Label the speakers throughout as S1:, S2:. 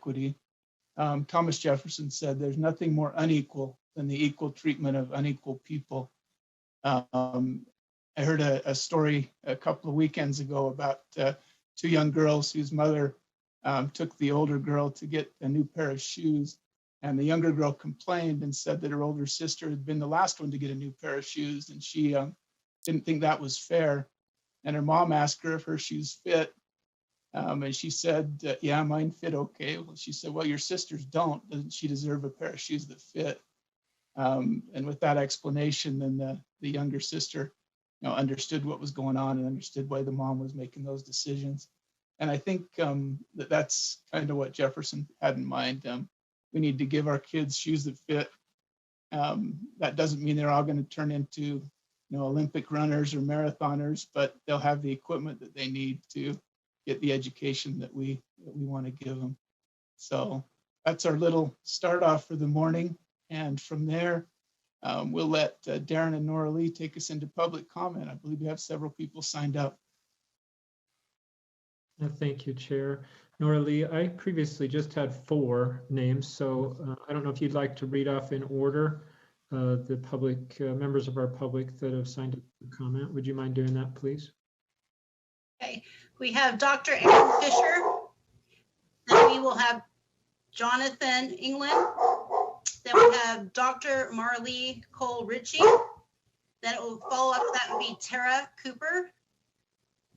S1: equity. Thomas Jefferson said, "There's nothing more unequal than the equal treatment of unequal people." I heard a story a couple of weekends ago about two young girls whose mother took the older girl to get a new pair of shoes. And the younger girl complained and said that her older sister had been the last one to get a new pair of shoes, and she didn't think that was fair. And her mom asked her if her shoes fit. And she said, "Yeah, mine fit okay." Well, she said, "Well, your sisters don't. Doesn't she deserve a pair of shoes that fit?" And with that explanation, then the younger sister, understood what was going on and understood why the mom was making those decisions. And I think that's kind of what Jefferson had in mind. We need to give our kids shoes that fit. That doesn't mean they're all going to turn into, Olympic runners or marathoners, but they'll have the equipment that they need to get the education that we want to give them. So that's our little start off for the morning. And from there, we'll let Darren and Nora Lee take us into public comment. I believe we have several people signed up.
S2: Thank you, Chair. Nora Lee, I previously just had 4 names, so I don't know if you'd like to read off in order the public members of our public that have signed up for comment. Would you mind doing that, please?
S3: Okay, we have Dr. Aaron Fisher. Then we will have Jonathan England. Then we have Dr. Marlee Cole Ritchie. Then it will follow up, that would be Tara Cooper.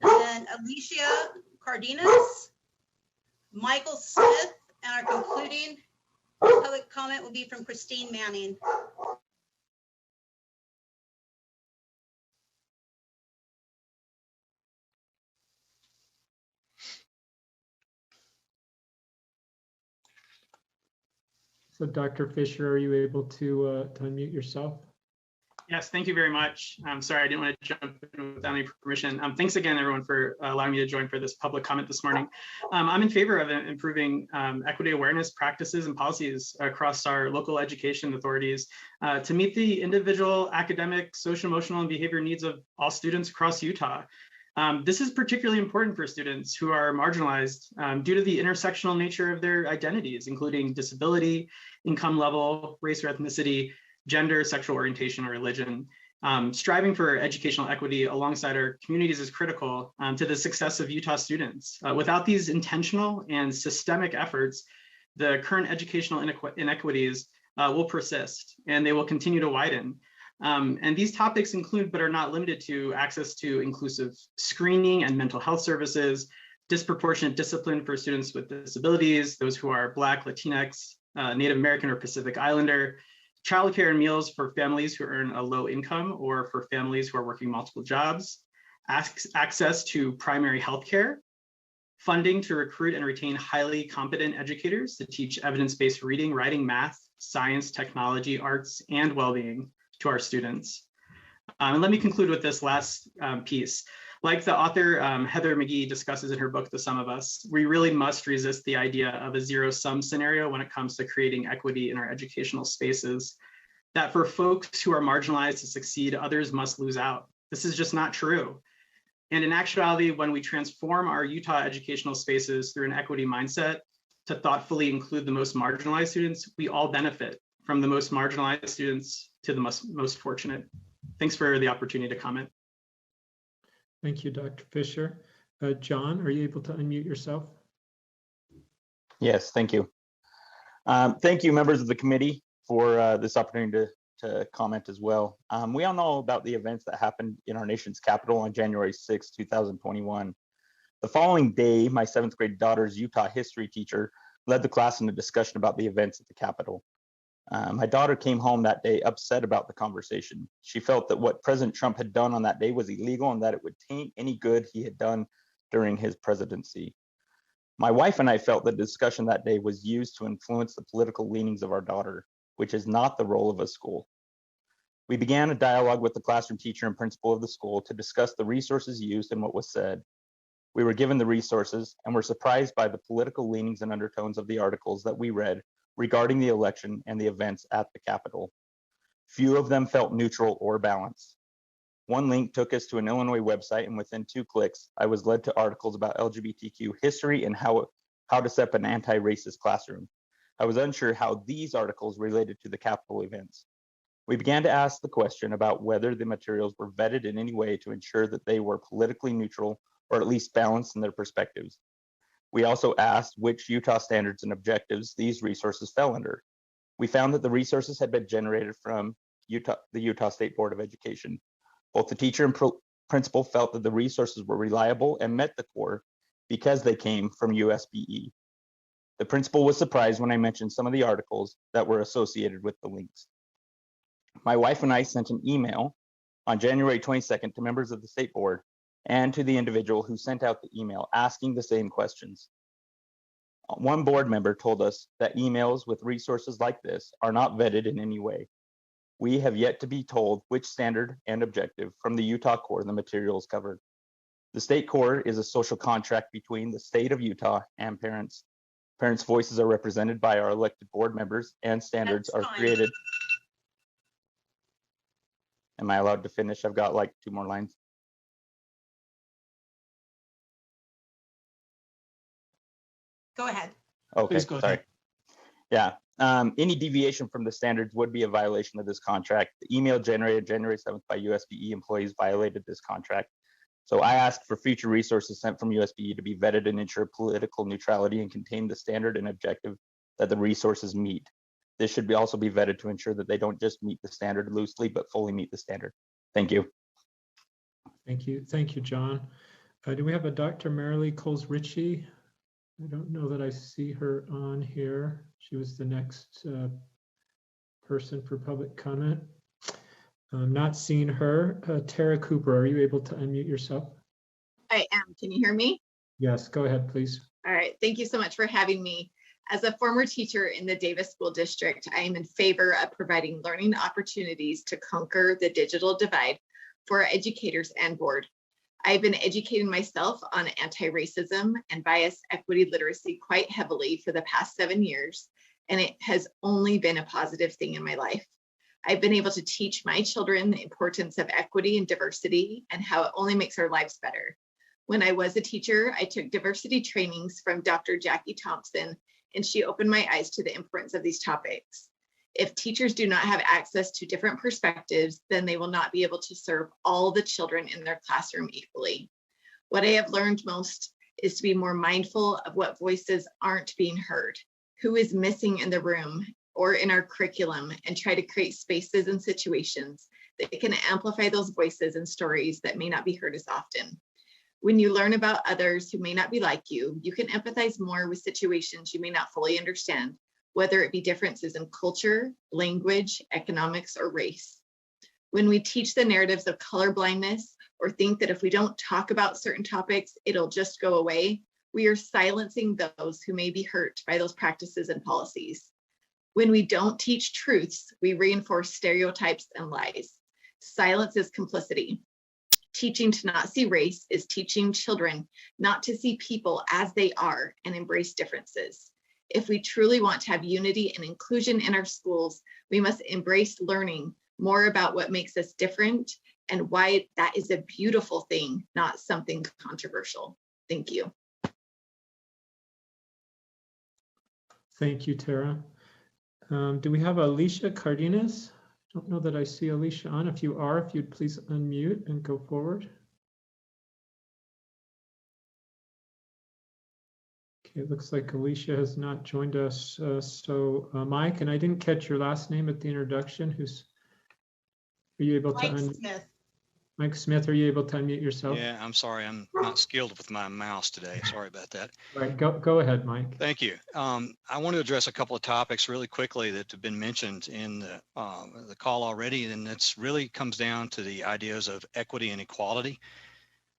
S3: And then Alicia Cardenas, Michael Smith, and our concluding public comment will be from Christine Manning.
S2: So Dr. Fisher, are you able to unmute yourself?
S4: Yes, thank you very much. I'm sorry, I didn't want to jump in without any permission. Thanks again, everyone, for allowing me to join for this public comment this morning. I'm in favor of improving equity awareness practices and policies across our local education authorities to meet the individual academic, social, emotional, and behavior needs of all students across Utah. This is particularly important for students who are marginalized due to the intersectional nature of their identities, including disability, income level, race or ethnicity, gender, sexual orientation, or religion. Striving for educational equity alongside our communities is critical to the success of Utah students. Without these intentional and systemic efforts, the current educational inequities will persist and they will continue to widen. And these topics include, but are not limited to, access to inclusive screening and mental health services, disproportionate discipline for students with disabilities, those who are Black, Latinx, Native American, or Pacific Islander, childcare and meals for families who earn a low income or for families who are working multiple jobs, access to primary health care, funding to recruit and retain highly competent educators to teach evidence-based reading, writing, math, science, technology, arts, and well-being to our students. And let me conclude with this last piece. Like the author Heather McGee discusses in her book, The Sum of Us, we really must resist the idea of a zero-sum scenario when it comes to creating equity in our educational spaces. That for folks who are marginalized to succeed, others must lose out. This is just not true. And in actuality, when we transform our Utah educational spaces through an equity mindset to thoughtfully include the most marginalized students, we all benefit, from the most marginalized students to the most fortunate. Thanks for the opportunity to comment.
S2: Thank you, Dr. Fisher. John, are you able to unmute yourself?
S5: Yes, thank you. Thank you, members of the committee, for this opportunity to comment as well. We all know about the events that happened in our nation's capital on January 6, 2021. The following day, my 7th grade daughter's Utah history teacher led the class in a discussion about the events at the Capitol. My daughter came home that day upset about the conversation. She felt that what President Trump had done on that day was illegal and that it would taint any good he had done during his presidency. My wife and I felt the discussion that day was used to influence the political leanings of our daughter, which is not the role of a school. We began a dialogue with the classroom teacher and principal of the school to discuss the resources used and what was said. We were given the resources and were surprised by the political leanings and undertones of the articles that we read regarding the election and the events at the Capitol. Few of them felt neutral or balanced. One link took us to an Illinois website, and within 2 clicks, I was led to articles about LGBTQ history and how how to set up an anti-racist classroom. I was unsure how these articles related to the Capitol events. We began to ask the question about whether the materials were vetted in any way to ensure that they were politically neutral or at least balanced in their perspectives. We also asked which Utah standards and objectives these resources fell under. We found that the resources had been generated from the Utah State Board of Education. Both the teacher and principal felt that the resources were reliable and met the core because they came from USBE. The principal was surprised when I mentioned some of the articles that were associated with the links. My wife and I sent an email on January 22nd to members of the state board and to the individual who sent out the email asking the same questions. One board member told us that emails with resources like this are not vetted in any way. We have yet to be told which standard and objective from the Utah core the materials covered. The state core is a social contract between the state of Utah and parents. Parents' voices are represented by our elected board members, and standards are created. Am I allowed to finish? I've got like 2 more lines.
S3: Go ahead.
S5: Okay,
S1: Please go
S5: sorry.
S1: ahead.
S5: Yeah, any deviation from the standards would be a violation of this contract. The email generated January 7th by USBE employees violated this contract. So I asked for future resources sent from USBE to be vetted and ensure political neutrality and contain the standard and objective that the resources meet. This should also be vetted to ensure that they don't just meet the standard loosely, but fully meet the standard. Thank you.
S2: Thank you. Thank you, John. Do we have a Dr. Marilee Coles-Ritchie? I don't know that I see her on here. She was the next person for public comment. I'm not seeing her. Tara Cooper, are you able to unmute yourself?
S6: I am. Can you hear me?
S2: Yes, go ahead, please.
S6: All right. Thank you so much for having me. As a former teacher in the Davis School District, I am in favor of providing learning opportunities to conquer the digital divide for our educators and board. I've been educating myself on anti-racism and bias equity literacy quite heavily for the past 7 years, and it has only been a positive thing in my life. I've been able to teach my children the importance of equity and diversity and how it only makes our lives better. When I was a teacher, I took diversity trainings from Dr. Jackie Thompson, and she opened my eyes to the importance of these topics. If teachers do not have access to different perspectives, then they will not be able to serve all the children in their classroom equally. What I have learned most is to be more mindful of what voices aren't being heard, who is missing in the room or in our curriculum, and try to create spaces and situations that can amplify those voices and stories that may not be heard as often. When you learn about others who may not be like you, you can empathize more with situations you may not fully understand, whether it be differences in culture, language, economics, or race. When we teach the narratives of colorblindness or think that if we don't talk about certain topics, it'll just go away, we are silencing those who may be hurt by those practices and policies. When we don't teach truths, we reinforce stereotypes and lies. Silence is complicity. Teaching to not see race is teaching children not to see people as they are and embrace differences. If we truly want to have unity and inclusion in our schools, we must embrace learning more about what makes us different and why that is a beautiful thing, not something controversial. Thank you.
S2: Thank you, Tara. Do we have Alicia Cardenas? I don't know that I see Alicia on. If you are, if you'd please unmute and go forward. Okay, it looks like Alicia has not joined us. Mike, and I didn't catch your last name at the introduction. Are you able to unmute?
S3: Smith.
S2: Mike Smith, are you able to unmute yourself?
S7: Yeah, I'm sorry. I'm not skilled with my mouse today. Sorry about that.
S2: All right, go ahead, Mike.
S7: Thank you. I want to address a couple of topics really quickly that have been mentioned in the call already, and that's really comes down to the ideas of equity and equality.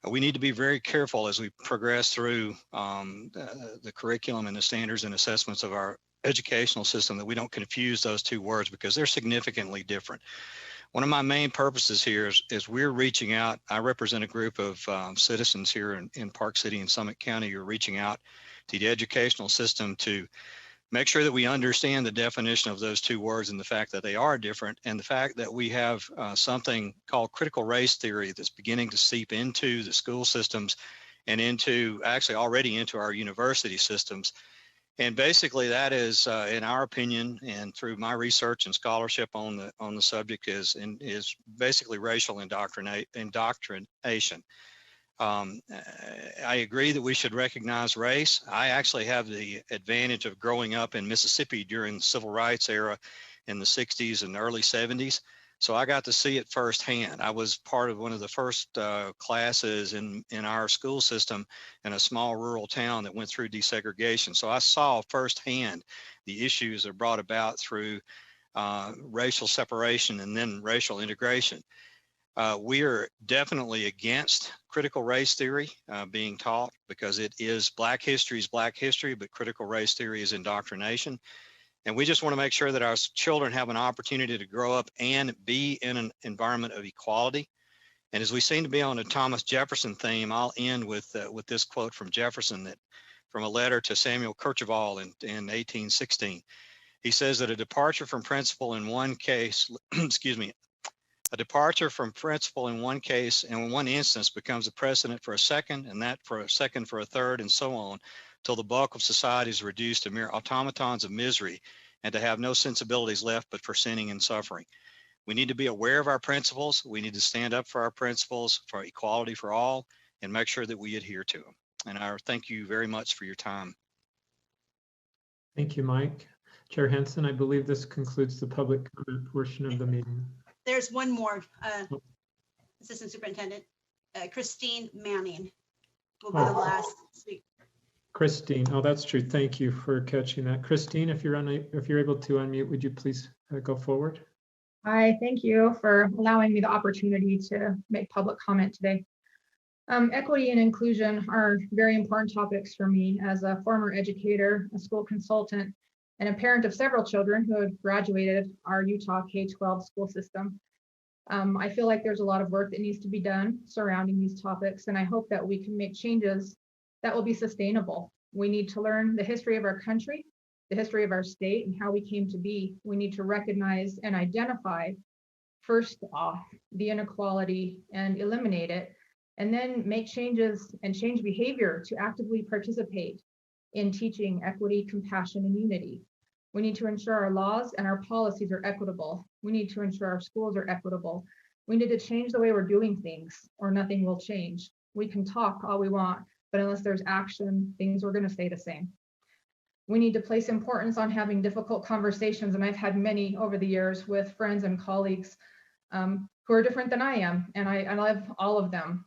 S7: We need to be very careful as we progress through the curriculum and the standards and assessments of our educational system that we don't confuse those two words because they're significantly different. One of my main purposes here is we're reaching out. I represent a group of citizens here in Park City and Summit County who are reaching out to the educational system to make sure that we understand the definition of those two words and the fact that they are different, and the fact that we have something called critical race theory that's beginning to seep into the school systems and already into our university systems. And basically that is, in our opinion, and through my research and scholarship on the subject, is basically racial indoctrination. I agree that we should recognize race. I actually have the advantage of growing up in Mississippi during the civil rights era in the 60s and early 70s. So I got to see it firsthand. I was part of one of the first classes in our school system in a small rural town that went through desegregation. So I saw firsthand the issues that are brought about through racial separation and then racial integration. We are definitely against critical race theory being taught, because it is Black history is Black history, but critical race theory is indoctrination. And we just want to make sure that our children have an opportunity to grow up and be in an environment of equality. And as we seem to be on a Thomas Jefferson theme, I'll end with this quote from Jefferson, from a letter to Samuel Kercheval in 1816. He says that a departure from principle in one case, a departure from principle in one case and in one instance becomes a precedent for a second, and that for a second for a third, and so on, till the bulk of society is reduced to mere automatons of misery and to have no sensibilities left but for sinning and suffering. We need to be aware of our principles. We need to stand up for our principles, for equality for all, and make sure that we adhere to them. And I thank you very much for your time.
S2: Thank you, Mike. Chair Henson, I believe this concludes the public comment portion of the meeting.
S3: There's one more, Assistant Superintendent, Christine Manning will be the last speaker.
S2: Christine, oh, that's true. Thank you for catching that. Christine, if you're able to unmute, would you please go forward?
S8: Hi, thank you for allowing me the opportunity to make public comment today. Equity and inclusion are very important topics for me as a former educator, a school consultant, and a parent of several children who have graduated our Utah K-12 school system. I feel like there's a lot of work that needs to be done surrounding these topics, and I hope that we can make changes that will be sustainable. We need to learn the history of our country, the history of our state, and how we came to be. We need to recognize and identify, first off, the inequality and eliminate it, and then make changes and change behavior to actively participate in teaching equity, compassion, and unity. We need to ensure our laws and our policies are equitable. We need to ensure our schools are equitable. We need to change the way we're doing things, or nothing will change. We can talk all we want, but unless there's action, things are going to stay the same. We need to place importance on having difficult conversations, and I've had many over the years with friends and colleagues who are different than I am, and I love all of them.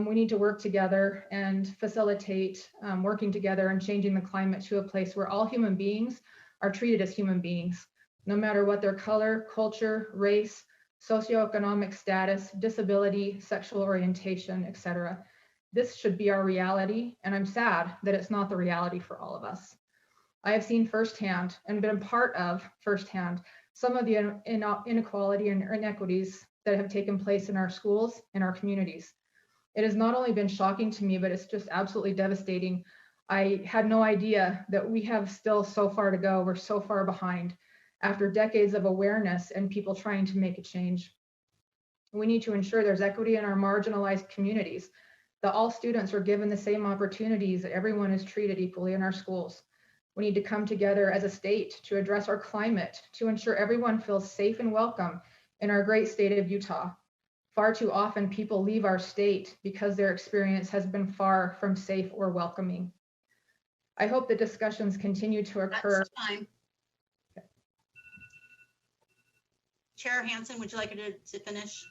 S8: We need to work together and facilitate working together and changing the climate to a place where all human beings are treated as human beings, no matter what their color, culture, race, socioeconomic status, disability, sexual orientation, etc. This should be our reality, and I'm sad that it's not the reality for all of us. I have seen firsthand and been part of firsthand some of the inequality and inequities that have taken place in our schools and our communities. It has not only been shocking to me, but it's just absolutely devastating. I had no idea that we have still so far to go. We're so far behind after decades of awareness and people trying to make a change. We need to ensure there's equity in our marginalized communities, that all students are given the same opportunities, that everyone is treated equally in our schools. We need to come together as a state to address our climate, to ensure everyone feels safe and welcome in our great state of Utah. Far too often people leave our state because their experience has been far from safe or welcoming. I hope the discussions continue to occur.
S3: That's time. Okay. Chair Hanson, would you like her to finish?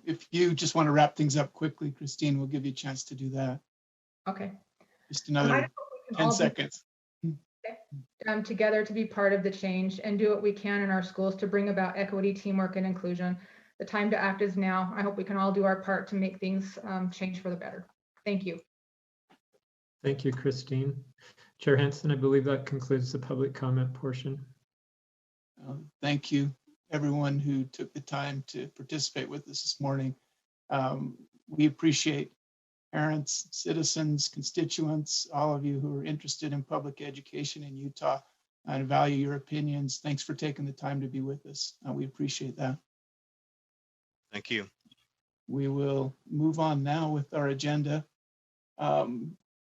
S1: If you just want to wrap things up quickly, Christine, we'll give you a chance to do that.
S8: Okay.
S1: Just another 10 seconds.
S8: Together to be part of the change and do what we can in our schools to bring about equity, teamwork, and inclusion. The time to act is now. I hope we can all do our part to make things change for the better. Thank you.
S2: Thank you, Christine. Chair Henson, I believe that concludes the public comment portion.
S1: Thank you, everyone who took the time to participate with us this morning. We appreciate parents, citizens, constituents, all of you who are interested in public education in Utah and value your opinions. Thanks for taking the time to be with us. We appreciate that.
S7: Thank you.
S1: We will move on now with our agenda.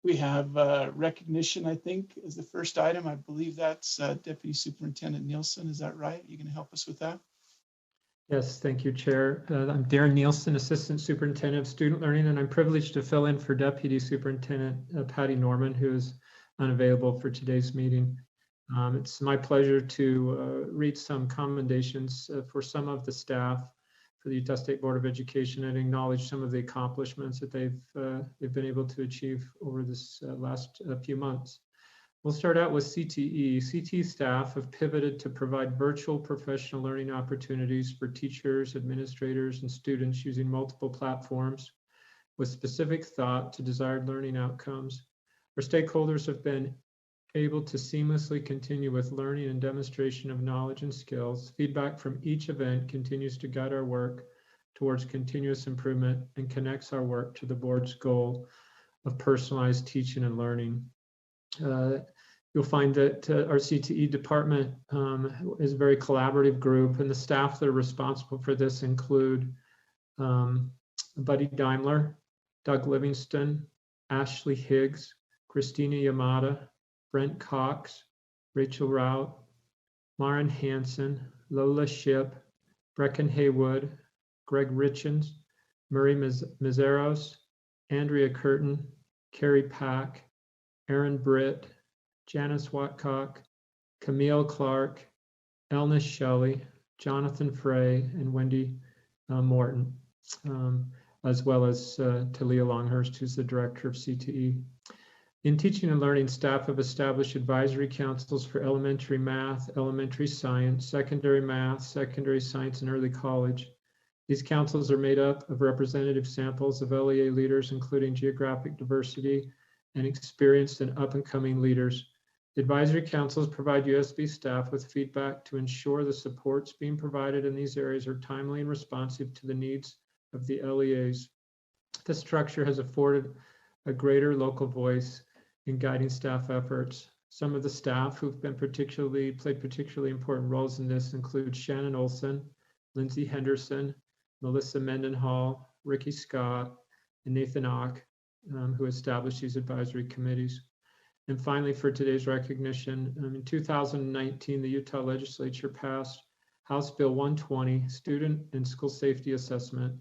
S1: We have recognition, I think, is the first item. I believe that's Deputy Superintendent Nielsen. Is that right? You can help us with that?
S2: Yes, thank you, Chair. I'm Darren Nielsen, Assistant Superintendent of Student Learning, and I'm privileged to fill in for Deputy Superintendent Patty Norman, who is unavailable for today's meeting. It's my pleasure to read some commendations for some of the staff for the Utah State Board of Education and acknowledge some of the accomplishments that they've been able to achieve over this last few months. We'll start out with CTE. CTE staff have pivoted to provide virtual professional learning opportunities for teachers, administrators, and students using multiple platforms with specific thought to desired learning outcomes. Our stakeholders have been able to seamlessly continue with learning and demonstration of knowledge and skills. Feedback from each event continues to guide our work towards continuous improvement and connects our work to the board's goal of personalized teaching and learning. You'll find that our CTE department is a very collaborative group, and the staff that are responsible for this include Buddy Daimler, Doug Livingston, Ashley Higgs, Christina Yamada, Brent Cox, Rachel Rout, Maren Hansen, Lola Ship, Brecken Haywood, Greg Richens, Murray Mizeros, Andrea Curtin, Carrie Pack, Aaron Britt, Janice Watcock, Camille Clark, Elna Shelley, Jonathan Frey, and Wendy Morton, as well as Talia Longhurst, who's the director of CTE. In teaching and learning, staff have established advisory councils for elementary math, elementary science, secondary math, secondary science, and early college. These councils are made up of representative samples of LEA leaders, including geographic diversity and experienced and up-and-coming leaders. The advisory councils provide USB staff with feedback to ensure the supports being provided in these areas are timely and responsive to the needs of the LEAs. This structure has afforded a greater local voice in guiding staff efforts. Some of the staff who've been played particularly important roles in this include Shannon Olson, Lindsay Henderson, Melissa Mendenhall, Ricky Scott, and Nathan Ock, who established these advisory committees. And finally, for today's recognition, in 2019, the Utah Legislature passed House Bill 120, Student and School Safety Assessment.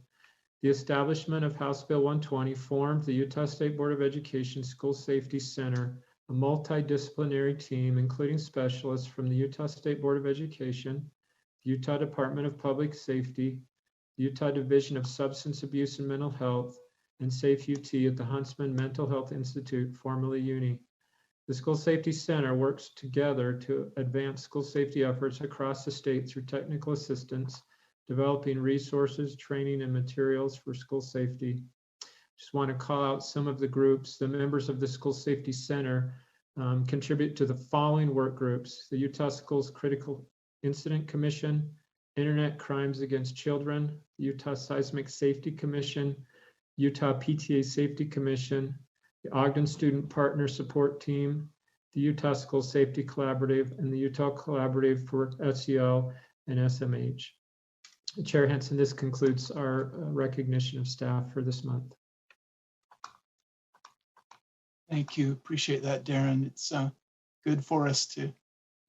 S2: The establishment of House Bill 120 formed the Utah State Board of Education School Safety Center, a multidisciplinary team including specialists from the Utah State Board of Education, the Utah Department of Public Safety, the Utah Division of Substance Abuse and Mental Health, and Safe UT at the Huntsman Mental Health Institute, formerly UNI. The School Safety Center works together to advance school safety efforts across the state through technical assistance, developing resources, training, and materials for school safety. Just want to call out some of the groups. The members of the School Safety Center contribute to the following work groups: the Utah Schools Critical Incident Commission, Internet Crimes Against Children, the Utah Seismic Safety Commission, Utah PTA Safety Commission, the Ogden Student Partner Support Team, the Utah School Safety Collaborative, and the Utah Collaborative for SEL and SMH. Chair Henson, this concludes our recognition of staff for this month.
S1: Thank you. Appreciate that, Darren. It's good for us to,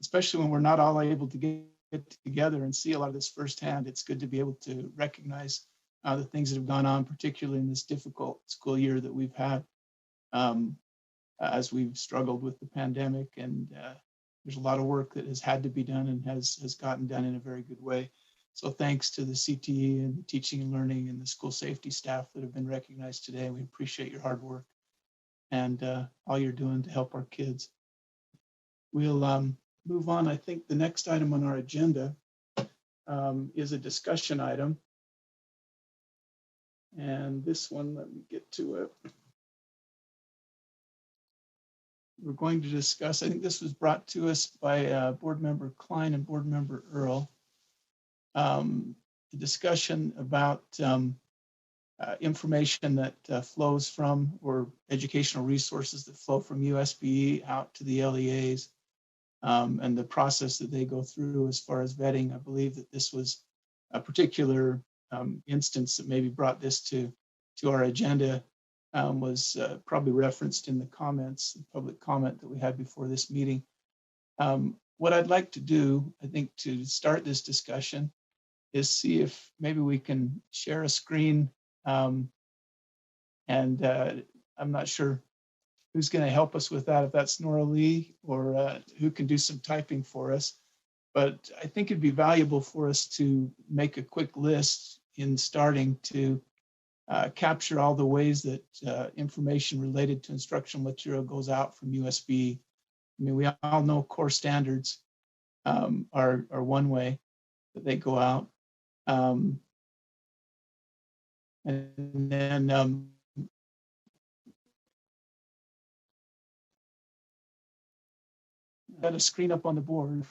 S1: especially when we're not all able to get together and see a lot of this firsthand. It's good to be able to recognize the things that have gone on, particularly in this difficult school year that we've had as we've struggled with the pandemic. And there's a lot of work that has had to be done and has gotten done in a very good way. So thanks to the CTE and the teaching and learning and the school safety staff that have been recognized today. We appreciate your hard work and all you're doing to help our kids. We'll move on. I think the next item on our agenda is a discussion item. And this one, let me get to it. We're going to discuss, I think this was brought to us by Board Member Klein and Board Member Earl. The discussion about information that flows from, or educational resources that flow from USBE out to the LEAs, and the process that they go through as far as vetting. I believe that this was a particular instance that maybe brought this to our agenda was probably referenced in the comments, the public comment that we had before this meeting. What I'd like to do, I think, to start this discussion is see if maybe we can share a screen. And I'm not sure who's going to help us with that, if that's Nora Lee or who can do some typing for us. But I think it'd be valuable for us to make a quick list in starting to capture all the ways that information related to instructional material goes out from USB. I mean, we all know core standards are one way that they go out. And then got a screen up on the board.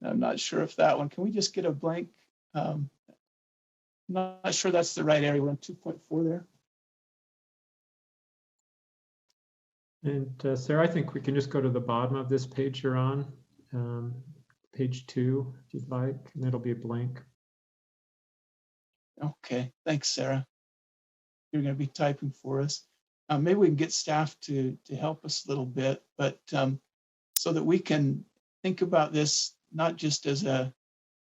S1: I'm not sure if that one, can we just get a blank? I'm not sure that's the right area. We're on 2.4 there.
S2: And Sarah, I think we can just go to the bottom of this page you're on, page 2, if you'd like, and it'll be a blank.
S1: Okay, thanks, Sarah. You're going to be typing for us. Maybe we can get staff to help us a little bit, but so that we can think about this not just as a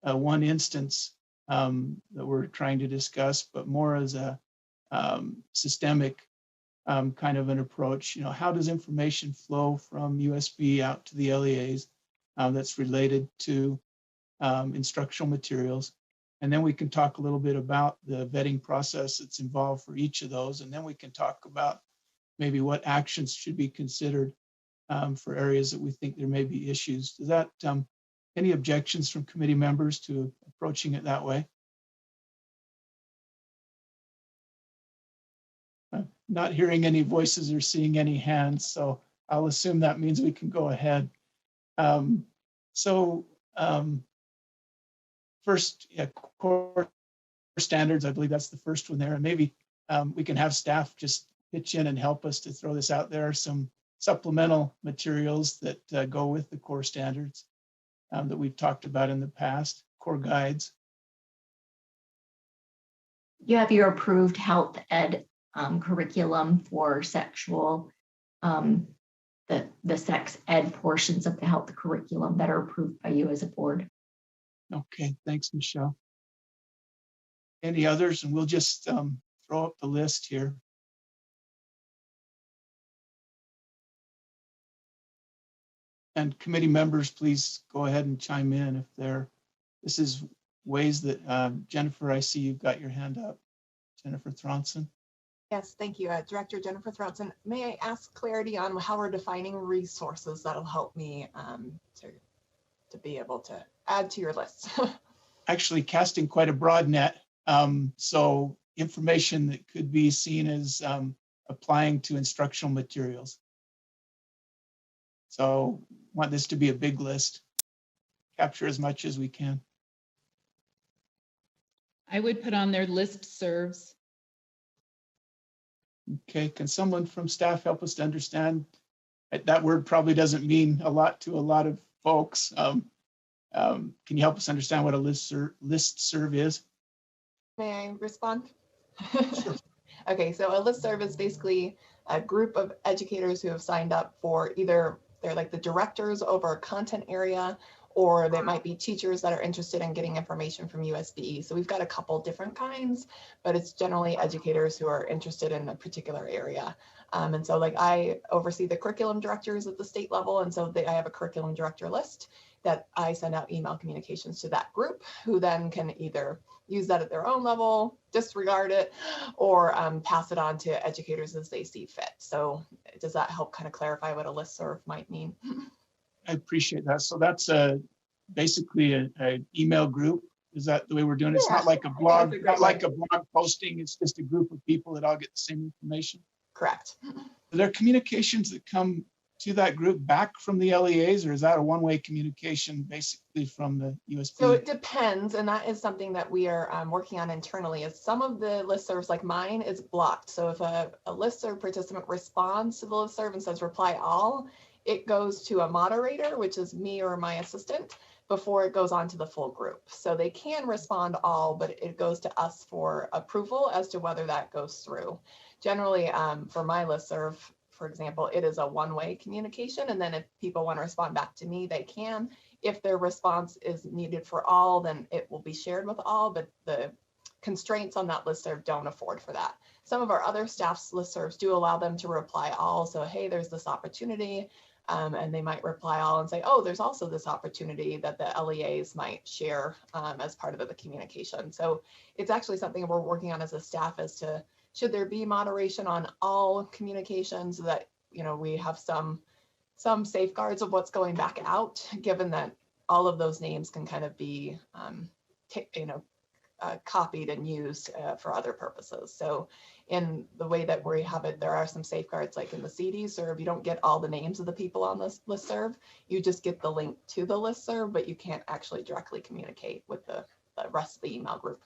S1: one instance that we're trying to discuss, but more as a systemic kind of an approach. You know, how does information flow from USB out to the LEAs that's related to instructional materials? And then we can talk a little bit about the vetting process that's involved for each of those. And then we can talk about maybe what actions should be considered for areas that we think there may be issues. Does that, any objections from committee members to approaching it that way? Not hearing any voices or seeing any hands, so I'll assume that means we can go ahead. First, yeah, core standards, I believe that's the first one there. And maybe we can have staff just pitch in and help us to throw this out there. Some supplemental materials that go with the core standards that we've talked about in the past, core guides.
S9: You have your approved health ed curriculum for sexual, the sex ed portions of the health curriculum that are approved by you as a board.
S1: Okay, thanks, Michelle. Any others? And we'll just throw up the list here. And committee members, please go ahead and chime in if this is ways that, Jennifer, I see you've got your hand up. Jennifer Thronson.
S10: Yes, thank you. Director Jennifer Thronson. May I ask clarity on how we're defining resources that'll help me to be able to add to your list?
S1: Actually casting quite a broad net. So information that could be seen as applying to instructional materials. So want this to be a big list, capture as much as we can.
S11: I would put on their list serves. Okay,
S1: can someone from staff help us to understand? That word probably doesn't mean a lot to a lot of folks. Can you help us understand what a list serve is?
S10: May I respond?
S1: Sure.
S10: Okay, so a listserv is basically a group of educators who have signed up for either they're like the directors over a content area, or they might be teachers that are interested in getting information from USB. So we've got a couple different kinds, but it's generally educators who are interested in a particular area. And so like I oversee the curriculum directors at the state level. And so I have a curriculum director list that I send out email communications to that group, who then can either use that at their own level, disregard it, or pass it on to educators as they see fit. So does that help kind of clarify what a listserv might mean?
S1: I appreciate that. So that's basically an email group. Is that the way we're doing it? It's not like a blog, not like a blog posting. It's just a group of people that all get the same information.
S10: Correct.
S1: Are there communications that come to that group back from the LEAs, or is that a one-way communication basically from the USB?
S10: So it depends, and that is something that we are working on internally. Is some of the listservs, like mine, is blocked. So if a listserv participant responds to the listserv and says reply all, it goes to a moderator, which is me or my assistant, before it goes on to the full group. So they can respond all, but it goes to us for approval as to whether that goes through. Generally, for my listserv, for example, it is a one-way communication. And then if people want to respond back to me, they can. If their response is needed for all, then it will be shared with all, but the constraints on that listserv don't afford for that. Some of our other staff's listservs do allow them to reply all. So, hey, there's this opportunity. And they might reply all and say, oh, there's also this opportunity that the LEAs might share as part of the communication. So it's actually something we're working on as a staff as to, should there be moderation on all communications so that, you know, we have some safeguards of what's going back out, given that all of those names can kind of be, copied and used for other purposes. So in the way that we have it, there are some safeguards like in the CDServ, you don't get all the names of the people on this listserv. You just get the link to the listserv, but you can't actually directly communicate with the rest of the email group.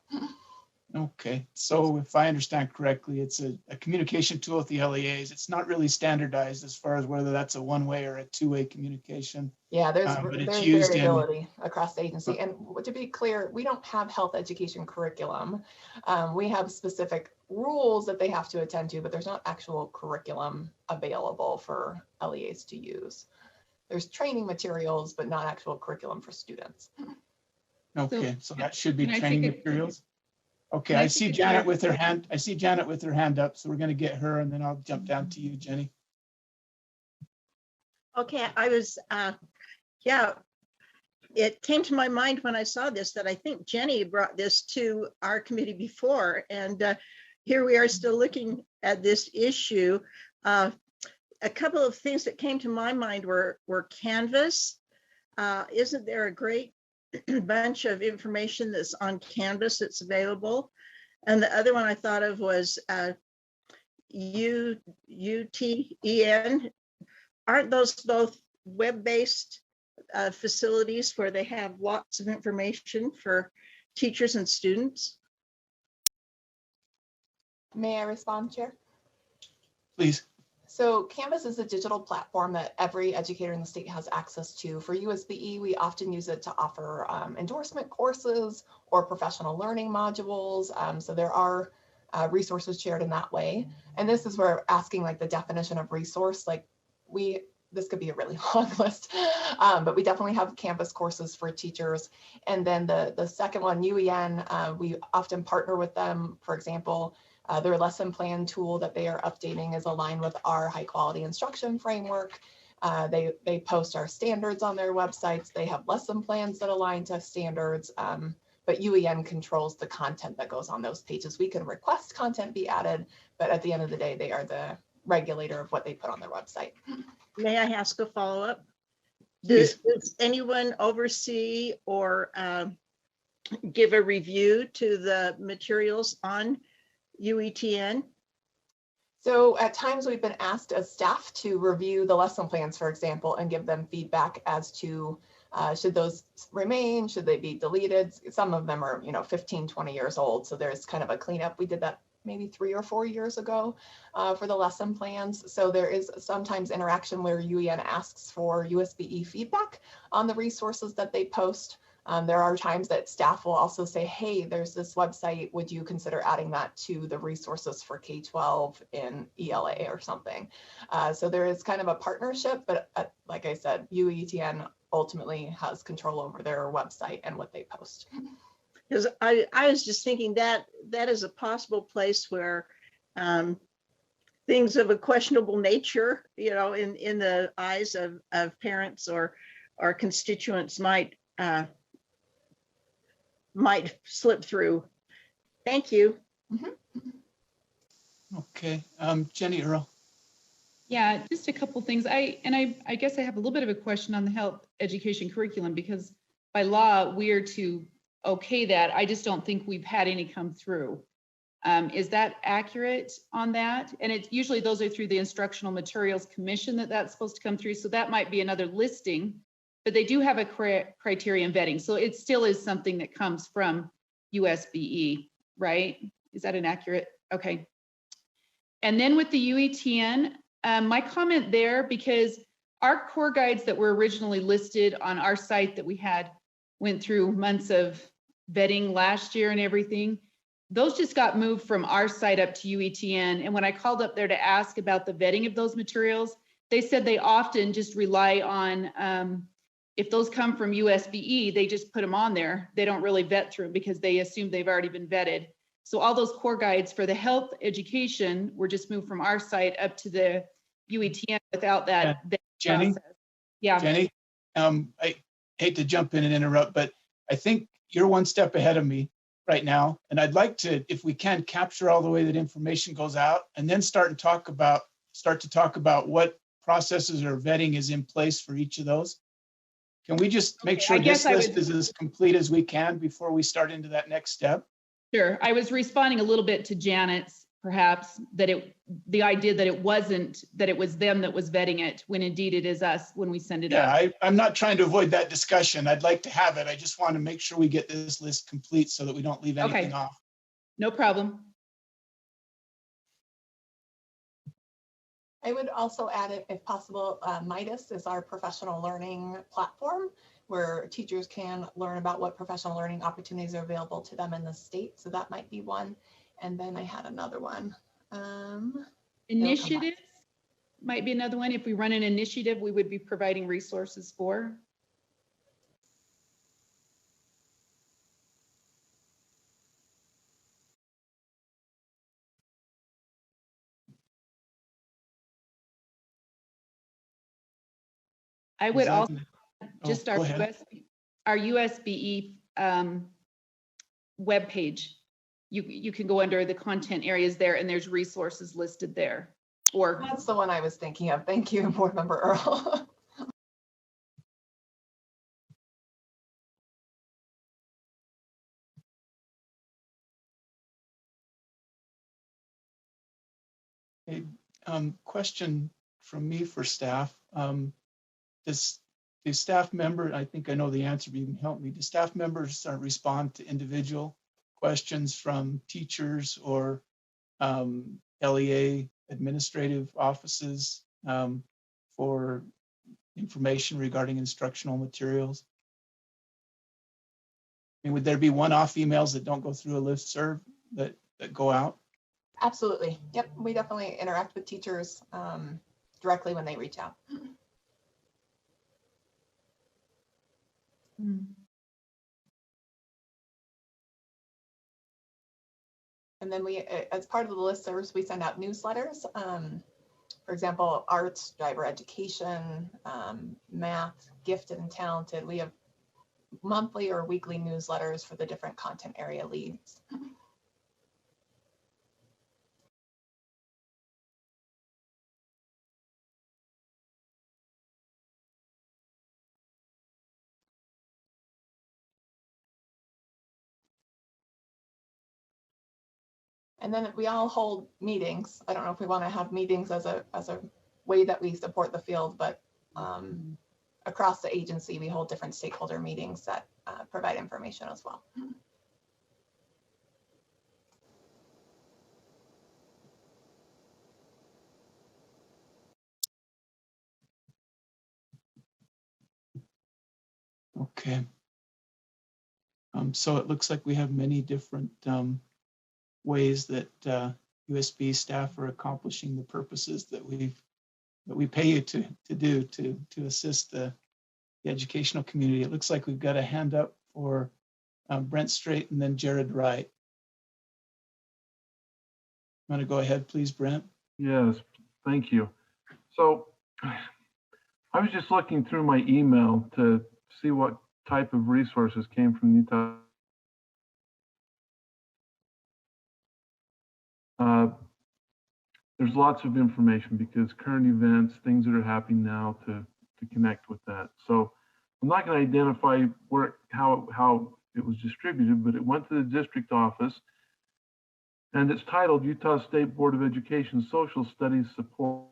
S1: Okay, so if I understand correctly, it's a communication tool with the LEAs. It's not really standardized as far as whether that's a one-way or a two-way communication.
S10: Yeah, there's
S1: used
S10: variability across the agency. And to be clear, we don't have health education curriculum. We have specific rules that they have to attend to, but there's not actual curriculum available for LEAs to use. There's training materials, but not actual curriculum for students.
S1: Okay, so that should be training materials. Okay, I see Janet with her hand. I see Janet with her hand up, so we're going to get her, and then I'll jump down to you, Jenny.
S12: Okay, I was, it came to my mind when I saw this that I think Jenny brought this to our committee before, and here we are still looking at this issue. A couple of things that came to my mind were Canvas. Isn't there a great bunch of information that's on Canvas that's available? And the other one I thought of was UTEN. Aren't those both web-based facilities where they have lots of information for teachers and students?
S10: May I respond, Chair?
S1: Please.
S10: So Canvas is a digital platform that every educator in the state has access to. For USBE, we often use it to offer endorsement courses or professional learning modules. So there are resources shared in that way. And this is where asking like the definition of resource, like this could be a really long list, but we definitely have Canvas courses for teachers. And then the second one, UEN, we often partner with them. For example, their lesson plan tool that they are updating is aligned with our high quality instruction framework. They post our standards on their websites. They have lesson plans that align to standards, but UEN controls the content that goes on those pages. We can request content be added, but at the end of the day, they are the regulator of what they put on their website.
S12: May I ask a follow-up? Does anyone oversee or give a review to the materials on UETN?
S10: So at times we've been asked as staff to review the lesson plans, for example, and give them feedback as to should those remain, should they be deleted? Some of them are, 15, 20 years old. So there's kind of a cleanup. We did that maybe 3 or 4 years ago for the lesson plans. So there is sometimes interaction where UEN asks for USBE feedback on the resources that they post. There are times that staff will also say, hey, there's this website, would you consider adding that to the resources for K-12 in ELA or something? So there is kind of a partnership, but like I said, UETN ultimately has control over their website and what they post.
S12: Because I was just thinking that is a possible place where things of a questionable nature, in the eyes of parents or constituents might slip through. Thank you.
S1: Okay, Jenny Earl.
S11: Yeah, just a couple things. I guess I have a little bit of a question on the health education curriculum, because by law we are to okay that. I just don't think we've had any come through. Is that accurate on that? And it's usually those are through the Instructional Materials Commission that's supposed to come through. So that might be another listing, but they do have a criteria and vetting. So it still is something that comes from USBE, right? Is that inaccurate? Okay. And then with the UETN, my comment there, because our core guides that were originally listed on our site that we had went through months of vetting last year and everything. Those just got moved from our site up to UETN. And when I called up there to ask about the vetting of those materials, they said they often just rely on, if those come from USBE, they just put them on there. They don't really vet through because they assume they've already been vetted. So all those core guides for the health education were just moved from our site up to the UETN without that
S1: Jenny?
S11: process. Yeah.
S1: Jenny, I hate to jump in and interrupt, but I think you're one step ahead of me right now. And I'd like to, if we can, capture all the way that information goes out and then start to talk about what processes or vetting is in place for each of those. Can we just make sure this list is as complete as we can before we start into that next step?
S11: Sure. I was responding a little bit to Janet's, perhaps, that the idea that it wasn't, that it was them that was vetting it, when indeed it is us when we send it out.
S1: Yeah, I'm not trying to avoid that discussion. I'd like to have it. I just want to make sure we get this list complete so that we don't leave anything off.
S11: No problem.
S10: I would also add, if possible, Midas is our professional learning platform where teachers can learn about what professional learning opportunities are available to them in the state. So that might be one. And then I had another one.
S11: Initiatives might be another one. If we run an initiative, we would be providing resources for. I would also just our USBE webpage. You can go under the content areas there, and there's resources listed there. Or
S10: that's the one I was thinking of. Thank you, Board Member Earl.
S1: A question from me for staff. Do staff members, I think I know the answer, but you can help me. Do staff members respond to individual questions from teachers or LEA administrative offices for information regarding instructional materials? I mean, would there be one-off emails that don't go through a listserv that go out?
S10: Absolutely. Yep. We definitely interact with teachers directly when they reach out. And then we, as part of the listservs, we send out newsletters. For example, arts, driver education, math, gifted and talented. We have monthly or weekly newsletters for the different content area leads. And then we all hold meetings. I don't know if we want to have meetings as a way that we support the field, but across the agency, we hold different stakeholder meetings that provide information as well.
S1: Okay. So it looks like we have many different ways that USB staff are accomplishing the purposes that we pay you to do to assist the educational community. It looks like we've got a hand up for Brent Strait and then Jared Wright. Want to go ahead, please, Brent?
S13: Yes, thank you. So I was just looking through my email to see what type of resources came from Utah. There's lots of information because current events, things that are happening now to connect with that. So I'm not going to identify how it was distributed, but it went to the district office and it's titled Utah State Board of Education Social Studies Support.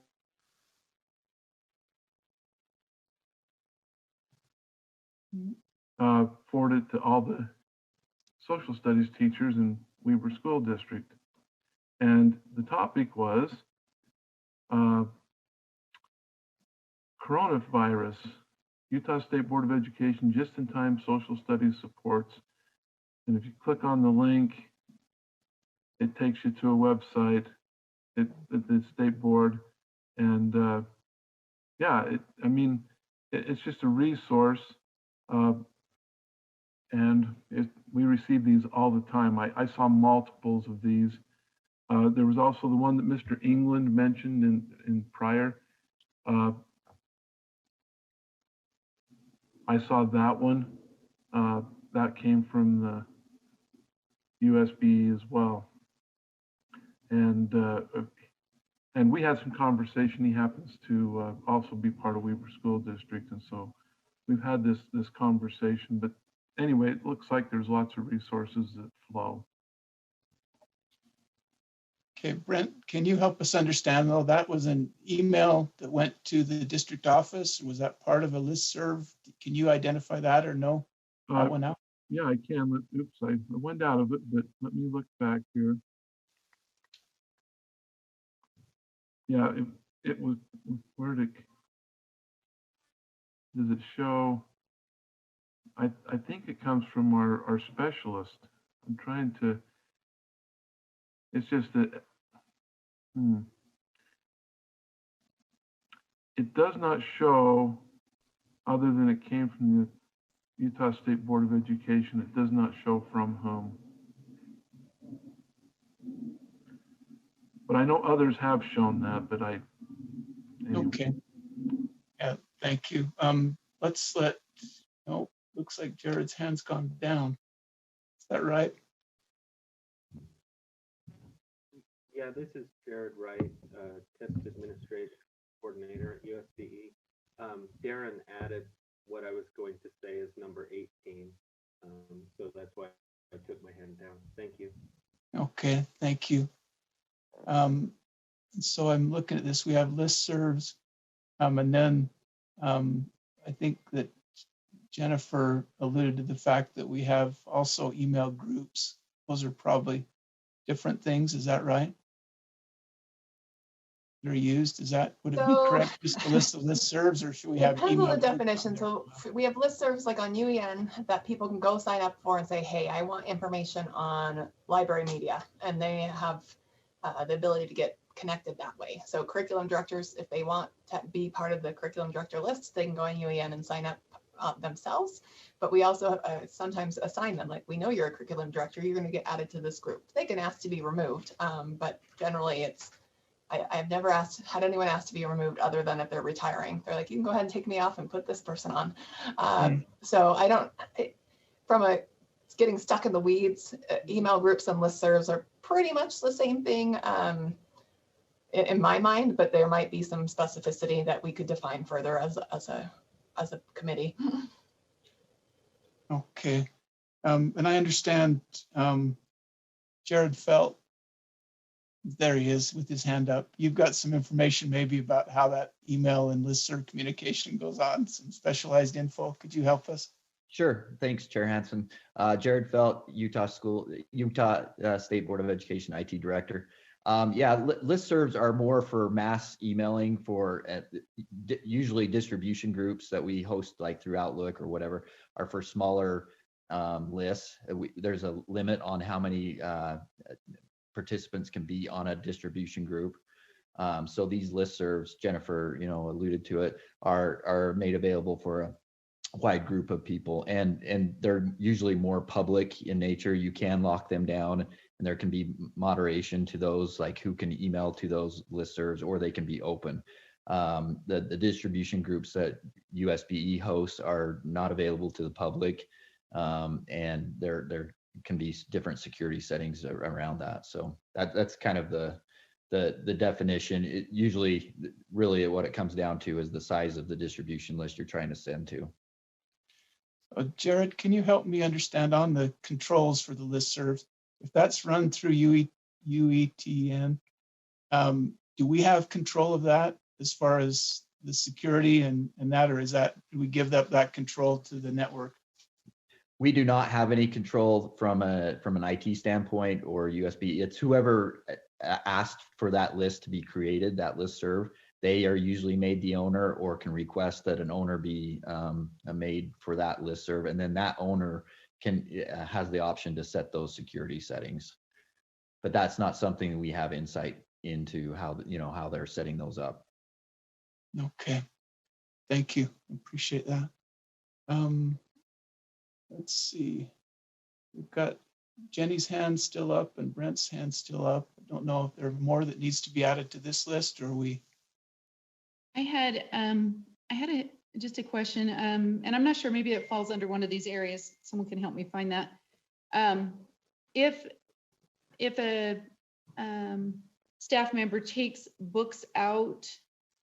S13: Forwarded to all the social studies teachers in Weber School District. And the topic was coronavirus, Utah State Board of Education just-in-time social studies supports. And if you click on the link, it takes you to a website at the state board. And yeah, it's just a resource. And we receive these all the time. I saw multiples of these. There was also the one that Mr. England mentioned in prior. I saw that one. That came from the USB as well. And we had some conversation. He happens to also be part of Weaver School District, and so we've had this conversation. But anyway, it looks like there's lots of resources that flow.
S1: Okay, Brent, can you help us understand though, that was an email that went to the district office? Was that part of a listserv? Can you identify that or no? That went out?
S13: Yeah, I can. Oops, I went out of it, but let me look back here. Yeah, it was, where does it show? I think it comes from our specialist. I'm trying to, it's just that, it does not show, other than it came from the Utah State Board of Education, it does not show from whom. But I know others have shown that, but anyway.
S1: Okay. Yeah, thank you. Looks like Jared's hand's gone down. Is that right?
S14: Yeah, this is Jared Wright, Test Administrative Coordinator at USBE. Darren added what I was going to say is number 18. So that's why I took my hand down. Thank you.
S1: Okay, thank you. So I'm looking at this. We have listservs, and then I think that Jennifer alluded to the fact that we have also email groups. Those are probably different things. Is that right? They're used. Would it be correct just to list the listservs, or should we have
S10: depends
S1: email
S10: on the
S1: groups?
S10: definition. So we have listservs like on UEN that people can go sign up for and say, hey, I want information on library media, and they have the ability to get connected that way. So curriculum directors, if they want to be part of the curriculum director list, they can go on UEN and sign up themselves. But we also sometimes assign them, like, we know you're a curriculum director, you're going to get added to this group. They can ask to be removed, but generally I've never had anyone ask to be removed other than if they're retiring. They're like, you can go ahead and take me off and put this person on. So from getting stuck in the weeds, email groups and listservs are pretty much the same thing in my mind, but there might be some specificity that we could define further as a committee.
S1: Okay. And I understand Jared Felt, there he is with his hand up. You've got some information maybe about how that email and listserv communication goes on, some specialized info. Could you help us?
S15: Sure. Thanks, Chair Hansen. Jared Felt, Utah State Board of Education IT Director. Listservs are more for mass emailing for usually distribution groups that we host, like through Outlook or whatever, are for smaller lists. There's a limit on how many participants can be on a distribution group. So these listservs, Jennifer, alluded to it, are made available for a wide group of people, and they're usually more public in nature. You can lock them down, and there can be moderation to those, like who can email to those listservs, or they can be open. The distribution groups that USBE hosts are not available to the public, and there can be different security settings around that. So that's kind of the definition. It usually, really, what it comes down to is the size of the distribution list you're trying to send to.
S1: Jared, can you help me understand on the controls for the listservs? If that's run through UETN, do we have control of that as far as the security and that, or do we give that control to the network?
S15: We do not have any control from an IT standpoint or USB. It's whoever asked for that list to be created, that listserv. they are usually made the owner or can request that an owner be made for that listserv. And then that owner has the option to set those security settings. But that's not something we have insight into how they're setting those up.
S1: Okay, thank you. Appreciate that. Let's see. We've got Jenny's hand still up and Brent's hand still up. I don't know if there's more that needs to be added to this list, or we.
S11: I had just a question, and I'm not sure, maybe it falls under one of these areas. Someone can help me find that. If a staff member takes books out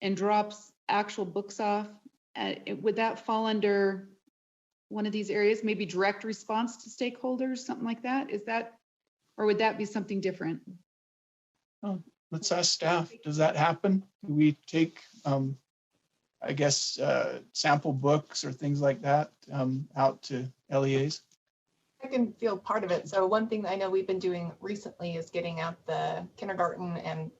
S11: and drops actual books off, would that fall under one of these areas, maybe direct response to stakeholders, something like that? Is that, or would that be something different?
S1: Oh, let's ask staff. Does that happen? Do we take, I guess, sample books or things like that out to LEAs?
S10: I can feel part of it. So one thing that I know we've been doing recently is getting out the kindergarten and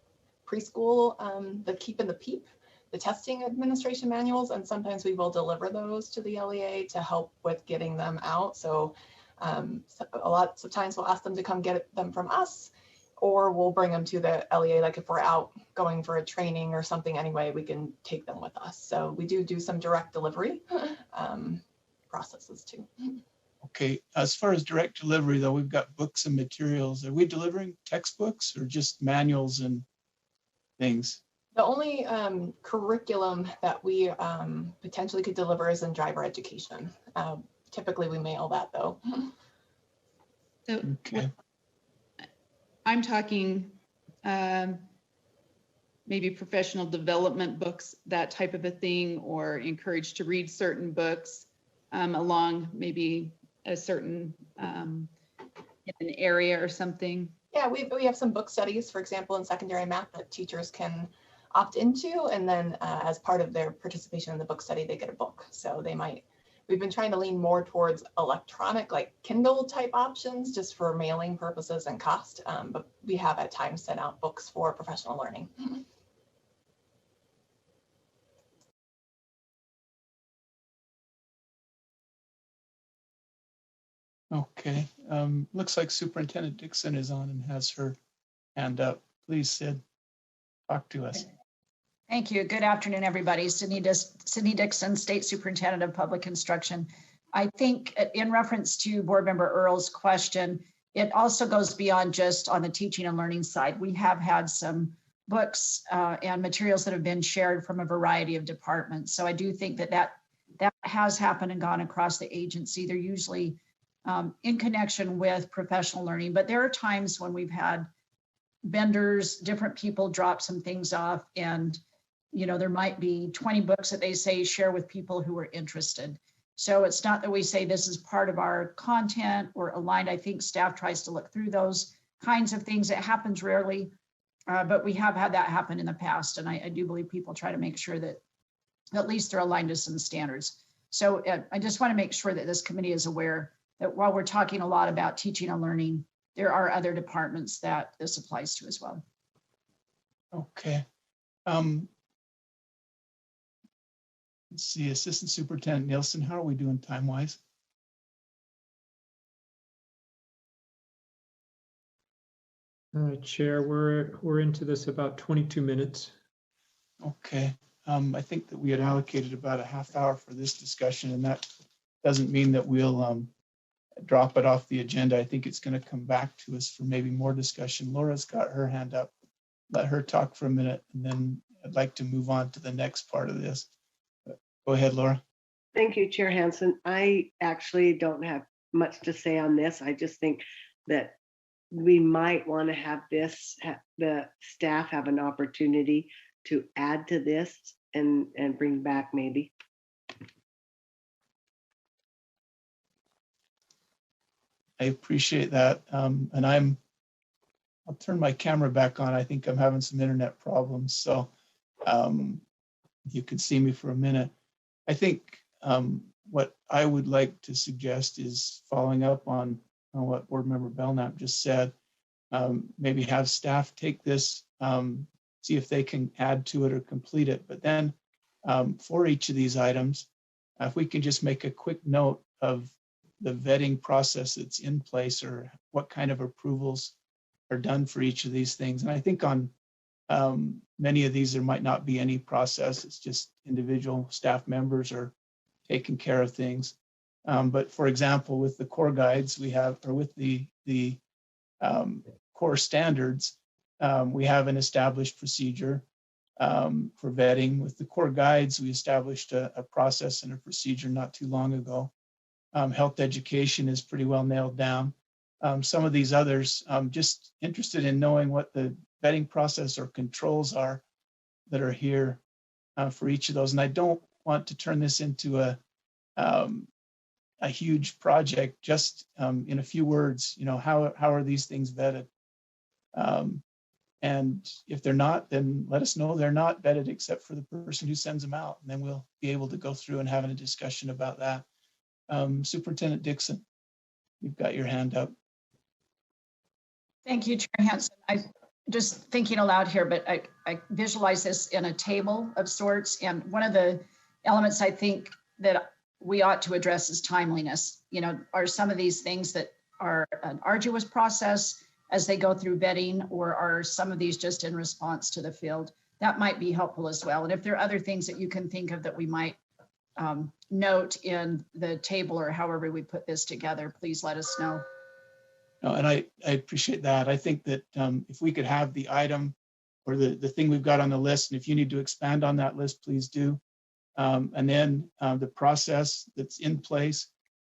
S10: preschool, the KEEP and the PEEP, the testing administration manuals, and sometimes we will deliver those to the LEA to help with getting them out. So a lot of times we'll ask them to come get them from us, or we'll bring them to the LEA. Like if we're out going for a training or something anyway, we can take them with us. So we do some direct delivery processes too.
S1: Okay, as far as direct delivery though, we've got books and materials. Are we delivering textbooks or just manuals and things?
S10: The only curriculum that we potentially could deliver is in driver education. Typically we mail that though.
S11: So
S1: okay.
S11: I'm talking maybe professional development books, that type of a thing, or encouraged to read certain books along maybe a certain in an area or something.
S10: Yeah, we have some book studies, for example, in secondary math that teachers can opt into, and then as part of their participation in the book study, they get a book. So we've been trying to lean more towards electronic, like Kindle type options, just for mailing purposes and cost. But we have at times sent out books for professional learning.
S1: Okay, looks like Superintendent Dixon is on and has her hand up. Please, Sid, talk to us.
S16: Thank you. Good afternoon, everybody. Sydney Dixon, State Superintendent of Public Instruction. I think in reference to Board Member Earl's question, it also goes beyond just on the teaching and learning side. We have had some books and materials that have been shared from a variety of departments. So I do think that has happened and gone across the agency. They're usually in connection with professional learning, but there are times when we've had vendors, different people drop some things off, and there might be 20 books that they say share with people who are interested. So it's not that we say this is part of our content or aligned. I think staff tries to look through those kinds of things. It happens rarely, but we have had that happen in the past. And I do believe people try to make sure that at least they're aligned to some standards. So I just want to make sure that this committee is aware that while we're talking a lot about teaching and learning, there are other departments that this applies to as well.
S1: Okay. Let's see, Assistant Superintendent Nielsen, how are we doing time-wise?
S2: Chair, we're into this about 22 minutes.
S1: Okay. I think that we had allocated about a half hour for this discussion, and that doesn't mean that we'll drop it off the agenda. I think it's going to come back to us for maybe more discussion. Laura's got her hand up. Let her talk for a minute, and then I'd like to move on to the next part of this. Go ahead, Laura.
S17: Thank you, Chair Hansen. I actually don't have much to say on this. I just think that we might want to have the staff have an opportunity to add to this and bring back maybe.
S1: I appreciate that. And I'll turn my camera back on. I think I'm having some internet problems. So you can see me for a minute. I think what I would like to suggest is following up on what Board Member Belknap just said, maybe have staff take this see if they can add to it or complete it. But then for each of these items, if we can just make a quick note of the vetting process that's in place or what kind of approvals are done for each of these things. And I think on many of these, there might not be any process. It's just individual staff members are taking care of things. But for example, with the core guides we have, or with the core standards, we have an established procedure for vetting. With the core guides, we established a process and a procedure not too long ago. Health education is pretty well nailed down. Some of these others, just interested in knowing what the vetting process or controls are that are here for each of those. And I don't want to turn this into a huge project. Just in a few words, how are these things vetted? And if they're not, then let us know they're not vetted except for the person who sends them out. And then we'll be able to go through and have a discussion about that. Superintendent Dixon, you've got your hand up.
S16: Thank you, Chair Hansen. I just thinking aloud here, but I visualize this in a table of sorts. And one of the elements I think that we ought to address is timeliness. Are some of these things that are an arduous process as they go through vetting, or are some of these just in response to the field? That might be helpful as well. And if there are other things that you can think of that we might note in the table or however we put this together, please let us know.
S1: No, and I appreciate that. I think that if we could have the item or the thing we've got on the list, and if you need to expand on that list, please do. And then the process that's in place,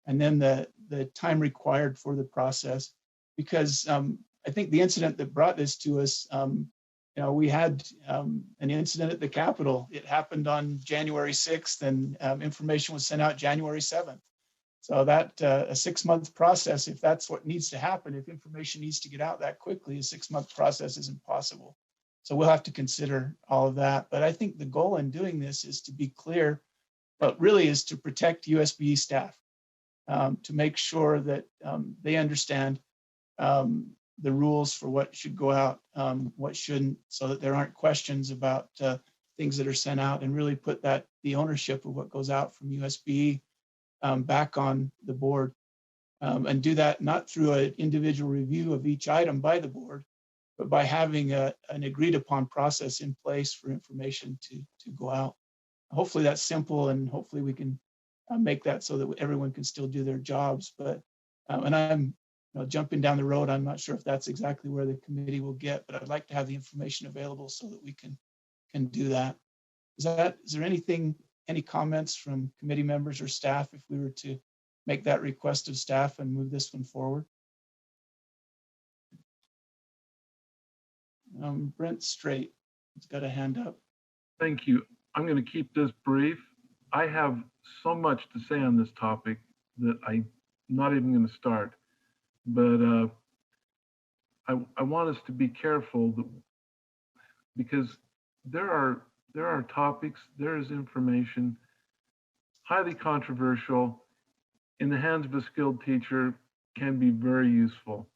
S1: and then the time required for the process. Because I think the incident that brought this to us, we had an incident at the Capitol. It happened on January 6th, and information was sent out January 7th. So that a 6-month process, if that's what needs to happen, if information needs to get out that quickly, a 6-month process is impossible. So we'll have to consider all of that. But I think the goal in doing this is to be clear, but really is to protect USBE staff, to make sure that they understand the rules for what should go out, what shouldn't, so that there aren't questions about things that are sent out, and really put the ownership of what goes out from USBE back on the board, and do that not through an individual review of each item by the board, but by having an agreed upon process in place for information to go out. Hopefully that's simple, and hopefully we can make that so that everyone can still do their jobs. But and I'm jumping down the road, I'm not sure if that's exactly where the committee will get, but I'd like to have the information available so that we can do that. Is there any comments from committee members or staff if we were to make that request of staff and move this one forward? Brent Straight has got a hand up.
S13: Thank you. I'm going to keep this brief. I have so much to say on this topic that I'm not even going to start. But I want us to be careful because there are topics, there is information, highly controversial, in the hands of a skilled teacher can be very useful.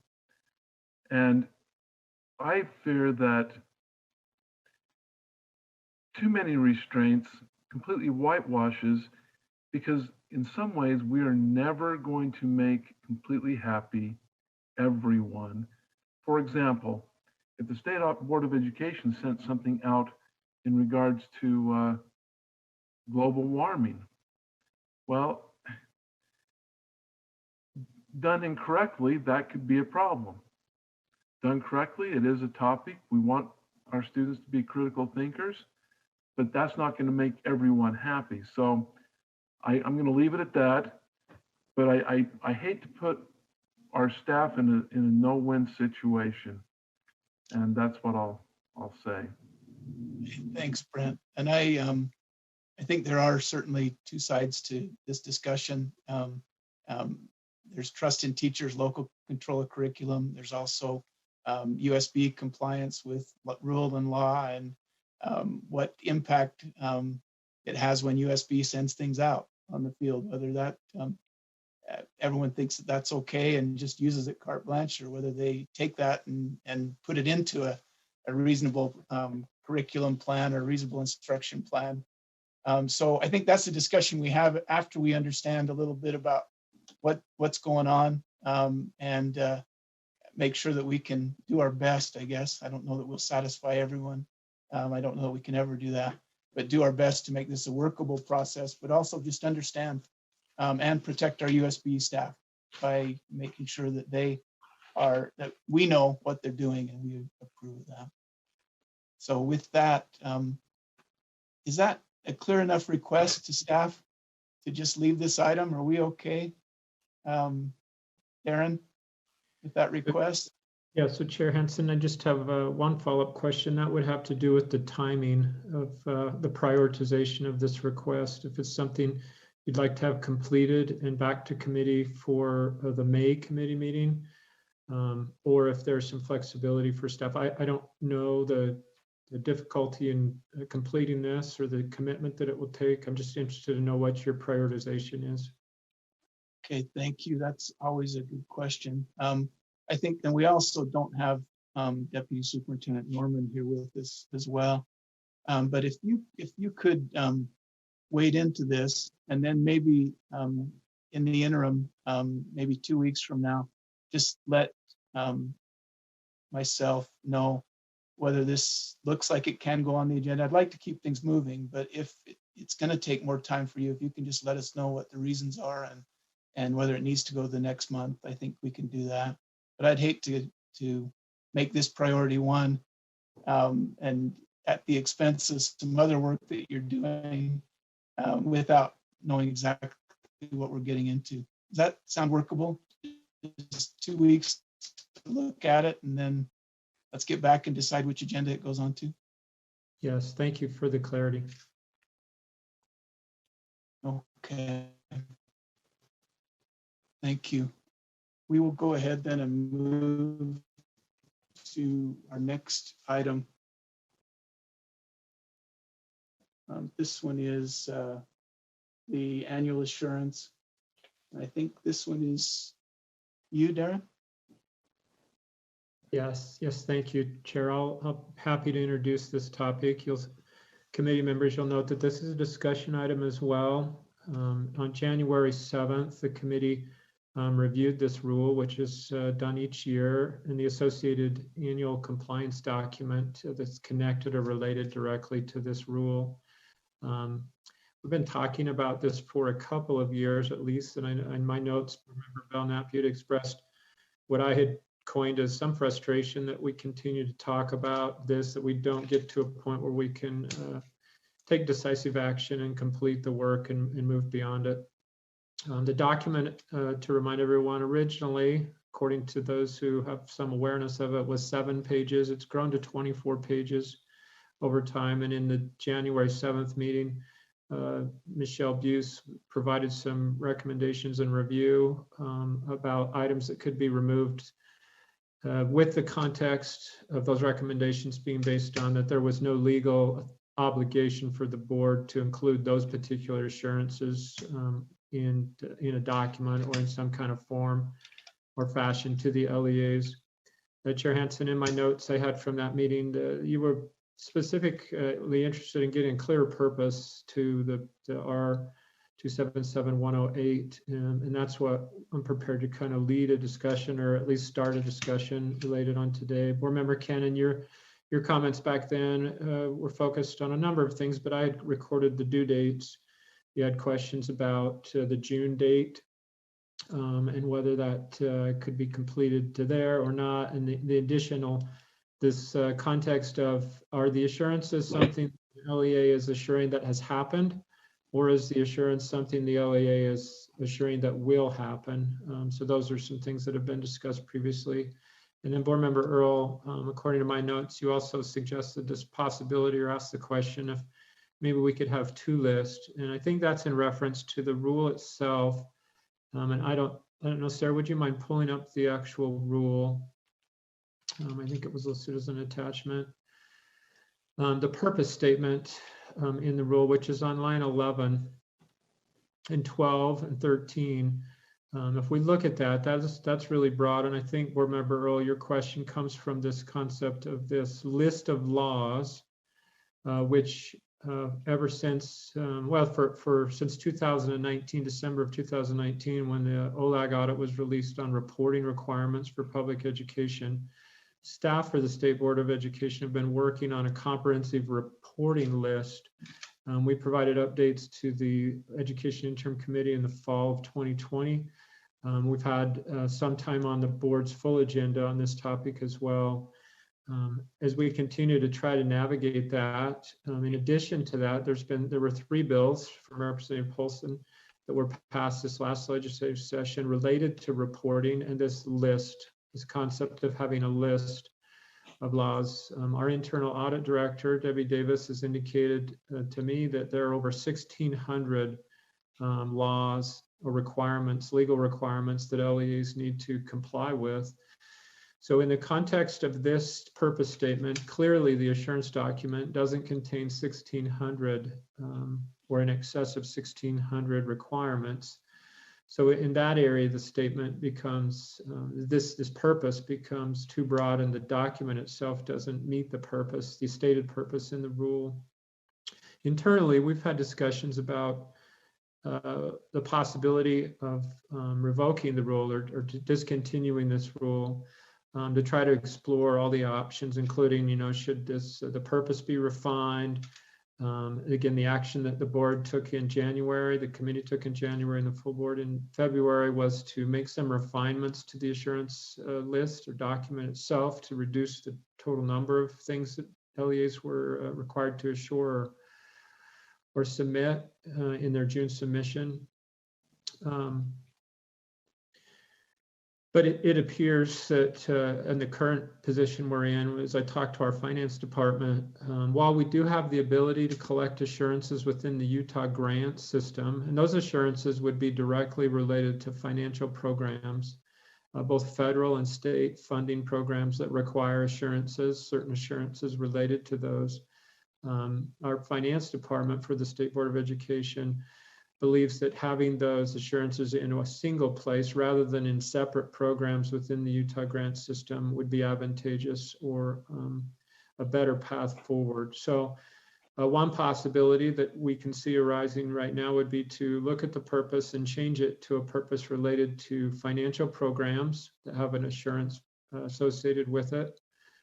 S13: And I fear that too many restraints completely whitewashes, because in some ways we are never going to make completely happy everyone. For example, if the State Board of Education sent something out in regards to global warming, well, done incorrectly, that could be a problem. Done correctly, it is a topic. We want our students to be critical thinkers, but that's not going to make everyone happy. So I'm going to leave it at that, but I hate to put our staff in a no-win situation, and that's what I'll say.
S1: Thanks, Brent. And I think there are certainly two sides to this discussion. There's trust in teachers, local control of curriculum. There's also USB compliance with rule and law, and what impact it has when USB sends things out on the field, whether that everyone thinks that that's okay and just uses it carte blanche, or whether they take that and put it into a reasonable curriculum plan or reasonable instruction plan. So I think that's a discussion we have after we understand a little bit about what's going on, and make sure that we can do our best, I guess. I don't know that we'll satisfy everyone. I don't know that we can ever do that, but do our best to make this a workable process, but also just understand and protect our USB staff by making sure that that we know what they're doing and we approve of that. So with that, is that a clear enough request to staff to just leave this item? Are we okay? Darren, with that request?
S2: Yeah, so Chair Hansen, I just have one follow-up question that would have to do with the timing of the prioritization of this request. If it's something you'd like to have completed and back to committee for the May committee meeting, or if there's some flexibility for staff. I don't know the difficulty in completing this or the commitment that it will take. I'm just interested to know what your prioritization is.
S1: Okay, thank you. That's always a good question. I think then we also don't have Deputy Superintendent Norman here with us as well. But if you could wade into this, and then maybe in the interim, maybe 2 weeks from now, just let myself know whether this looks like it can go on the agenda. I'd like to keep things moving, but if it's going to take more time for you, if you can just let us know what the reasons are and whether it needs to go the next month, I think we can do that. But I'd hate to make this priority one and at the expense of some other work that you're doing without knowing exactly what we're getting into. Does that sound workable? Just 2 weeks to look at it, and then let's get back and decide which agenda it goes on to.
S2: Yes, thank you for the clarity.
S1: Okay. Thank you. We will go ahead then and move to our next item. This one is the annual assurance. I think this one is you, Darren?
S2: Yes, thank you, Chair. I'm happy to introduce this topic. Committee members, you'll note that this is a discussion item as well. On January 7th, the committee reviewed this rule, which is done each year, in the associated annual compliance document that's connected or related directly to this rule. We've been talking about this for a couple of years at least, and in my notes, Member Belknap, you'd expressed what I had coined as some frustration that we continue to talk about this, that we don't get to a point where we can take decisive action and complete the work and move beyond it. The document, to remind everyone, originally, according to those who have some awareness of it, was 7 pages. It's grown to 24 pages over time. And in the January 7th meeting, Michelle Buse provided some recommendations and review about items that could be removed, with the context of those recommendations being based on that there was no legal obligation for the board to include those particular assurances in a document or in some kind of form or fashion to the LEAs. Chair Hansen, in my notes I had from that meeting, you were specifically interested in getting clear purpose to the R 277108, and that's what I'm prepared to kind of lead a discussion, or at least start a discussion related on today. Board Member Cannon, your comments back then were focused on a number of things, but I had recorded the due dates. You had questions about the June date and whether that could be completed to there or not, and the additional, this context of, are the assurances something the LEA is assuring that has happened, or is the assurance something the LEA is assuring that will happen? So those are some things that have been discussed previously. And then Board Member Earl, according to my notes, you also suggested this possibility or asked the question if maybe we could have 2 lists. And I think that's in reference to the rule itself. And I don't know, Sarah, would you mind pulling up the actual rule? I think it was listed as an attachment. The purpose statement in the rule, which is on line 11 and 12 and 13. If we look at that, that's really broad. And I think, Board Member Earl, your question comes from this concept of this list of laws which ever since, since 2019, December of 2019, when the OLAG audit was released on reporting requirements for public education, staff for the State Board of Education have been working on a comprehensive reporting list. We provided updates to the Education Interim Committee in the fall of 2020. We've had some time on the board's full agenda on this topic as well. As we continue to try to navigate that, in addition to that, there were 3 bills from Representative Polson that were passed this last legislative session related to reporting and this concept of having a list of laws. Our internal audit director, Debbie Davis, has indicated to me that there are over 1,600 laws or requirements, legal requirements that LEAs need to comply with. So in the context of this purpose statement, clearly the assurance document doesn't contain 1,600 or in excess of 1,600 requirements. So in that area, the statement becomes, this purpose becomes too broad, and the document itself doesn't meet the purpose, the stated purpose in the rule. Internally, we've had discussions about the possibility of revoking the rule or discontinuing this rule, to try to explore all the options, including, should the purpose be refined? Again, the action that the board took in January, the committee took in January, and the full board in February was to make some refinements to the assurance list or document itself to reduce the total number of things that LEAs were required to assure or submit in their June submission. But it appears that in the current position we're in, as I talked to our finance department, while we do have the ability to collect assurances within the Utah grant system, and those assurances would be directly related to financial programs, both federal and state funding programs that require assurances, certain assurances related to those. Our finance department for the State Board of Education believes that having those assurances in a single place rather than in separate programs within the Utah grant system would be advantageous or a better path forward. So one possibility that we can see arising right now would be to look at the purpose and change it to a purpose related to financial programs that have an assurance associated with it,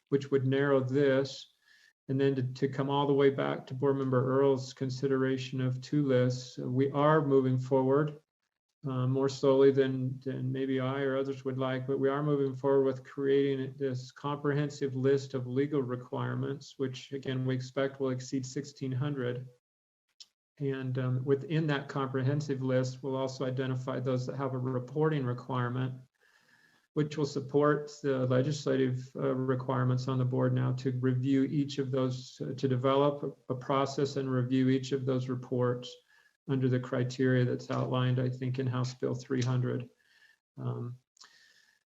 S2: which would narrow this. And then to come all the way back to Board Member Earle's consideration of 2 lists, we are moving forward more slowly than maybe I or others would like, but we are moving forward with creating this comprehensive list of legal requirements, which again, we expect will exceed 1,600. And within that comprehensive list, we'll also identify those that have a reporting requirement, which will support the legislative requirements on the board now to review each of those, to develop a process and review each of those reports under the criteria that's outlined, I think, in House Bill 300.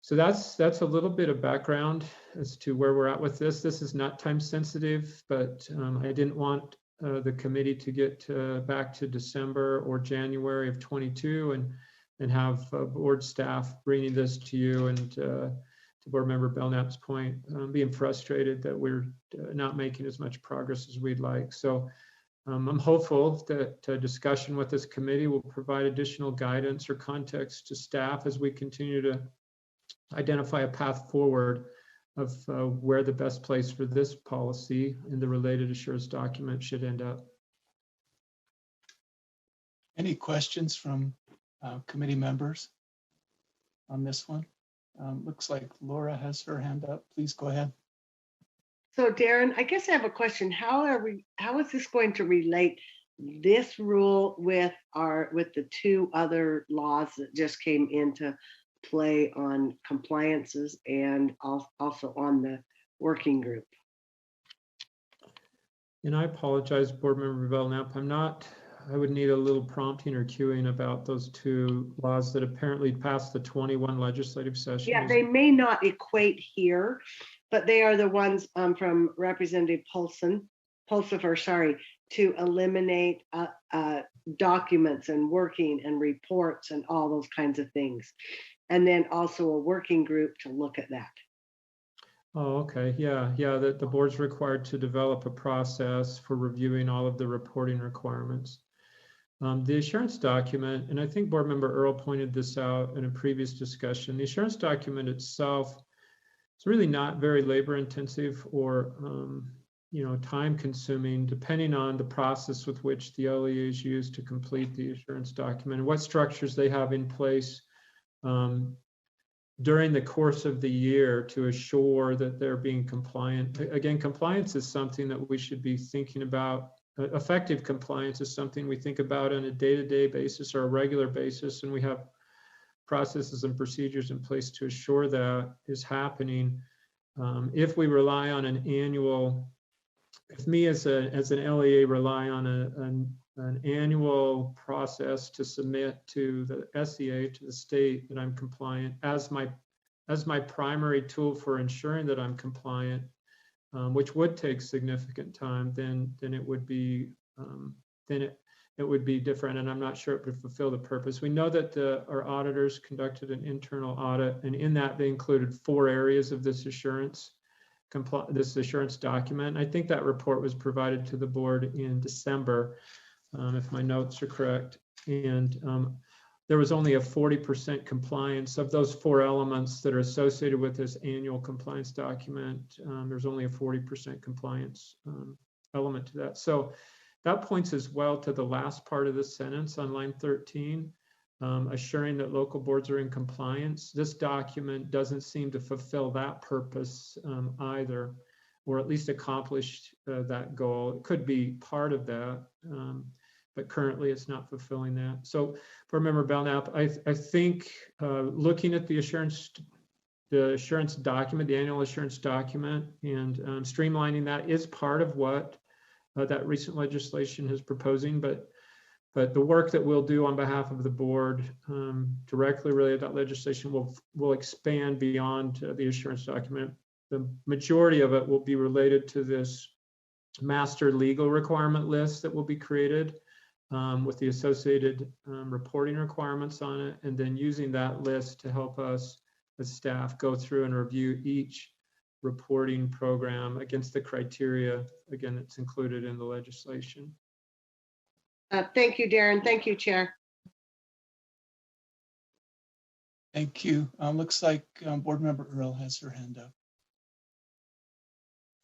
S2: So that's a little bit of background as to where we're at with this. This is not time sensitive, but I didn't want the committee to get back to December or January of 22 and have board staff bringing this to you and to Board Member Belknap's point, being frustrated that we're not making as much progress as we'd like. So I'm hopeful that discussion with this committee will provide additional guidance or context to staff as we continue to identify a path forward of where the best place for this policy and the related assurance document should end up.
S1: Any questions from committee members on this one? Looks like Laura has her hand up. Please go ahead.
S17: So Darren, I guess I have a question. How is this going to relate this rule with the 2 other laws that just came into play on compliances and also on the working group?
S2: And I apologize, Board Member Belknap. I would need a little prompting or cueing about those 2 laws that apparently passed the 21 legislative session.
S17: Yeah, they may not equate here, but they are the ones from Representative Pulsifer, to eliminate documents and working and reports and all those kinds of things. And then also a working group to look at that.
S2: Oh, okay. Yeah, the board's required to develop a process for reviewing all of the reporting requirements. The assurance document, and I think Board Member Earl pointed this out in a previous discussion, the assurance document itself is really not very labor intensive or time consuming, depending on the process with which the LEAs use to complete the assurance document and what structures they have in place during the course of the year to assure that they're being compliant. Again, compliance is something that we should be thinking about. Effective compliance is something we think about on a day-to-day basis or a regular basis, and we have processes and procedures in place to assure that is happening. If we rely on an annual, if me as an LEA rely on an annual process to submit to the SEA, to the state, that I'm compliant as my primary tool for ensuring that I'm compliant, which would take significant time, then it would be it would be different, and I'm not sure it would fulfill the purpose. We know that our auditors conducted an internal audit, and in that they included 4 areas of this assurance document. I think that report was provided to the board in December, if my notes are correct. And there was only a 40% compliance of those 4 elements that are associated with this annual compliance document. There's only a 40% compliance element to that. So that points as well to the last part of the sentence on line 13, assuring that local boards are in compliance. This document doesn't seem to fulfill that purpose either, or at least accomplish that goal. It could be part of that, but currently it's not fulfilling that. So for Member Belknap, I think looking at the assurance document, the annual assurance document, and streamlining that is part of what that recent legislation is proposing, but the work that we'll do on behalf of the board directly related to that legislation will expand beyond the assurance document. The majority of it will be related to this master legal requirement list that will be created with the associated reporting requirements on it, and then using that list to help us as staff go through and review each reporting program against the criteria, again, that's included in the legislation.
S17: Thank you, Darren. Thank you, Chair.
S1: Thank you. Looks like Board Member Earl has her hand up.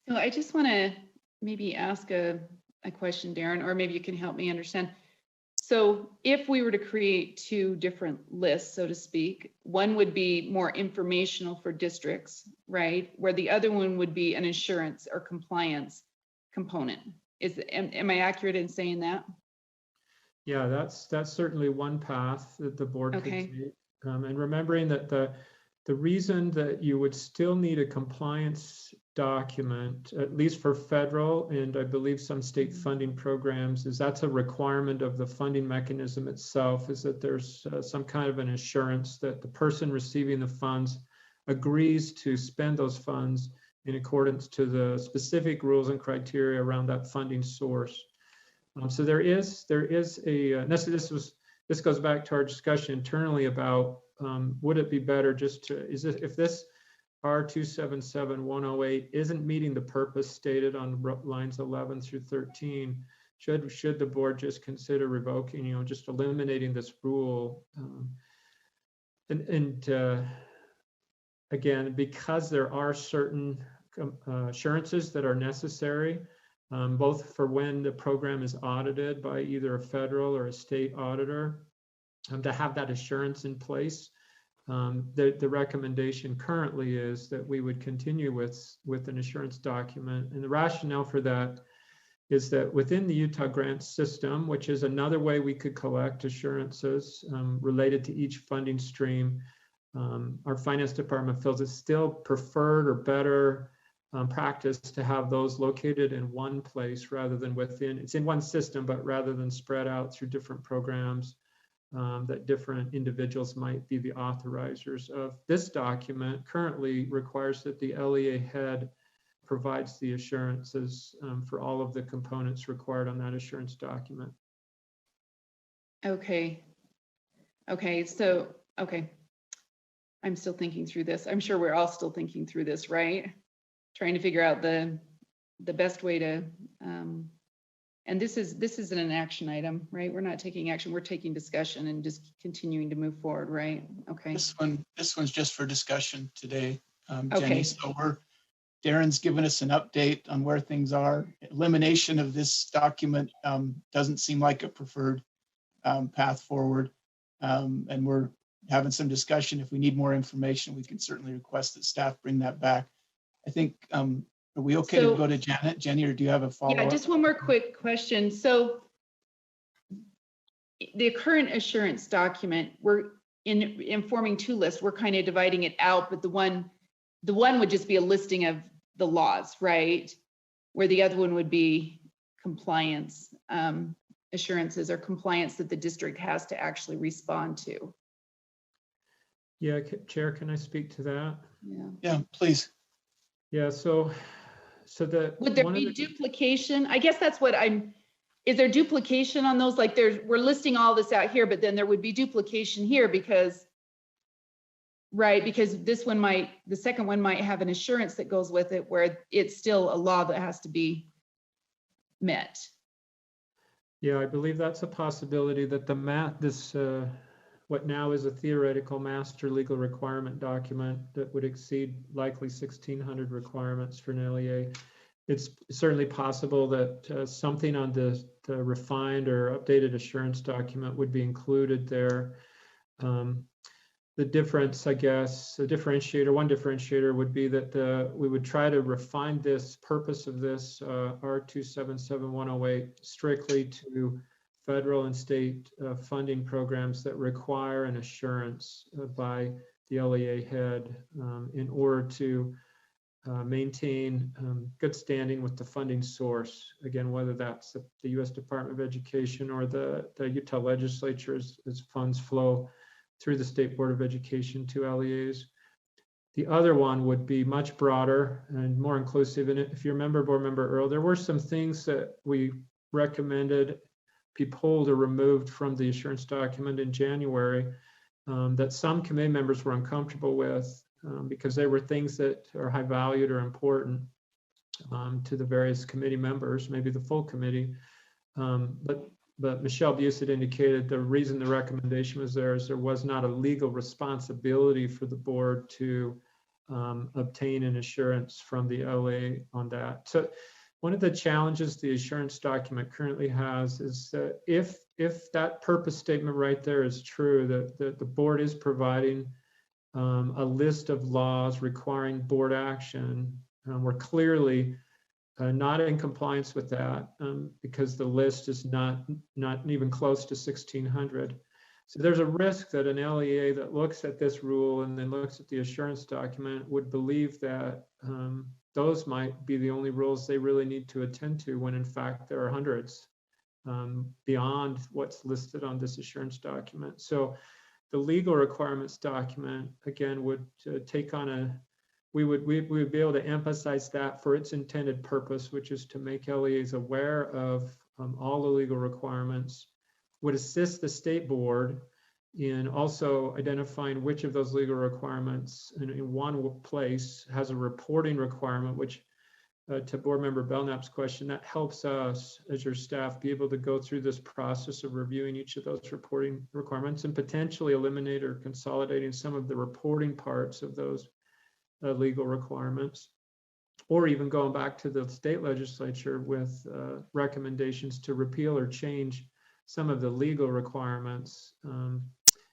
S11: So I just want to maybe ask a question, Darren, or maybe you can help me understand. So if we were to create 2 different lists, so to speak, one would be more informational for districts, right? Where the other one would be an assurance or compliance component. Am I accurate in saying that?
S2: Yeah, that's certainly one path that the board could take. And remembering that the reason that you would still need a compliance document, at least for federal and I believe some state funding programs, is that's a requirement of the funding mechanism itself, is that there's some kind of an assurance that the person receiving the funds agrees to spend those funds in accordance to the specific rules and criteria around that funding source. So there is a, this goes back to our discussion internally about would it be better just to, if this R277108 isn't meeting the purpose stated on lines 11 through 13, should the board just consider revoking, just eliminating this rule? Again, because there are certain assurances that are necessary, both for when the program is audited by either a federal or a state auditor, to have that assurance in place. The recommendation currently is that we would continue with an assurance document. And the rationale for that is that within the Utah grant system, which is another way we could collect assurances related to each funding stream, our finance department feels it's still preferred or better practice to have those located in one place rather than within, it's in one system, but rather than spread out through different programs that different individuals might be the authorizers of. This document currently requires that the LEA head provides the assurances for all of the components required on that assurance document.
S11: Okay. I'm still thinking through this. I'm sure we're all still thinking through this, right? trying to figure out the best way to, and this isn't an action item, right? We're not taking action, we're taking discussion and just continuing to move forward, right? Okay.
S1: This one's just for discussion today, Jenny.
S11: Okay.
S1: So Darren's given us an update on where things are. Elimination of this document doesn't seem like a preferred path forward. And we're having some discussion. If we need more information, we can certainly request that staff bring that back. I think, are we okay to go to Janet? Jenny, or do you have a follow-up?
S11: Yeah, just one more quick question. So the current assurance document, we're informing two lists. We're kind of dividing it out, but the one would just be a listing of the laws, right? Where the other one would be compliance assurances or compliance that the district has to actually respond to.
S2: Yeah, Chair, can I speak to that?
S1: Yeah, please.
S2: Yeah, so
S11: would there be duplication? I guess that's what is there duplication on those? Like we're listing all this out here, but then there would be duplication here because, right, because this one the second one might have an assurance that goes with it where it's still a law that has to be met.
S2: Yeah, I believe that's a possibility that what now is a theoretical master legal requirement document that would exceed likely 1,600 requirements for an LEA. It's certainly possible that something on the refined or updated assurance document would be included there. The difference, I guess, one differentiator would be that we would try to refine this purpose of this R277108 strictly to federal and state funding programs that require an assurance by the LEA head in order to maintain good standing with the funding source. Again, whether that's the U.S. Department of Education or the Utah legislature as funds flow through the State Board of Education to LEAs. The other one would be much broader and more inclusive. And if you remember, Board Member Earl, there were some things that we recommended be pulled or removed from the assurance document in January that some committee members were uncomfortable with because they were things that are high valued or important to the various committee members, maybe the full committee. But Michelle Busett indicated the reason the recommendation was there is there was not a legal responsibility for the board to obtain an assurance from the LA on that. So one of the challenges the assurance document currently has is that if that purpose statement right there is true, that the board is providing a list of laws requiring board action, we're clearly not in compliance with that because the list is not even close to 1,600. So there's a risk that an LEA that looks at this rule and then looks at the assurance document would believe that those might be the only rules they really need to attend to when in fact there are hundreds beyond what's listed on this assurance document. So the legal requirements document, again, would take on we would be able to emphasize that for its intended purpose, which is to make LEAs aware of all the legal requirements, would assist the state board in also identifying which of those legal requirements in one place has a reporting requirement, which to Board Member Belknap's question, that helps us as your staff be able to go through this process of reviewing each of those reporting requirements and potentially eliminate or consolidating some of the reporting parts of those legal requirements, or even going back to the state legislature with recommendations to repeal or change some of the legal requirements,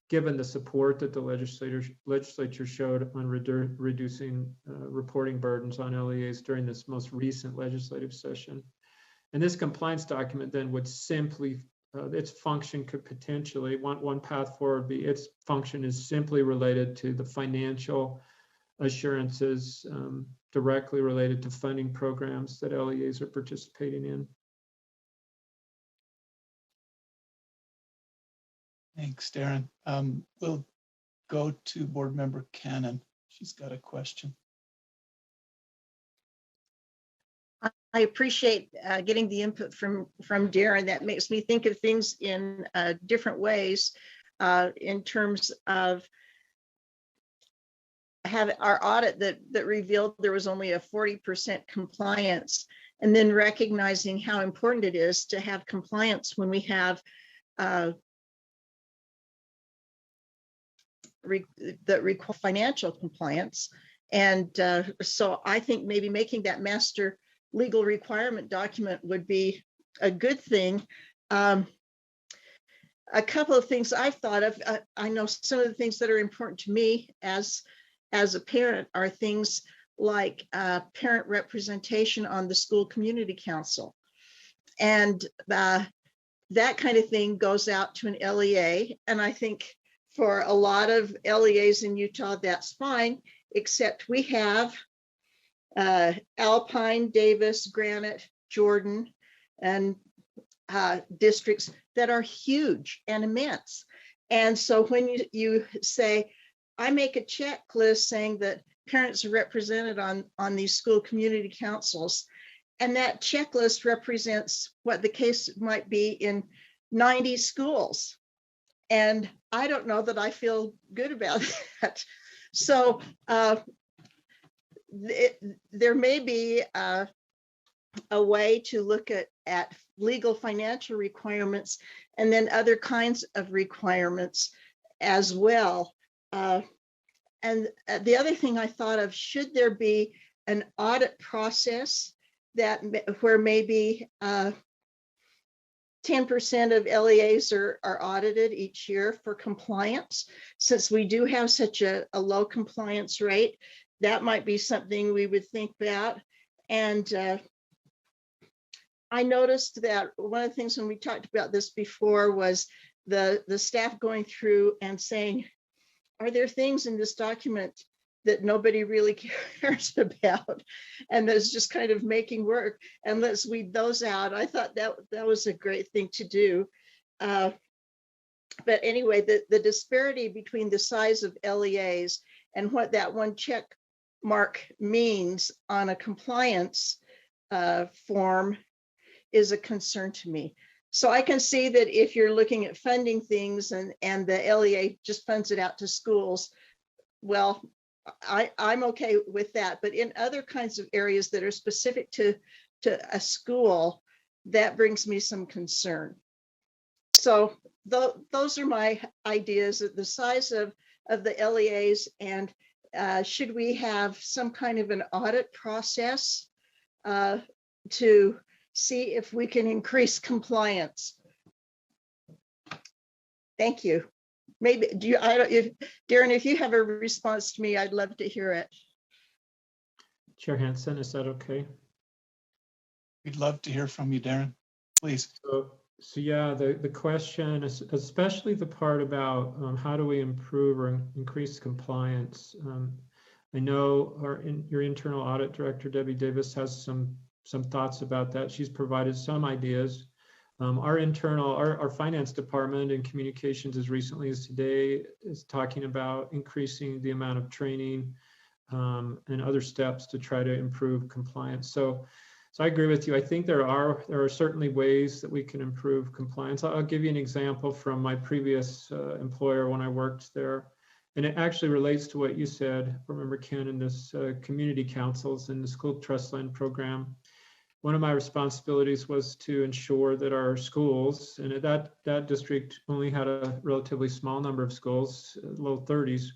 S2: given the support that the legislature showed on reducing reporting burdens on LEAs during this most recent legislative session. And this compliance document then would simply, its function could potentially, one path forward be its function is simply related to the financial assurances directly related to funding programs that LEAs are participating in.
S1: Thanks, Darren. We'll go to Board Member Cannon. She's got a question.
S12: I appreciate getting the input from Darren. That makes me think of things in different ways in terms of had our audit that revealed there was only a 40% compliance, and then recognizing how important it is to have compliance when we have that require financial compliance. And so I think maybe making that master legal requirement document would be a good thing. A couple of things I've thought of, I know some of the things that are important to me as a parent are things like parent representation on the school community council. And that kind of thing goes out to an LEA. And I think for a lot of LEAs in Utah, that's fine, except we have Alpine, Davis, Granite, Jordan, and districts that are huge and immense. And so when you say, I make a checklist saying that parents are represented on these school community councils, and that checklist represents what the case might be in 90 schools. And I don't know that I feel good about that. So there may be a way to look at legal financial requirements and then other kinds of requirements as well. And the other thing I thought of, should there be an audit process where maybe 10% of LEAs are audited each year for compliance? Since we do have such a low compliance rate, that might be something we would think about. And I noticed that one of the things when we talked about this before was the staff going through and saying, are there things in this document that nobody really cares about, and that's just kind of making work, and let's weed those out? I thought that was a great thing to do. But anyway, the disparity between the size of LEAs and what that one check mark means on a compliance form is a concern to me. So I can see that if you're looking at funding things and the LEA just funds it out to schools, well, I'm okay with that. But in other kinds of areas that are specific to a school, that brings me some concern. So those are my ideas, the size of the LEAs, and should we have some kind of an audit process to see if we can increase compliance? Thank you. Maybe Darren, if you have a response to me, I'd love to hear it.
S2: Chair Hansen, is that okay?
S1: We'd love to hear from you, Darren, please.
S2: So yeah, the question is, especially the part about how do we improve or increase compliance. I know your internal audit director, Debbie Davis, has some thoughts about that. She's provided some ideas. Our finance department in communications as recently as today is talking about increasing the amount of training and other steps to try to improve compliance. So I agree with you. I think there are certainly ways that we can improve compliance. I'll give you an example from my previous employer when I worked there. And it actually relates to what you said, remember, Ken, in this community councils and the school trust land program. One of my responsibilities was to ensure that our schools, and that district only had a relatively small number of schools, low 30s,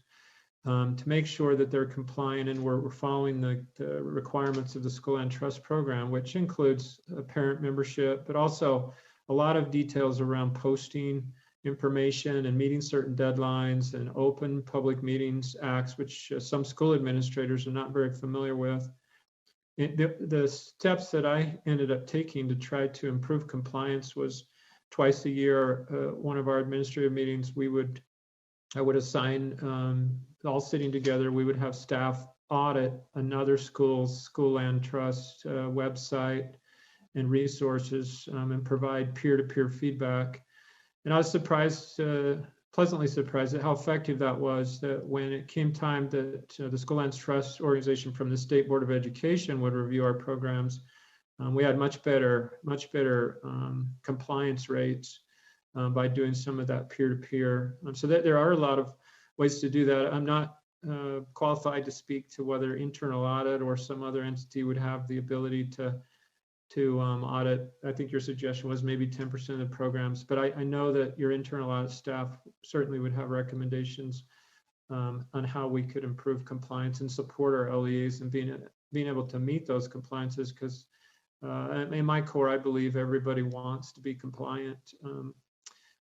S2: to make sure that they're compliant and we're following the requirements of the School Land Trust program, which includes parent membership, but also a lot of details around posting information and meeting certain deadlines and open public meetings acts, which some school administrators are not very familiar with. The steps that I ended up taking to try to improve compliance was twice a year, one of our administrative meetings, I would assign, all sitting together, we would have staff audit another school's School Land Trust website and resources and provide peer-to-peer feedback. And I was pleasantly surprised at how effective that was, that when it came time that the School Land Trust organization from the State Board of Education would review our programs, we had much better compliance rates by doing some of that peer-to-peer. So that there are a lot of ways to do that. I'm not qualified to speak to whether internal audit or some other entity would have the ability to audit. I think your suggestion was maybe 10% of the programs, but I know that your internal audit staff certainly would have recommendations on how we could improve compliance and support our LEAs and being able to meet those compliances, because in my core, I believe everybody wants to be compliant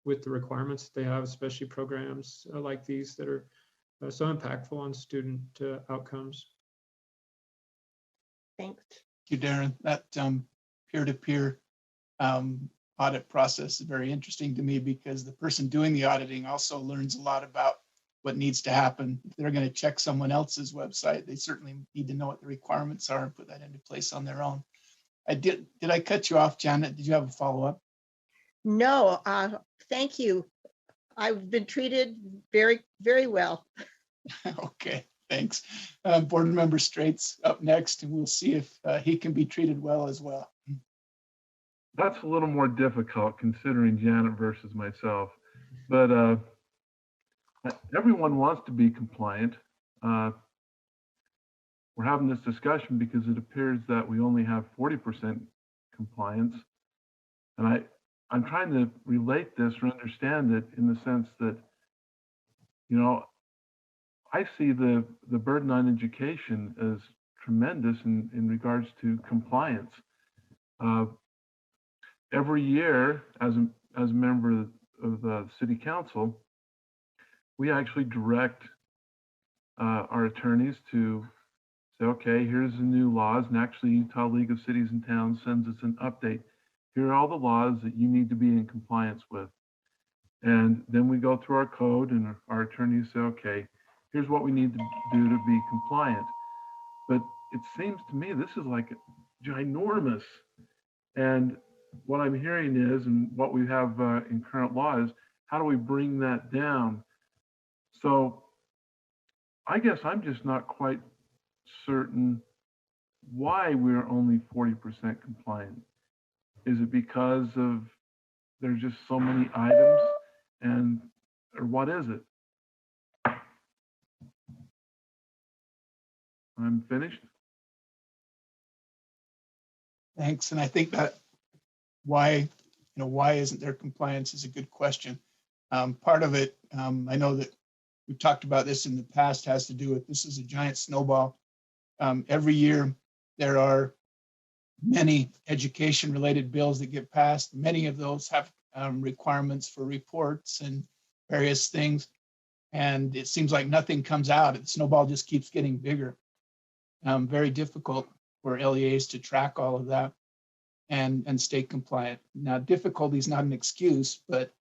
S2: with the requirements that they have, especially programs like these that are so impactful on student outcomes.
S12: Thanks.
S1: Thank you, Darren. That peer-to-peer audit process is very interesting to me, because the person doing the auditing also learns a lot about what needs to happen. If they're going to check someone else's website, they certainly need to know what the requirements are and put that into place on their own. Did I cut you off, Janet? Did you have a follow-up?
S12: No, thank you. I've been treated very, very well.
S1: Okay, thanks. Board Member Straight's up next, and we'll see if he can be treated well as well.
S13: That's a little more difficult considering Janet versus myself, but everyone wants to be compliant. We're having this discussion because it appears that we only have 40% compliance. And I'm trying to relate this or understand it in the sense that, you know, I see the burden on education as tremendous in regards to compliance. Every year, as a member of the City Council, we actually direct our attorneys to say, okay, here's the new laws, and actually Utah League of Cities and Towns sends us an update. Here are all the laws that you need to be in compliance with. And then we go through our code, and our attorneys say, okay, here's what we need to do to be compliant. But it seems to me this is like ginormous. And what I'm hearing is, and what we have in current law is, how do we bring that down? So I guess I'm just not quite certain why we're only 40% compliant. Is it because of there's just so many items, and or what is it? I'm finished.
S1: Thanks. And I think that why isn't there compliance is a good question. Part of it, I know that we've talked about this in the past, has to do with this is a giant snowball. Every year there are many education related bills that get passed. Many of those have requirements for reports and various things. And it seems like nothing comes out. The snowball just keeps getting bigger. Very difficult for LEAs to track all of that and stay compliant. Now, difficulty is not an excuse, but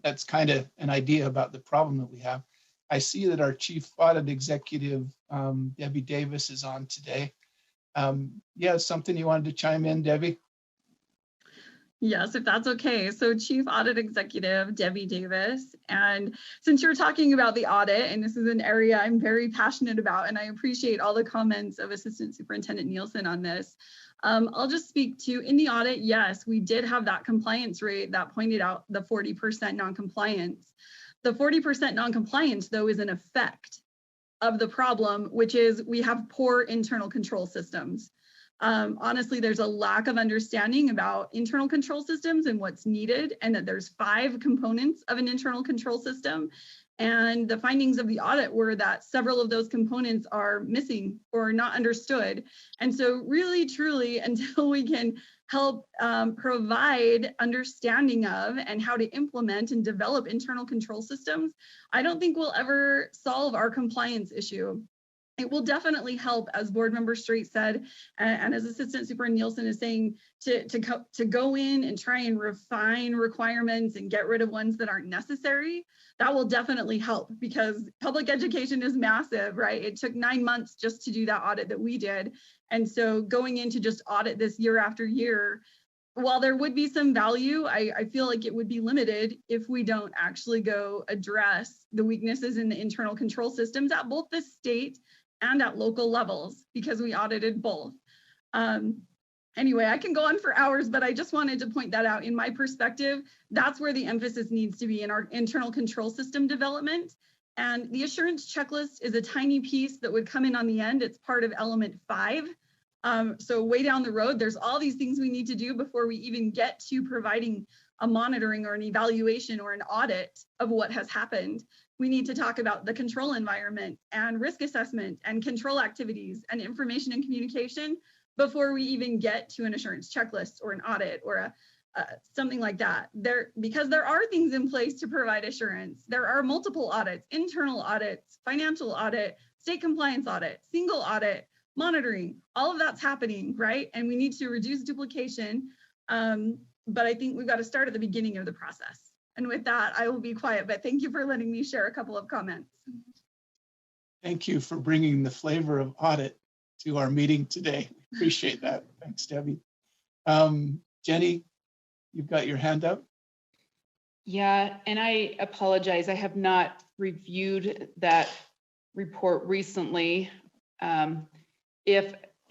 S1: that's kind of an idea about the problem that we have. I see that our Chief Audit Executive, Debbie Davis, is on today. Yeah, something you wanted to chime in, Debbie?
S18: Yes, if that's okay. So Chief Audit Executive, Debbie Davis. And since you're talking about the audit, and this is an area I'm very passionate about, and I appreciate all the comments of Assistant Superintendent Nielsen on this, I'll just speak to, in the audit, yes, we did have that compliance rate that pointed out the 40% noncompliance. The 40% noncompliance, though, is an effect of the problem, which is we have poor internal control systems. Honestly, there's a lack of understanding about internal control systems and what's needed, and that there's 5 components of an internal control system. And the findings of the audit were that several of those components are missing or not understood. And so really, truly, until we can help provide understanding of and how to implement and develop internal control systems, I don't think we'll ever solve our compliance issue. It will definitely help, as Board Member Straight said, and as Assistant Superintendent Nielsen is saying, to go in and try and refine requirements and get rid of ones that aren't necessary. That will definitely help, because public education is massive, right? It took 9 months just to do that audit that we did. And so going in to just audit this year after year, while there would be some value, I feel like it would be limited if we don't actually go address the weaknesses in the internal control systems at both the state and at local levels, because we audited both. Anyway, I can go on for hours, but I just wanted to point that out. In my perspective, that's where the emphasis needs to be, in our internal control system development. And the assurance checklist is a tiny piece that would come in on the end. It's part of element 5. So way down the road, there's all these things we need to do before we even get to providing a monitoring or an evaluation or an audit of what has happened. We need to talk about the control environment and risk assessment and control activities and information and communication before we even get to an assurance checklist or an audit or something like that. Because there are things in place to provide assurance. There are multiple audits, internal audits, financial audit, state compliance audit, single audit, monitoring, all of that's happening, right? And we need to reduce duplication. But I think we've got to start at the beginning of the process. And with that, I will be quiet, but thank you for letting me share a couple of comments.
S1: Thank you for bringing the flavor of audit to our meeting today. Appreciate that. Thanks, Debbie. Jenny, you've got your hand up.
S11: Yeah, and I apologize. I have not reviewed that report recently. And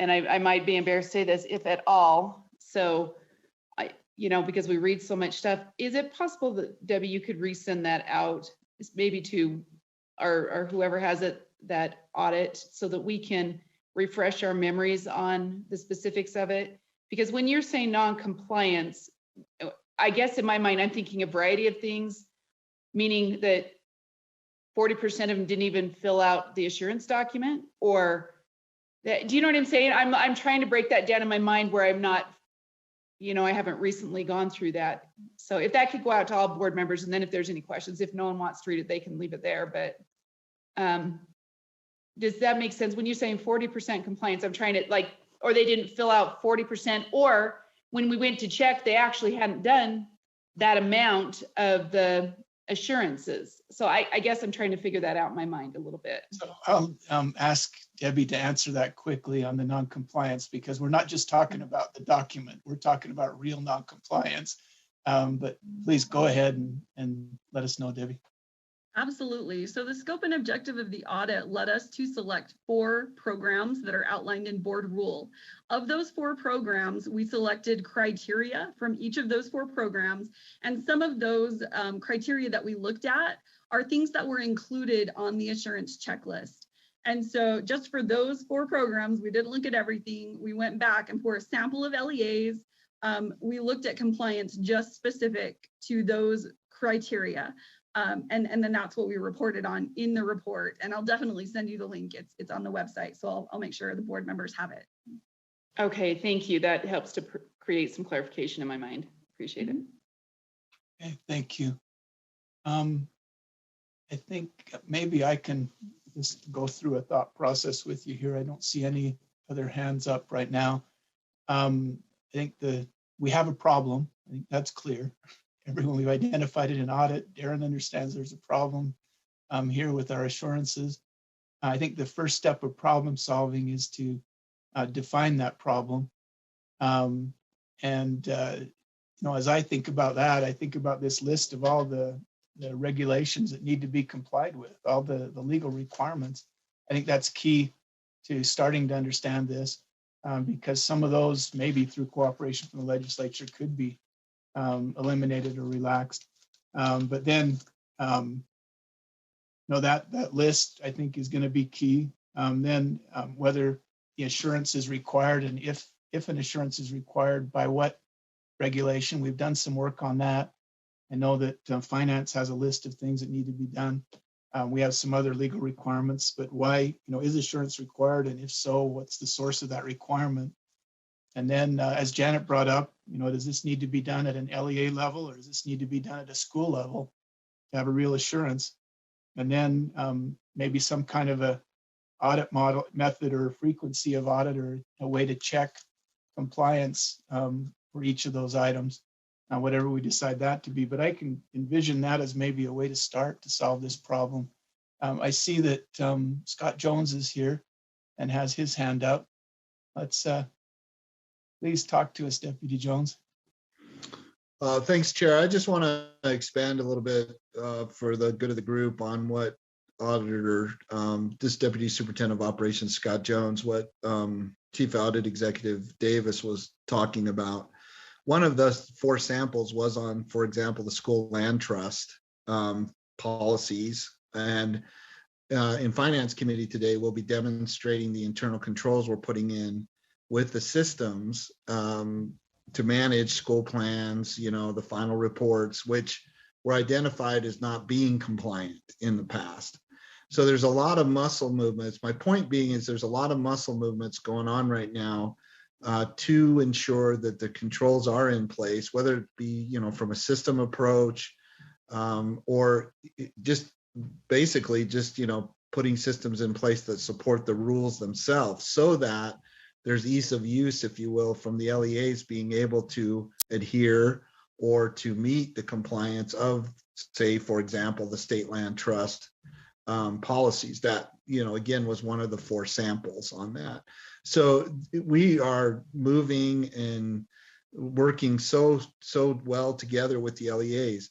S11: I might be embarrassed to say this, if at all. So, because we read so much stuff, is it possible that, Debbie, you could resend that out, maybe to or whoever has it, that audit, so that we can refresh our memories on the specifics of it? Because when you're saying non-compliance, I guess in my mind, I'm thinking a variety of things, meaning that 40% of them didn't even fill out the assurance document, or do you know what I'm saying? I'm trying to break that down in my mind where I'm not, I haven't recently gone through that. So if that could go out to all board members, and then if there's any questions, if no one wants to read it, they can leave it there. But does that make sense? When you're saying 40% compliance, I'm trying to or they didn't fill out 40%, or when we went to check, they actually hadn't done that amount of the assurances. So I guess I'm trying to figure that out in my mind a little bit.
S1: So I'll ask Debbie to answer that quickly on the non-compliance, because we're not just talking about the document, we're talking about real non-compliance. But please go ahead and let us know, Debbie.
S18: Absolutely. So the scope and objective of the audit led us to select 4 programs that are outlined in board rule. Of those 4 programs, we selected criteria from each of those 4 programs. And some of those criteria that we looked at are things that were included on the assurance checklist. And so just for those 4 programs, we didn't look at everything. We went back, and for a sample of LEAs, we looked at compliance just specific to those criteria. And then that's what we reported on in the report. And I'll definitely send you the link. It's on the website. So I'll make sure the board members have it.
S11: Okay, thank you. That helps to create some clarification in my mind. Appreciate it.
S1: Okay, thank you. I think maybe I can just go through a thought process with you here. I don't see any other hands up right now. I think we have a problem. I think that's clear. Everyone, we've identified it in audit. Darren understands there's a problem here with our assurances. I think the first step of problem solving is to define that problem. As I think about that, I think about this list of all the regulations that need to be complied with, all the legal requirements. I think that's key to starting to understand this, because some of those, maybe through cooperation from the legislature, could be eliminated or relaxed. But then, that list, I think, is going to be key. Then whether the assurance is required, and if an assurance is required, by what regulation. We've done some work on that. I know that finance has a list of things that need to be done. We have some other legal requirements, but why, is assurance required? And if so, what's the source of that requirement? And then as Janet brought up, does this need to be done at an LEA level, or does this need to be done at a school level to have a real assurance? And then maybe some kind of a audit method or frequency of audit, or a way to check compliance for each of those items, whatever we decide that to be. But I can envision that as maybe a way to start to solve this problem. I see that Scott Jones is here and has his hand up. Let's please talk to us, Deputy Jones.
S19: Thanks, Chair. I just want to expand a little bit for the good of the group on what Auditor, this Deputy Superintendent of Operations, Scott Jones, what Chief Audit Executive Davis was talking about. One of the 4 samples was on, for example, the school land trust policies And in Finance Committee today, we'll be demonstrating the internal controls we're putting in with the systems to manage school plans, the final reports, which were identified as not being compliant in the past. So there's a lot of muscle movements. My point being is there's a lot of muscle movements going on right now to ensure that the controls are in place, whether it be, from a system approach or just basically just, putting systems in place that support the rules themselves so that there's ease of use, if you will, from the LEAs being able to adhere or to meet the compliance of, say, for example, the state land trust policies that, again, was one of the 4 samples on that. So we are moving and working so well together with the LEAs.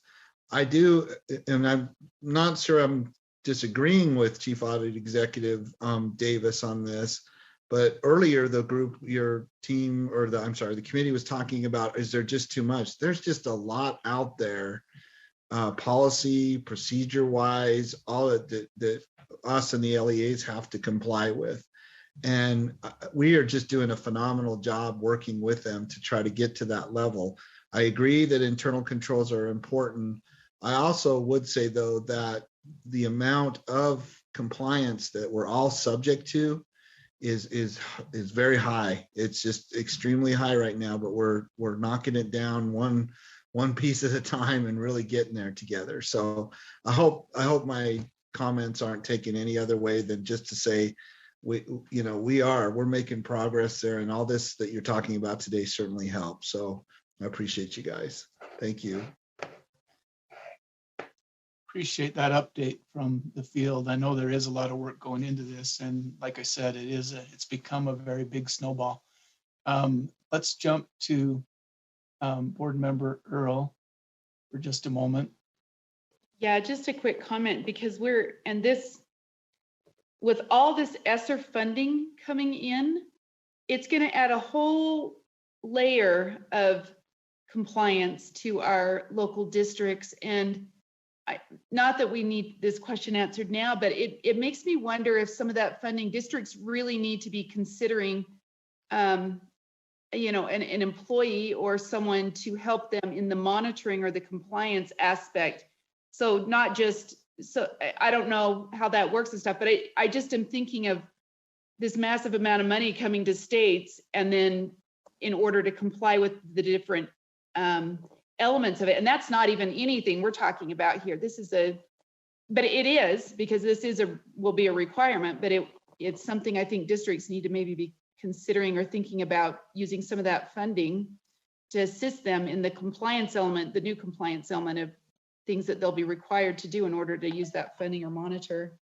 S19: I do, and I'm not sure I'm disagreeing with Chief Audit Executive Davis on this, but earlier the group, your team, or the committee was talking about, is there just too much? There's just a lot out there, policy, procedure-wise, all that us and the LEAs have to comply with. And we are just doing a phenomenal job working with them to try to get to that level. I agree that internal controls are important. I also would say, though, that the amount of compliance that we're all subject to is very high. It's just extremely high right now, but we're knocking it down one piece at a time and really getting there together. So I hope my comments aren't taken any other way than just to say we're making progress there, and all this that you're talking about today certainly helps. So I appreciate you guys. Thank you.
S1: Appreciate that update from the field. I know there is a lot of work going into this, and like I said, it's become a very big snowball. Let's jump to Board Member Earl for just a moment.
S11: Yeah, just a quick comment, because with all this ESSER funding coming in, it's going to add a whole layer of compliance to our local districts. And not that we need this question answered now, but it makes me wonder if some of that funding districts really need to be considering, an employee or someone to help them in the monitoring or the compliance aspect. So not just, I don't know how that works and stuff, but I just am thinking of this massive amount of money coming to states, and then in order to comply with the different elements of it. And that's not even anything we're talking about here. But it is, because this will be a requirement, but it's something I think districts need to maybe be considering or thinking about, using some of that funding to assist them in the compliance element, the new compliance element of things that they'll be required to do in order to use that funding or monitor.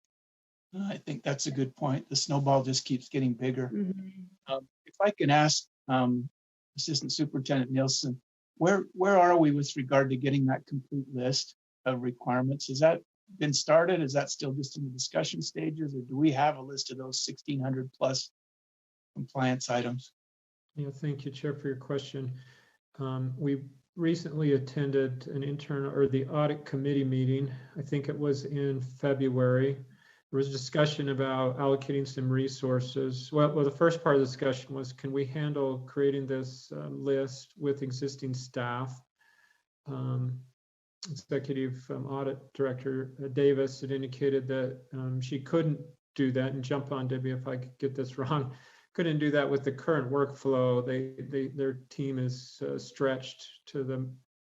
S1: I think that's a good point. The snowball just keeps getting bigger.
S11: Mm-hmm.
S1: If I can ask Assistant Superintendent Nielsen, where are we with regard to getting that complete list of requirements? Has that been started? Is that still just in the discussion stages, or do we have a list of those 1,600 plus compliance items?
S2: Yeah, thank you, Chair, for your question. We recently attended the audit committee meeting. I think it was in February. There was a discussion about allocating some resources. Well, the first part of the discussion was, can we handle creating this list with existing staff? Executive Audit Director Davis had indicated that she couldn't do that, and jump on, Debbie, if I could get this wrong, couldn't do that with the current workflow. Their team is stretched to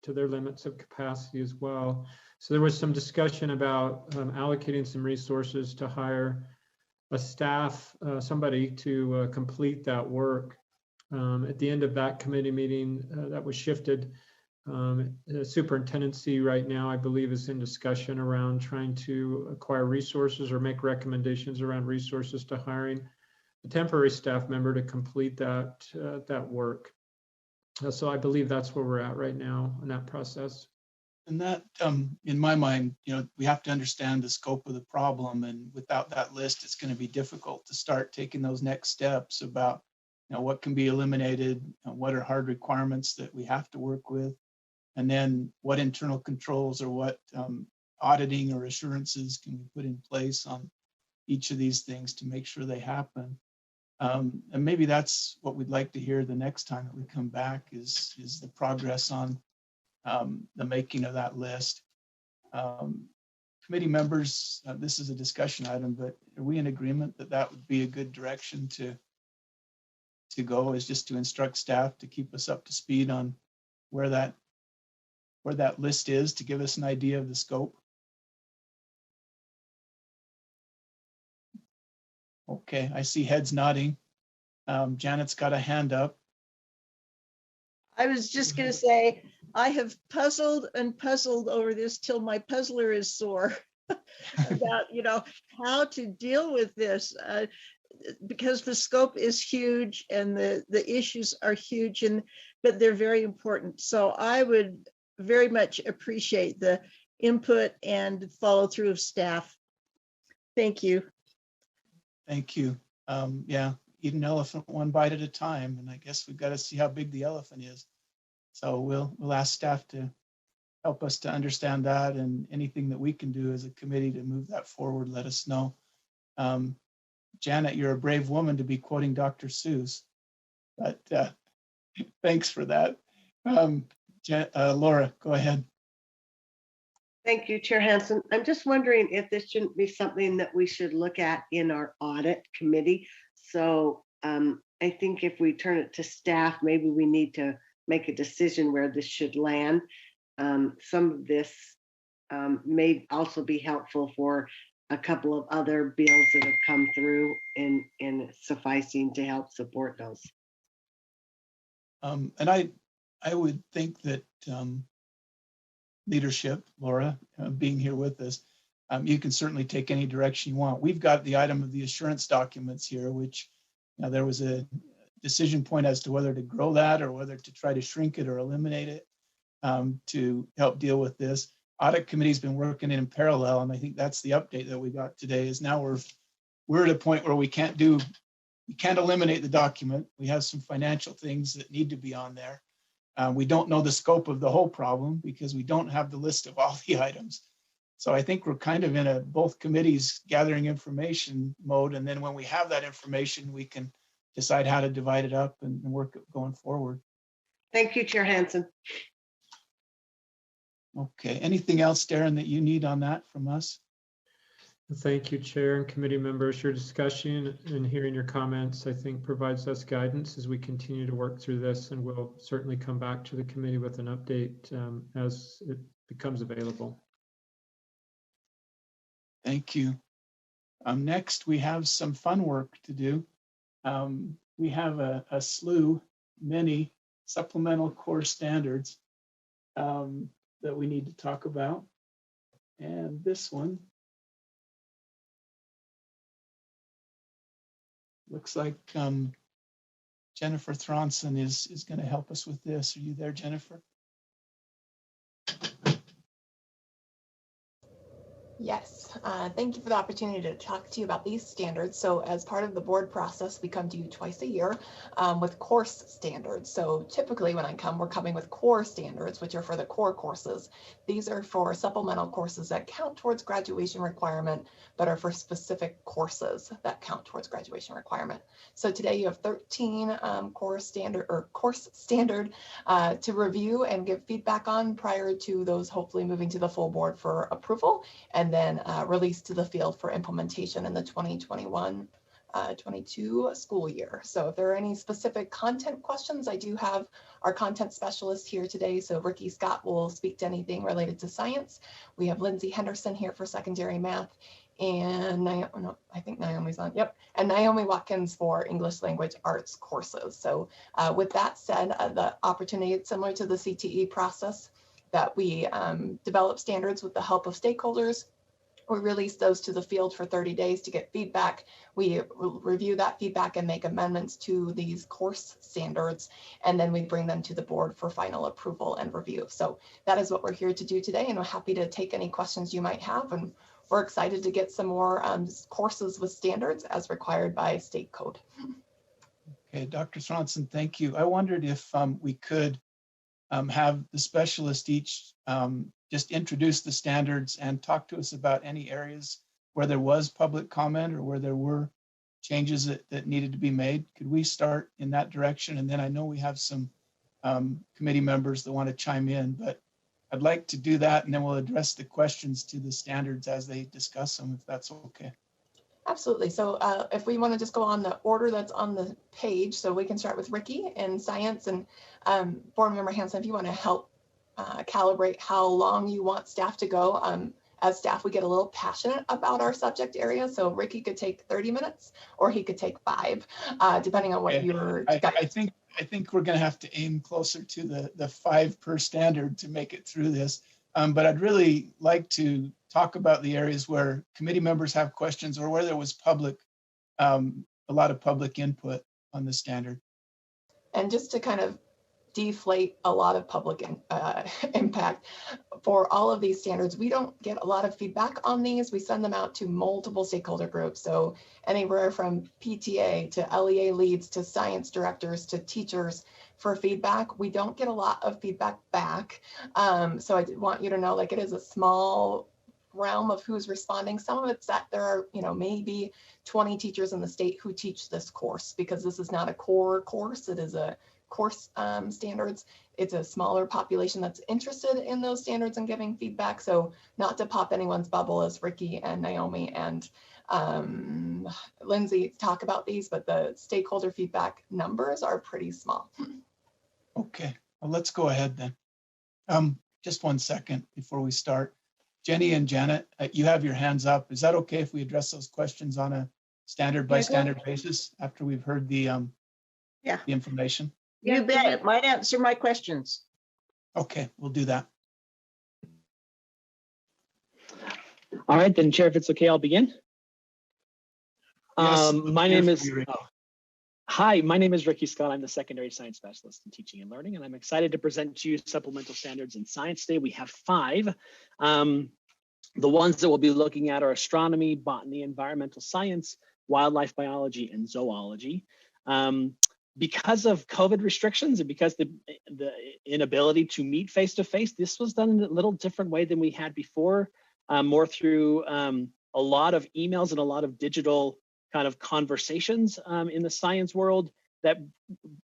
S2: their limits of capacity as well. So there was some discussion about allocating some resources to hire a staff, somebody to complete that work. At the end of that committee meeting, that was shifted. The superintendency right now, I believe, is in discussion around trying to acquire resources or make recommendations around resources to hiring a temporary staff member to complete that work. So I believe that's where we're at right now in that process.
S1: And that, in my mind, we have to understand the scope of the problem, and without that list, it's going to be difficult to start taking those next steps about, what can be eliminated, what are hard requirements that we have to work with, and then what internal controls or what auditing or assurances can we put in place on each of these things to make sure they happen? And maybe that's what we'd like to hear the next time that we come back is the progress on the making of that list. Committee members, this is a discussion item, but are we in agreement that that would be a good direction to go, is just to instruct staff to keep us up to speed on where that list is, to give us an idea of the scope? Okay, I see heads nodding. Janet's got a hand up.
S12: I was just going to say, I have puzzled and puzzled over this till my puzzler is sore about, how to deal with this, because the scope is huge and the issues are huge, but they're very important. So I would very much appreciate the input and follow through of staff. Thank you.
S1: Thank you. Yeah, eat an elephant one bite at a time, and I guess we've got to see how big the elephant is. So we'll ask staff to help us to understand that, and anything that we can do as a committee to move that forward, let us know. Janet, you're a brave woman to be quoting Dr. Seuss, but thanks for that. Laura, go ahead.
S17: Thank you, Chair Hansen. I'm just wondering if this shouldn't be something that we should look at in our audit committee. So I think if we turn it to staff, maybe we need to make a decision where this should land. Some of this may also be helpful for a couple of other bills that have come through in sufficing to help support those.
S1: And I would think that leadership, Laura, being here with us, you can certainly take any direction you want. We've got the item of the assurance documents here, which there was a decision point as to whether to grow that or whether to try to shrink it or eliminate it to help deal with this. Audit committee's been working in parallel, and I think that's the update that we got today. Is now we're at a point where we can't eliminate the document. We have some financial things that need to be on there. We don't know the scope of the whole problem because we don't have the list of all the items. So I think we're kind of in both committees gathering information mode, and then when we have that information, we can decide how to divide it up and work it going forward.
S17: Thank you, Chair Hansen.
S1: Okay, anything else, Darren, that you need on that from us?
S2: Thank you, Chair and committee members. Your discussion and hearing your comments, I think, provides us guidance as we continue to work through this, and we'll certainly come back to the committee with an update as it becomes available.
S1: Thank you. Next, we have some fun work to do. We have a slew, many supplemental core standards that we need to talk about. And this one looks like Jennifer Thronson is going to help us with this. Are you there, Jennifer?
S10: Yes, thank you for the opportunity to talk to you about these standards. So as part of the board process, we come to you twice a year with course standards. So typically when we're coming with core standards, which are for the core courses. These are for supplemental courses that count towards graduation requirement, but are for specific courses that count towards graduation requirement. So today you have 13 course standard to review and give feedback on prior to those hopefully moving to the full board for approval, and then released to the field for implementation in the 2021-22 school year. So if there are any specific content questions, I do have our content specialist here today. So Ricky Scott will speak to anything related to science. We have Lindsay Henderson here for secondary math, and I think Naomi's on, yep, and Naomi Watkins for English language arts courses. So with that said, the opportunity is similar to the CTE process that we develop standards with the help of stakeholders. We release those to the field for 30 days to get feedback. We review that feedback and make amendments to these course standards, and then we bring them to the board for final approval and review. So that is what we're here to do today, and we're happy to take any questions you might have, and we're excited to get some more courses with standards as required by state code.
S1: Okay, Dr. Thronson, thank you. I wondered if we could have the specialist each just introduce the standards and talk to us about any areas where there was public comment or where there were changes that needed to be made. Could we start in that direction? And then I know we have some committee members that want to chime in, but I'd like to do that, and then we'll address the questions to the standards as they discuss them, if that's okay.
S10: Absolutely. So if we want to just go on the order that's on the page, so we can start with Ricky in science, and Board Member Hanson, if you want to help calibrate how long you want staff to go. As staff, we get a little passionate about our subject area. So Ricky could take 30 minutes or he could take 5, depending on what you're.
S1: I think we're going to have to aim closer to the 5 per standard to make it through this. But I'd really like to talk about the areas where committee members have questions or where there was a lot of public input on the standard.
S10: And just to kind of deflate a lot of public impact for all of these standards, we don't get a lot of feedback on these. We send them out to multiple stakeholder groups. So anywhere from PTA to LEA leads to science directors to teachers for feedback. We don't get a lot of feedback back. So I want you to know, like, it is a small realm of who's responding. Some of it's that there are, maybe 20 teachers in the state who teach this course, because this is not a core course. It is a course standards. It's a smaller population that's interested in those standards and giving feedback. So not to pop anyone's bubble, as Ricky and Naomi and Lindsay talk about these, but the stakeholder feedback numbers are pretty small.
S1: Okay, well, let's go ahead then. Just 1 second before we start. Jenny and Janet, you have your hands up. Is that okay if we address those questions on a standard by standard basis after we've heard the information?
S12: You bet. It might answer my questions.
S1: Okay, we'll do that.
S20: All right, then, Chair, if it's okay, I'll begin.
S1: Yes,
S20: my name is Ricky Scott. I'm the secondary science specialist in teaching and learning, and I'm excited to present to you supplemental standards in science today. We have 5. The ones that we'll be looking at are astronomy, botany, environmental science, wildlife biology, and zoology. Because of COVID restrictions and because the inability to meet face-to-face, this was done in a little different way than we had before, more through a lot of emails and a lot of digital kind of conversations in the science world that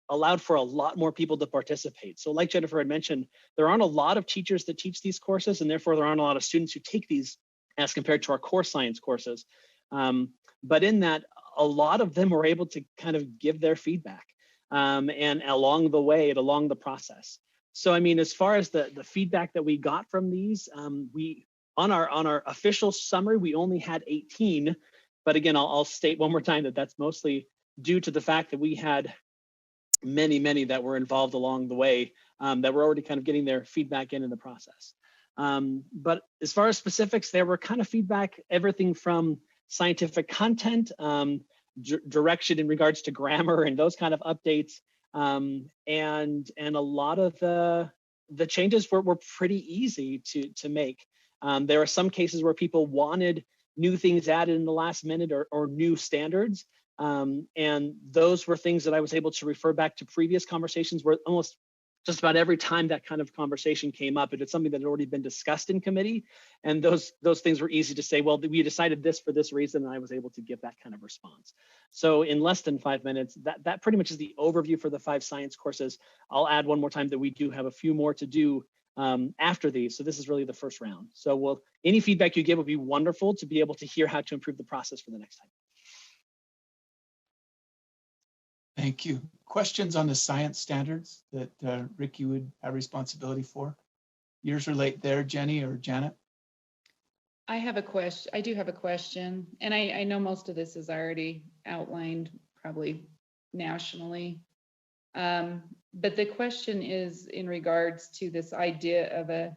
S20: allowed for a lot more people to participate. So like Jennifer had mentioned, there aren't a lot of teachers that teach these courses, and therefore there aren't a lot of students who take these as compared to our core science courses. But in that, a lot of them were able to kind of give their feedback. And along the process. So, I mean, as far as the feedback that we got from these, we on our official summary, we only had 18. But again, I'll state one more time that that's mostly due to the fact that we had many that were involved along the way that were already kind of getting their feedback in the process. But as far as specifics, there were kind of feedback, everything from scientific content, direction in regards to grammar and those kind of updates, and a lot of the changes were pretty easy to make. There are some cases where people wanted new things added in the last minute or new standards, and those were things that I was able to refer back to previous conversations where almost just about every time that kind of conversation came up, it's something that had already been discussed in committee. And those things were easy to say, well, we decided this for this reason, and I was able to give that kind of response. So in less than 5 minutes, that pretty much is the overview for the 5 science courses. I'll add one more time that we do have a few more to do after these. So this is really the first round. So any feedback you give would be wonderful to be able to hear how to improve the process for the next time.
S1: Thank you. Questions on the science standards that Ricky would have responsibility for? Yours are late there, Jenny or Janet.
S11: I have a question. I do have a question, and I know most of this is already outlined probably nationally. But the question is in regards to this idea of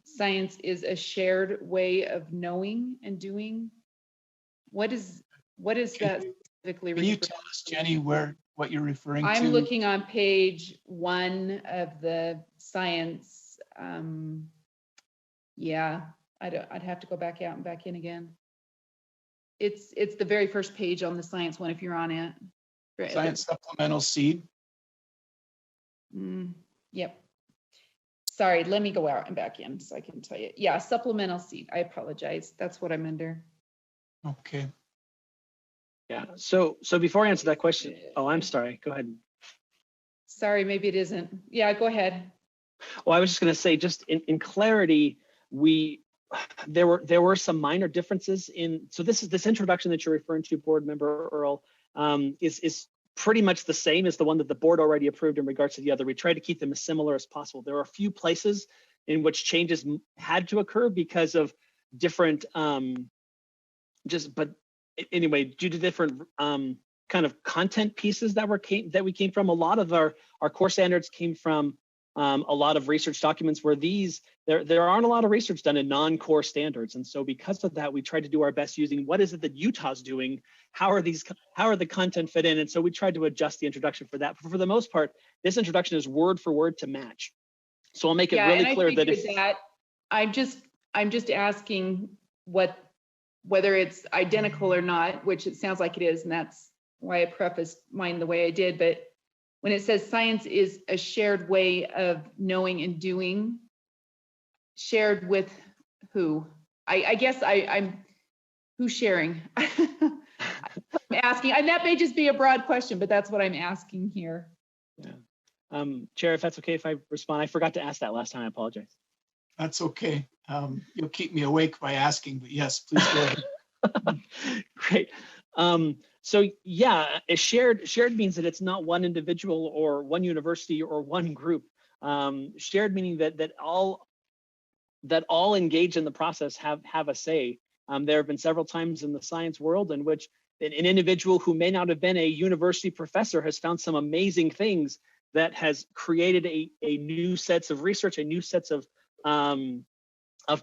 S11: science is a shared way of knowing and doing. What is that specifically?
S1: Can you tell us, Jenny, what you're referring to?
S11: I'm looking on page 1 of the science. I'd have to go back out and back in again. It's the very first page on the science one if you're on it.
S1: Science supplemental seed.
S11: Yep. Sorry, let me go out and back in so I can tell you. Yeah, supplemental seat. I apologize. That's what I'm under.
S1: Okay.
S20: Yeah. So before I answer that question, oh, I'm sorry. Go ahead.
S11: Sorry, maybe it isn't. Yeah, go ahead.
S20: Well, I was just going to say, just in clarity, there were some minor differences in. So this introduction that you're referring to, Board Member Earl, is pretty much the same as the one that the board already approved in regards to the other. We tried to keep them as similar as possible. There are a few places in which changes had to occur because of different, but anyway, due to different kind of content pieces that we came from. A lot of our core standards came from a lot of research documents where there aren't a lot of research done in non-core standards. And so because of that, we tried to do our best using what is it that Utah's doing? How are the content fit in? And so we tried to adjust the introduction for that. But for the most part, this introduction is word for word to match. So I'll make it really clear that if
S11: I'm just asking whether it's identical or not, which it sounds like it is, and that's why I prefaced mine the way I did. But when it says science is a shared way of knowing and doing, shared with who? I guess I'm who's sharing? I'm asking, and that may just be a broad question, but that's what I'm asking here.
S20: Yeah. Chair, if that's okay if I respond, I forgot to ask that last time, I apologize.
S1: That's okay. You'll keep me awake by asking, but yes, please go ahead.
S20: Great. So yeah, a shared means that it's not one individual or one university or one group. Shared meaning that all engaged in the process have a say. There have been several times in the science world in which an individual who may not have been a university professor has found some amazing things that has created a new sets of research, a new sets of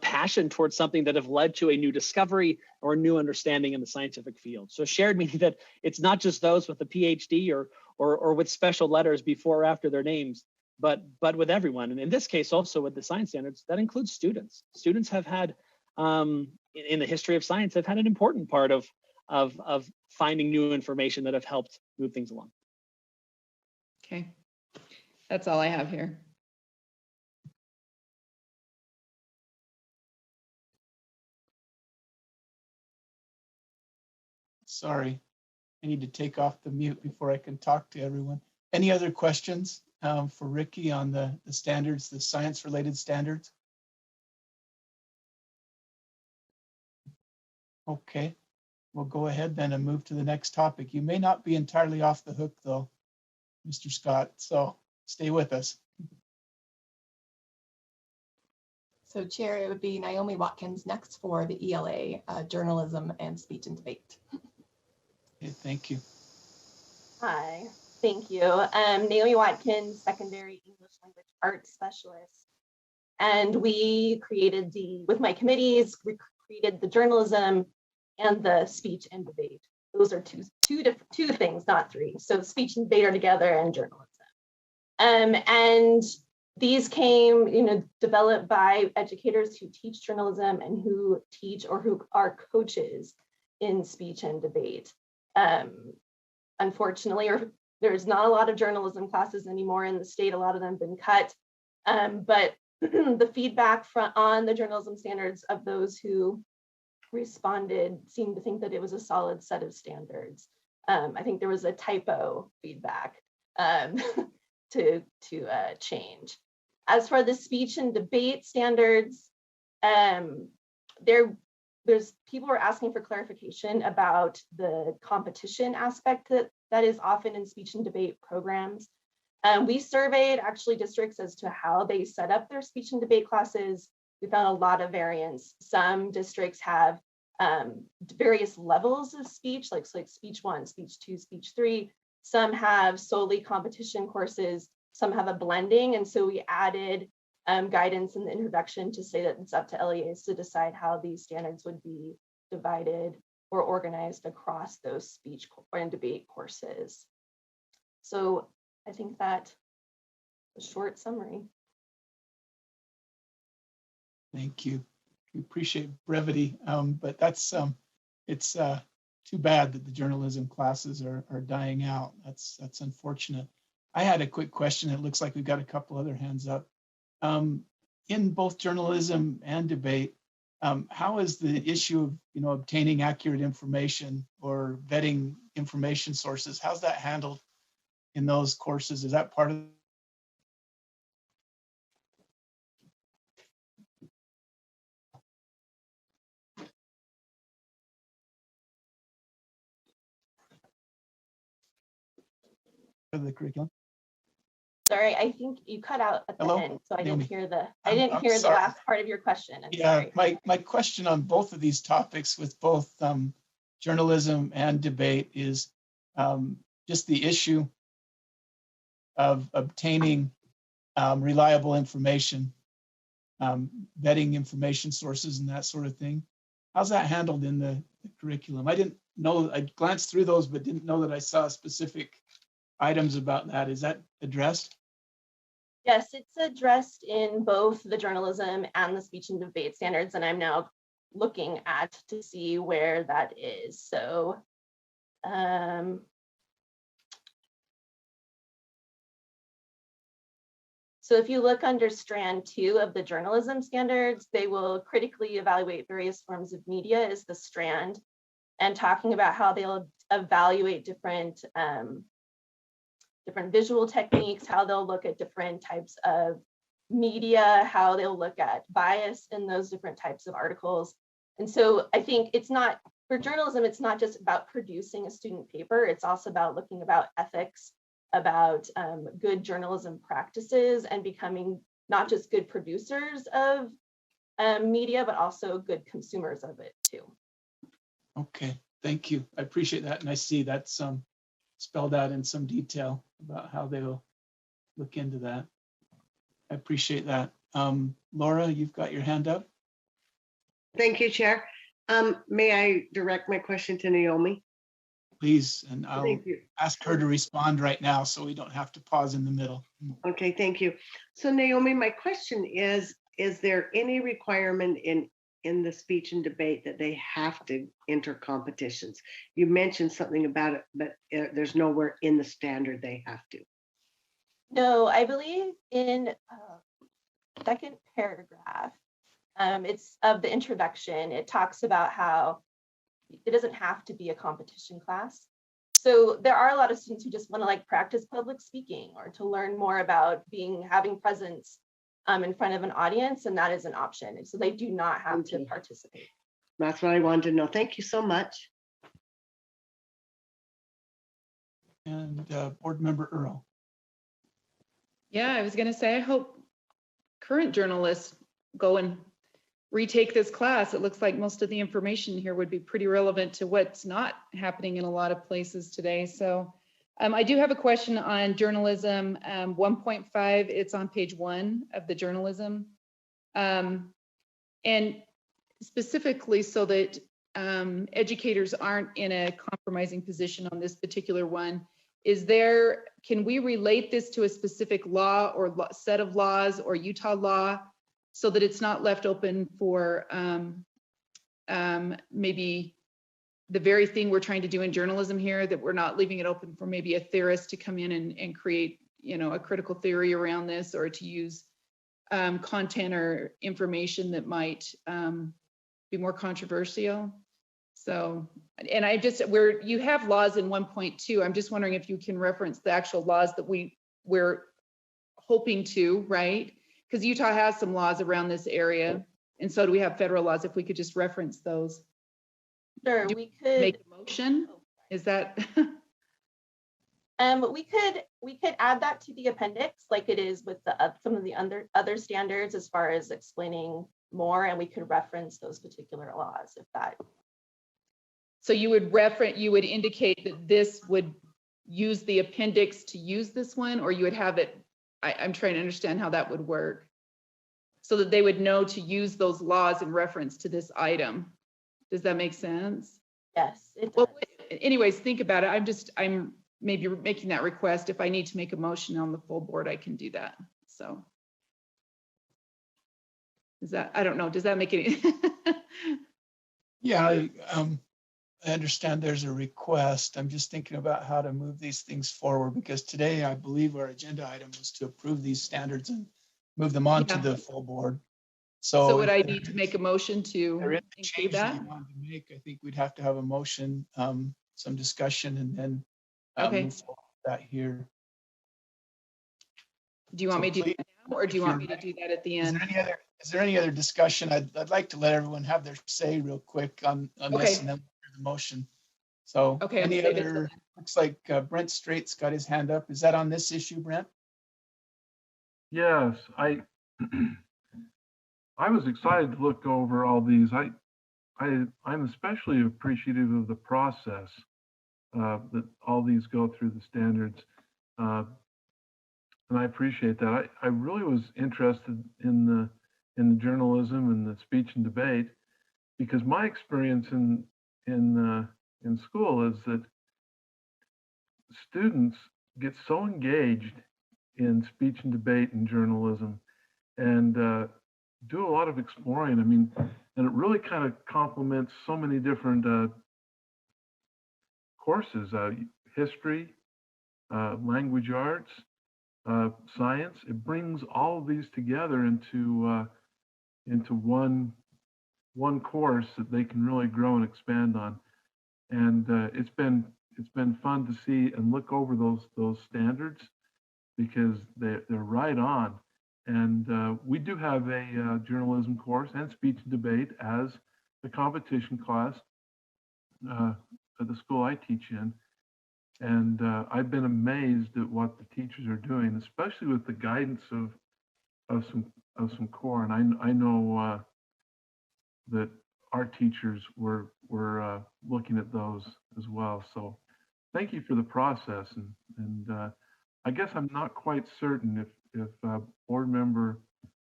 S20: passion towards something that have led to a new discovery or a new understanding in the scientific field. So shared meaning that it's not just those with a PhD or with special letters before or after their names, but with everyone. And in this case, also with the science standards, that includes students. Students have had, in the history of science, have had an important part of finding new information that have helped move things along.
S11: Okay, that's all I have here.
S1: Sorry, I need to take off the mute before I can talk to everyone. Any other questions for Ricky on the standards, the science-related standards? Okay, we'll go ahead then and move to the next topic. You may not be entirely off the hook though, Mr. Scott, so stay with us.
S10: So Chair, it would be Naomi Watkins next for the ELA, Journalism and Speech and Debate.
S1: Okay, thank you.
S21: Hi, thank you. Naomi Watkins, Secondary English Language Arts Specialist. And we created with my committees, we created the journalism and the speech and debate. Those are two things, not three. So speech and debate are together and journalism. And these came, developed by educators who teach journalism and who teach or who are coaches in speech and debate. Unfortunately, there's not a lot of journalism classes anymore in the state. A lot of them have been cut. But the feedback on the journalism standards of those who responded seemed to think that it was a solid set of standards. I think there was a typo feedback to change. As for the speech and debate standards, there's people are asking for clarification about the competition aspect that is often in speech and debate programs. We surveyed actually districts as to how they set up their speech and debate classes. We found a lot of variance. Some districts have various levels of speech, like speech 1, speech 2, speech 3. Some have solely competition courses. Some have a blending. And so we added guidance in the introduction to say that it's up to LEAs to decide how these standards would be divided or organized across those speech and debate courses. So I think that a short summary.
S1: Thank you. We appreciate brevity, but that's it's too bad that the journalism classes are dying out. That's unfortunate. I had a quick question. It looks like we've got a couple other hands up. In both journalism and debate, how is the issue of obtaining accurate information or vetting information sources? How's that handled in those courses? Is that part of the curriculum?
S21: Sorry, I think you cut out at the
S1: Hello?
S21: end, so I didn't hear the
S1: I'm
S21: the
S1: sorry.
S21: last part of your question. I'm
S1: Yeah,
S21: sorry.
S1: my question on both of these topics with both journalism and debate is just the issue of obtaining reliable information, vetting information sources and that sort of thing. How's that handled in the curriculum? I didn't know, I glanced through those, but didn't know that I saw specific items about that. Is that addressed?
S21: Yes, it's addressed in both the journalism and the speech and debate standards, and I'm now looking at to see where that is. So so if you look under strand 2 of the journalism standards, they will critically evaluate various forms of media is the strand, and talking about how they'll evaluate different different visual techniques, how they'll look at different types of media, how they'll look at bias in those different types of articles. And so I think it's not, for journalism, it's not just about producing a student paper, it's also about looking about ethics, about good journalism practices, and becoming not just good producers of media, but also good consumers of it too.
S1: Okay, thank you. I appreciate that. And I see that's spelled out in some detail about how they'll look into that. I appreciate that. Laura, you've got your hand up.
S17: Thank you, Chair. May I direct my question to Naomi?
S1: Please, and I'll
S17: Thank you.
S1: ask her to respond right now so we don't have to pause in the middle.
S17: Okay, thank you. So Naomi, my question is there any requirement in the speech and debate that they have to enter competitions? You mentioned something about it, but there's nowhere in the standard they have to.
S21: No, I believe in second paragraph, it's of the introduction. It talks about how it doesn't have to be a competition class. So there are a lot of students who just want to like practice public speaking or to learn more about having presence in front of an audience, and that is an option. And so they do not have to participate.
S17: That's what I wanted to know. Thank you so much.
S1: And Board Member Earl.
S11: Yeah, I was going to say, I hope current journalists go and retake this class. It looks like most of the information here would be pretty relevant to what's not happening in a lot of places today. So I do have a question on journalism 1.5. It's on page 1 of the journalism. And specifically so that educators aren't in a compromising position on this particular one. Can we relate this to a specific law or set of laws or Utah law so that it's not left open for maybe the very thing we're trying to do in journalism here, that we're not leaving it open for maybe a theorist to come in and create, a critical theory around this, or to use content or information that might be more controversial. So, and you have laws in 1.2. I'm just wondering if you can reference the actual laws that we're hoping to, right? Because Utah has some laws around this area, and so do we have federal laws. If we could just reference those.
S21: Sure, we could
S11: make a motion. Is that?
S21: we could add that to the appendix, like it is with some of the other standards, as far as explaining more, and we could reference those particular laws if that.
S11: So you would indicate that this would use the appendix to use this one, or you would have it. I'm trying to understand how that would work, so that they would know to use those laws in reference to this item. Does that make sense?
S21: Yes, it does.
S11: Well, anyways, think about it. I'm maybe making that request. If I need to make a motion on the full board, I can do that. So I don't know, does that make any?
S1: Yeah, I understand there's a request. I'm just thinking about how to move these things forward, because today I believe our agenda item was to approve these standards and move them on to
S11: Yeah.
S1: the full board.
S11: So would I
S1: if
S11: need to make a motion to
S1: there is a
S11: include
S1: change that
S11: that?
S1: you wanted to make, I think we'd have to have a motion, some discussion, and then
S11: Okay.
S1: move forward with that here.
S11: Do you want
S1: So
S11: me to do
S1: please,
S11: that now, or do you
S1: if
S11: want
S1: you're
S11: me to do that at the
S1: Is
S11: end?
S1: there any other discussion? I'd like to let everyone have their say real quick on this,
S11: Okay.
S1: and then we'll do the motion. So
S11: Okay, I'll
S1: any
S11: save it till
S1: other, looks like Brent Straight's got his hand up. Is that on this issue, Brent?
S13: Yes, I was excited to look over all these. I'm especially appreciative of the process that all these go through the standards, and I appreciate that. I really was interested in the journalism and the speech and debate, because my experience in school is that students get so engaged in speech and debate and journalism, and do a lot of exploring. I mean, and it really kind of complements so many different courses: history, language arts, science. It brings all of these together into one course that they can really grow and expand on. And it's been fun to see and look over those standards, because they're right on. And we do have a journalism course and speech and debate as a competition class at the school I teach in. And I've been amazed at what the teachers are doing, especially with the guidance of some core. And I know that our teachers were looking at those as well. So thank you for the process. And I guess I'm not quite certain if Board Member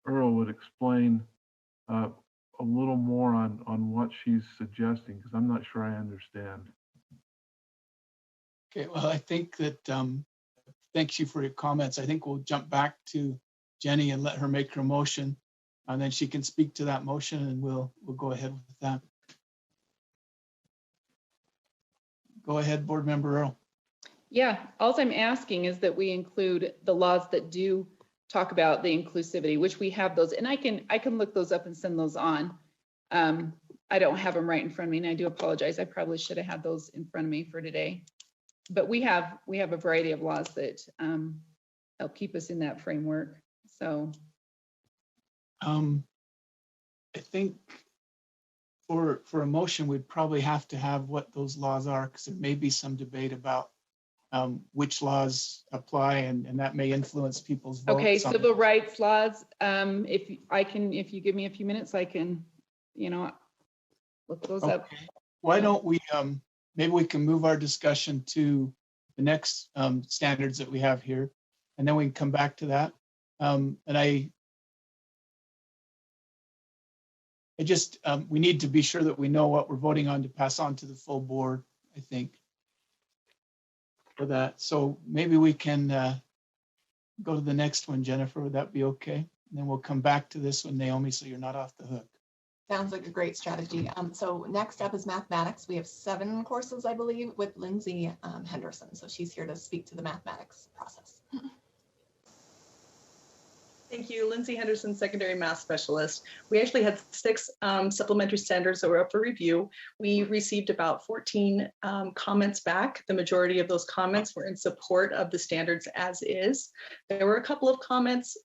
S13: Earl would explain a little more on what she's suggesting, because I'm not sure I understand.
S1: Okay, well, I think that, thanks you for your comments. I think we'll jump back to Jenny and let her make her motion, and then she can speak to that motion, and we'll go ahead with that. Go ahead, Board Member Earl.
S11: Yeah, all I'm asking is that we include the laws that do talk about the inclusivity, which we have those, and I can look those up and send those on. I don't have them right in front of me, and I do apologize. I probably should have had those in front of me for today. But we have a variety of laws that help keep us in that framework. So
S1: I think for a motion, we'd probably have to have what those laws are, because there may be some debate about which laws apply, and that may influence people's votes.
S11: okay, civil rights laws. If you give me a few minutes, I can, look those up.
S1: Why don't we, maybe we can move our discussion to the next standards that we have here, and then we can come back to that. And I just, we need to be sure that we know what we're voting on to pass on to the full board, I think, for that. So maybe we can go to the next one, Jennifer. Would that be okay? And then we'll come back to this one, Naomi, so you're not off the hook.
S10: Sounds like a great strategy. So next up is mathematics. We have 7 courses, I believe, with Lindsay Henderson. So she's here to speak to the mathematics process.
S4: Thank you, Lindsay Henderson, secondary math specialist. We actually had 6 supplementary standards that were up for review. We received about 14 comments back. The majority of those comments were in support of the standards as is. There were a couple of comments,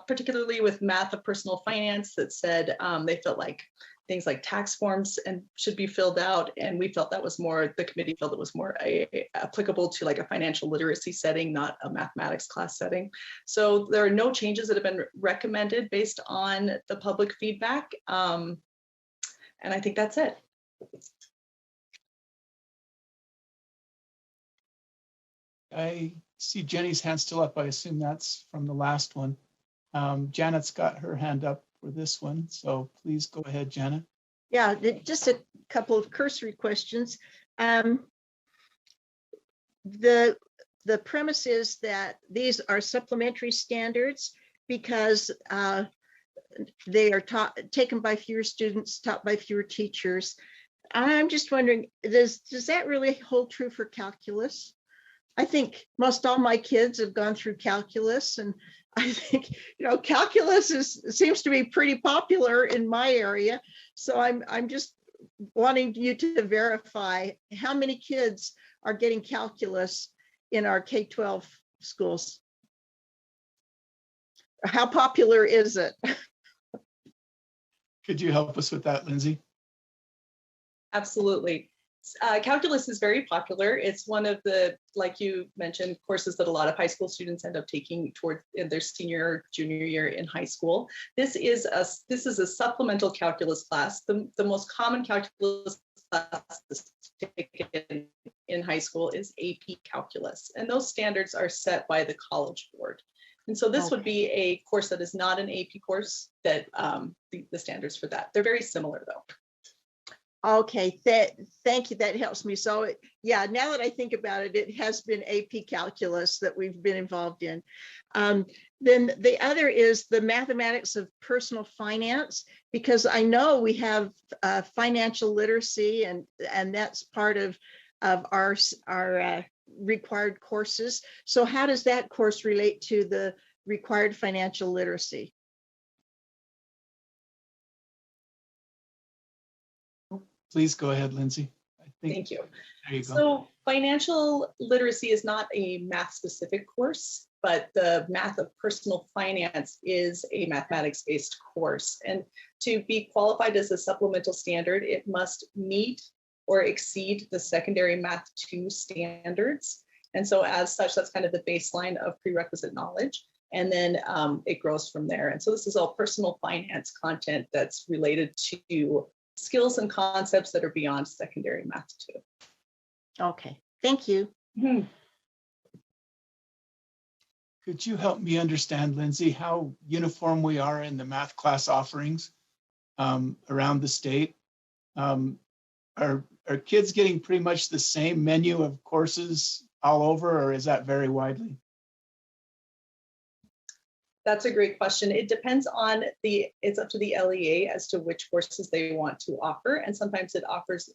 S4: particularly with math of personal finance, that said they felt like things like tax forms and should be filled out. And we felt that was more, the committee felt it was more applicable to like a financial literacy setting, not a mathematics class setting. So there are no changes that have been recommended based on the public feedback. And I think that's it.
S1: I see Jenny's hand still up. I assume that's from the last one. Janet's got her hand up for this one, so please go ahead, Janet.
S12: Yeah, just a couple of cursory questions. The premise is that these are supplementary standards because they are taken by fewer students, taught by fewer teachers. I'm just wondering, does that really hold true for calculus? I think most all my kids have gone through calculus, and I think, calculus seems to be pretty popular in my area. So I'm just wanting you to verify how many kids are getting calculus in our K-12 schools. How popular is it?
S1: Could you help us with that, Lindsay?
S4: Absolutely. Calculus is very popular. It's one of the, like you mentioned, courses that a lot of high school students end up taking toward in their senior or junior year in high school. This is a supplemental calculus class. The most common calculus class taken in high school is AP calculus, and those standards are set by the College Board. And so this would be a course that is not an AP course, that the standards for that. They're very similar though.
S12: Okay, thank you. That helps me. So yeah, now that I think about it, it has been AP calculus that we've been involved in. Then the other is the mathematics of personal finance, because I know we have financial literacy, and that's part of our required courses. So how does that course relate to the required financial literacy?
S1: Please go ahead, Lindsay.
S4: Thank you.
S1: There you go.
S4: So financial literacy is not a math specific course, but the math of personal finance is a mathematics based course. And to be qualified as a supplemental standard, it must meet or exceed the secondary Math 2 standards. And so as such, that's kind of the baseline of prerequisite knowledge. And then it grows from there. And so this is all personal finance content that's related to skills and concepts that are beyond secondary Math 2.
S12: Okay, thank you.
S4: Mm-hmm.
S1: Could you help me understand, Lindsay, how uniform we are in the math class offerings around the state? Are kids getting pretty much the same menu of courses all over, or is that very widely?
S4: That's a great question. It depends on it's up to the LEA as to which courses they want to offer. And sometimes it offers,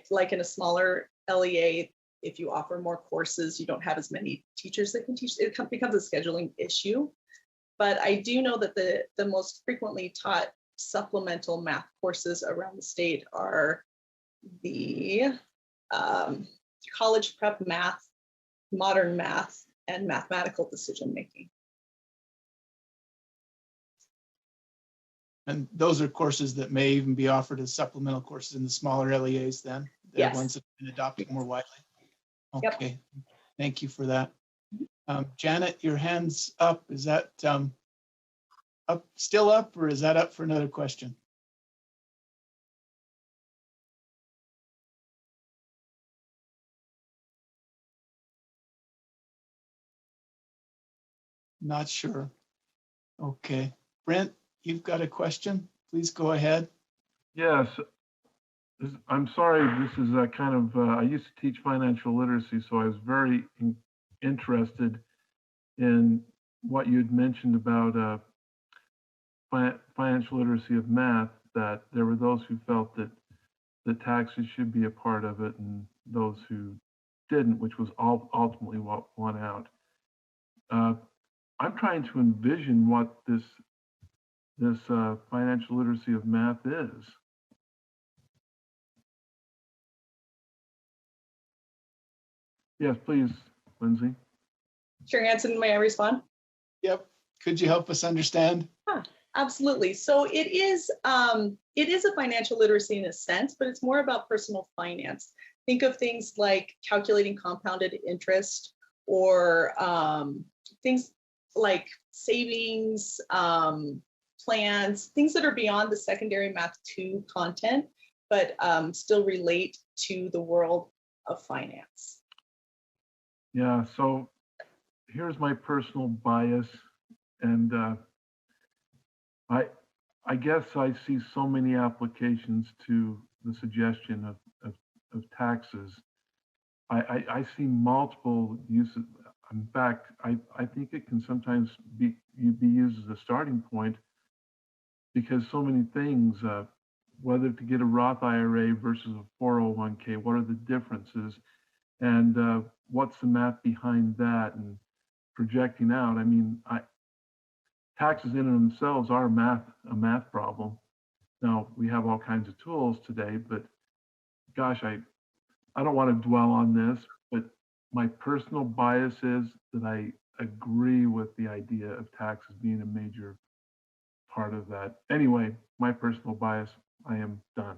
S4: like in a smaller LEA, if you offer more courses, you don't have as many teachers that can teach. It becomes a scheduling issue. But I do know that the most frequently taught supplemental math courses around the state are the college prep math, modern math, and mathematical decision making.
S1: And those are courses that may even be offered as supplemental courses in the smaller LEAs then? The
S4: Yes.
S1: ones that have been adopted more widely?
S4: Yep.
S1: Okay, thank you for that. Janet, your hand's up. Is that still up, or is that up for another question? Not sure. Okay, Brent, you've got a question. Please go ahead.
S13: Yes. I'm sorry, this is a kind of, I used to teach financial literacy, so I was very interested in what you'd mentioned about financial literacy of math, that there were those who felt that the taxes should be a part of it and those who didn't, which was ultimately what won out. I'm trying to envision what this financial literacy of math is. Yes, please, Lindsay.
S4: Sure, Hanson, may I respond?
S1: Yep. Could you help us understand?
S4: Absolutely. So it is a financial literacy in a sense, but it's more about personal finance. Think of things like calculating compounded interest, or things like savings, plans, things that are beyond the secondary Math 2 content, but still relate to the world of finance.
S13: Yeah, so here's my personal bias, and I guess I see so many applications to the suggestion of taxes. I see multiple uses. In fact, I think it can sometimes be used as a starting point, because so many things, whether to get a Roth IRA versus a 401k, what are the differences? And what's the math behind that? And projecting out. I mean, taxes in and themselves are a math problem. Now, we have all kinds of tools today, but gosh, I don't want to dwell on this, but my personal bias is that I agree with the idea of taxes being a major part of that. Anyway, my personal bias, I am done.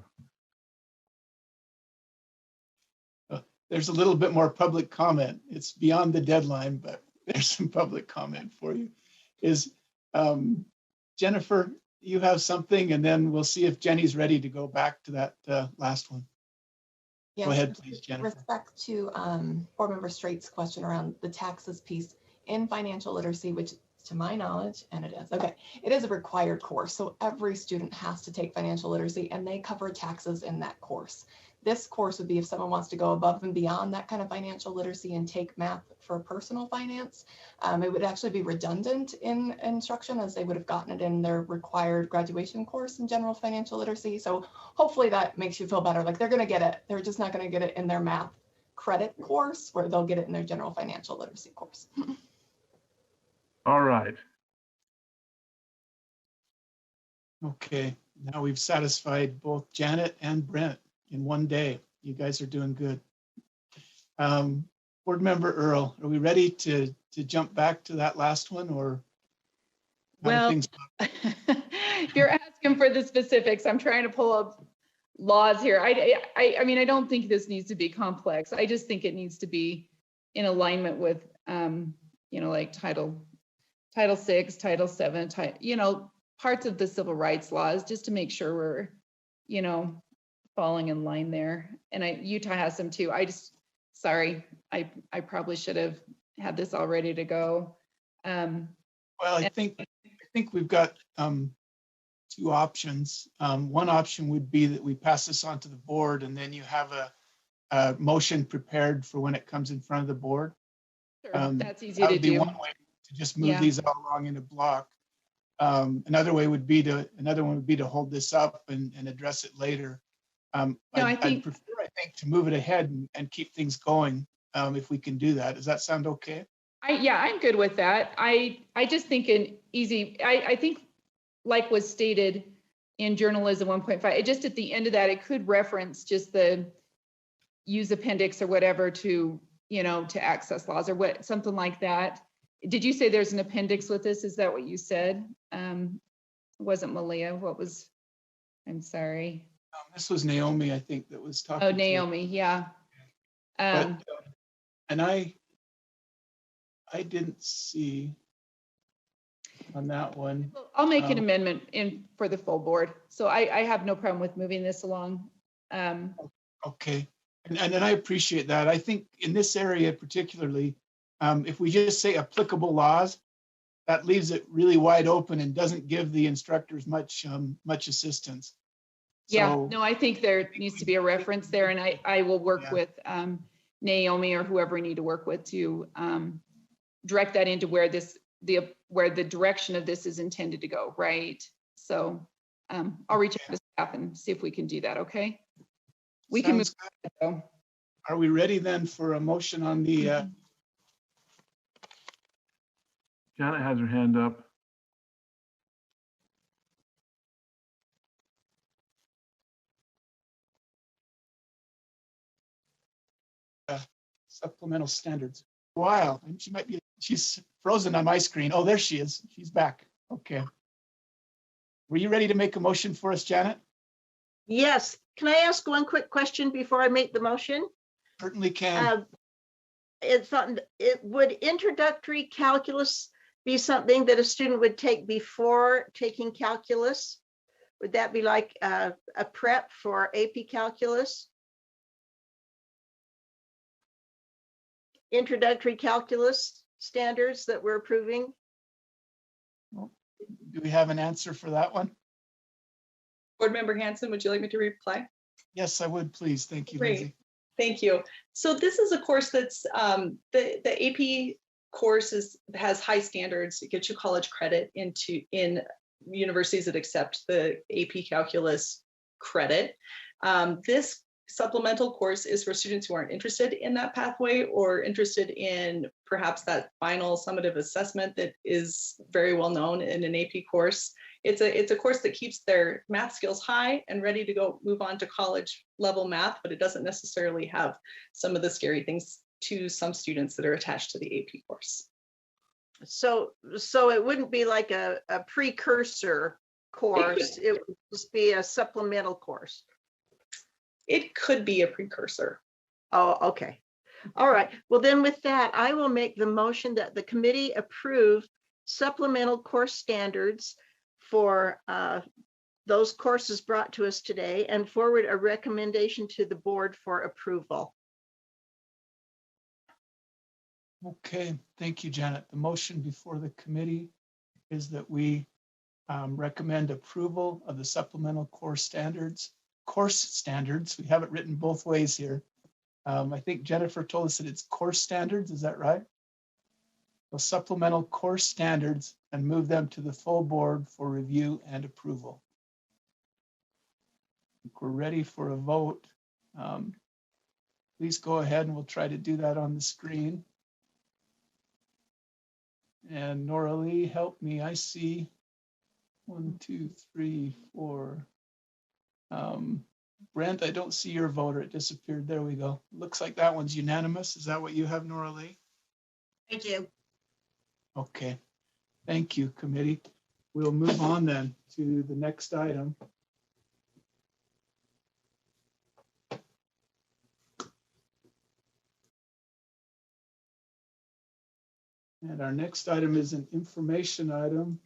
S1: There's a little bit more public comment. It's beyond the deadline, but there's some public comment for you. Is Jennifer, you have something, and then we'll see if Jenny's ready to go back to that last one.
S10: Yes,
S1: go ahead, please, Jennifer.
S10: With respect to Board Member Straight's question around the taxes piece in financial literacy, which to my knowledge, and it is, okay, it is a required course. So every student has to take financial literacy and they cover taxes in that course. This course would be if someone wants to go above and beyond that kind of financial literacy and take math for personal finance. It would actually be redundant in instruction as they would have gotten it in their required graduation course in general financial literacy. So hopefully that makes you feel better. Like they're going to get it. They're just not going to get it in their math credit course where they'll get it in their general financial literacy course.
S13: All right.
S1: Okay, now we've satisfied both Janet and Brent in one day. You guys are doing good. Board Member Earl, are we ready to jump back to that last one, or
S11: well, you're asking for the specifics. I'm trying to pull up laws here. I mean, I don't think this needs to be complex. I just think it needs to be in alignment with, you know, like Title VI, Title VII, you know, parts of the civil rights laws, just to make sure we're, you know, falling in line there. And Utah has some too. Sorry, I probably should have had this all ready to go.
S1: Well, I think we've got two options. One option would be that we pass this on to the board, and then you have a motion prepared for when it comes in front of the board.
S11: Sure, that's easy
S1: that
S11: to
S1: would be
S11: do.
S1: one way to just move these all along in a block. Another one would be to hold this up and address it later. I'd prefer, I think, to move it ahead and keep things going if we can do that. Does that sound okay?
S11: I'm good with that. I just think I think like was stated in journalism 1.5, just at the end of that, it could reference just the use appendix or whatever to, you know, to access laws or what, something like that. Did you say there's an appendix with this? Is that what you said? It wasn't Malia. I'm sorry.
S1: This was Naomi, I think, that was talking.
S11: Oh, Naomi, yeah.
S1: And I didn't see on that one.
S11: I'll make an amendment for the full board. So I have no problem with moving this along.
S1: Okay, and I appreciate that. I think in this area particularly, if we just say applicable laws, that leaves it really wide open and doesn't give the instructors much assistance.
S11: Yeah, no, I think there needs to be a reference there, and I will work with Naomi or whoever we need to work with to direct that into where the direction of this is intended to go, right? So I'll reach out to staff and see if we can do that, okay? We can move on.
S1: Are we ready then for a motion on the
S13: Janet has her hand up.
S1: supplemental standards? Wow, she's frozen on my screen. Oh, there she is. She's back. Okay. Were you ready to make a motion for us, Janet?
S12: Yes. Can I ask one quick question before I make the motion?
S1: Certainly can.
S12: Would introductory calculus be something that a student would take before taking calculus? Would that be like a prep for AP calculus? Introductory calculus standards that we're approving?
S1: Do we have an answer for that one?
S4: Board Member Hanson, would you like me to reply?
S1: Yes, I would, please. Thank you,
S4: Great.
S1: Lindsay.
S4: Thank you. So this is a course that's the AP course has high standards. It gets you college credit in universities that accept the AP calculus credit. This supplemental course is for students who aren't interested in that pathway or interested in perhaps that final summative assessment that is very well known in an AP course. It's a course that keeps their math skills high and ready to go move on to college level math, but it doesn't necessarily have some of the scary things to some students that are attached to the AP course.
S12: So it wouldn't be like a precursor course. It would just be a supplemental course.
S4: It could be a precursor.
S12: Oh, okay. All right. Well, then with that, I will make the motion that the committee approve supplemental course standards for those courses brought to us today and forward a recommendation to the board for approval.
S1: Okay, thank you, Janet. The motion before the committee is that we recommend approval of the supplemental course standards. We have it written both ways here. I think Jennifer told us that it's course standards, is that right? The supplemental course standards and move them to the full board for review and approval. I think we're ready for a vote. Please go ahead and we'll try to do that on the screen. And Nora Lee, help me. I see 1, 2, 3, 4. Brent, I don't see your voter. It disappeared. There we go. Looks like that one's unanimous. Is that what you have, Nora Lee?
S3: I do.
S1: Okay. Thank you, committee. We'll move on then to the next item. And our next item is an information item.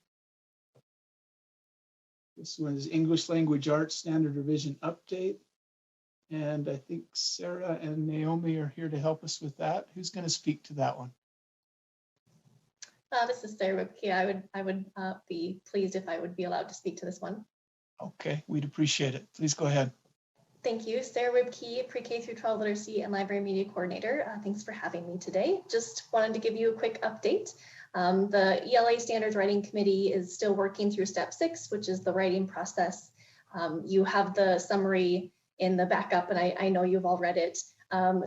S1: This one is English Language Arts Standard Revision Update. And I think Sarah and Naomi are here to help us with that. Who's going to speak to that one?
S5: This is Sarah Ribke. I would be pleased if I would be allowed to speak to this one.
S1: Okay, we'd appreciate it. Please go ahead.
S5: Thank you. Sarah Ribke, Pre-K through 12 Literacy and Library Media Coordinator. Thanks for having me today. Just wanted to give you a quick update. The ELA Standards Writing Committee is still working through step 6, which is the writing process. You have the summary in the backup, and I know you've all read it.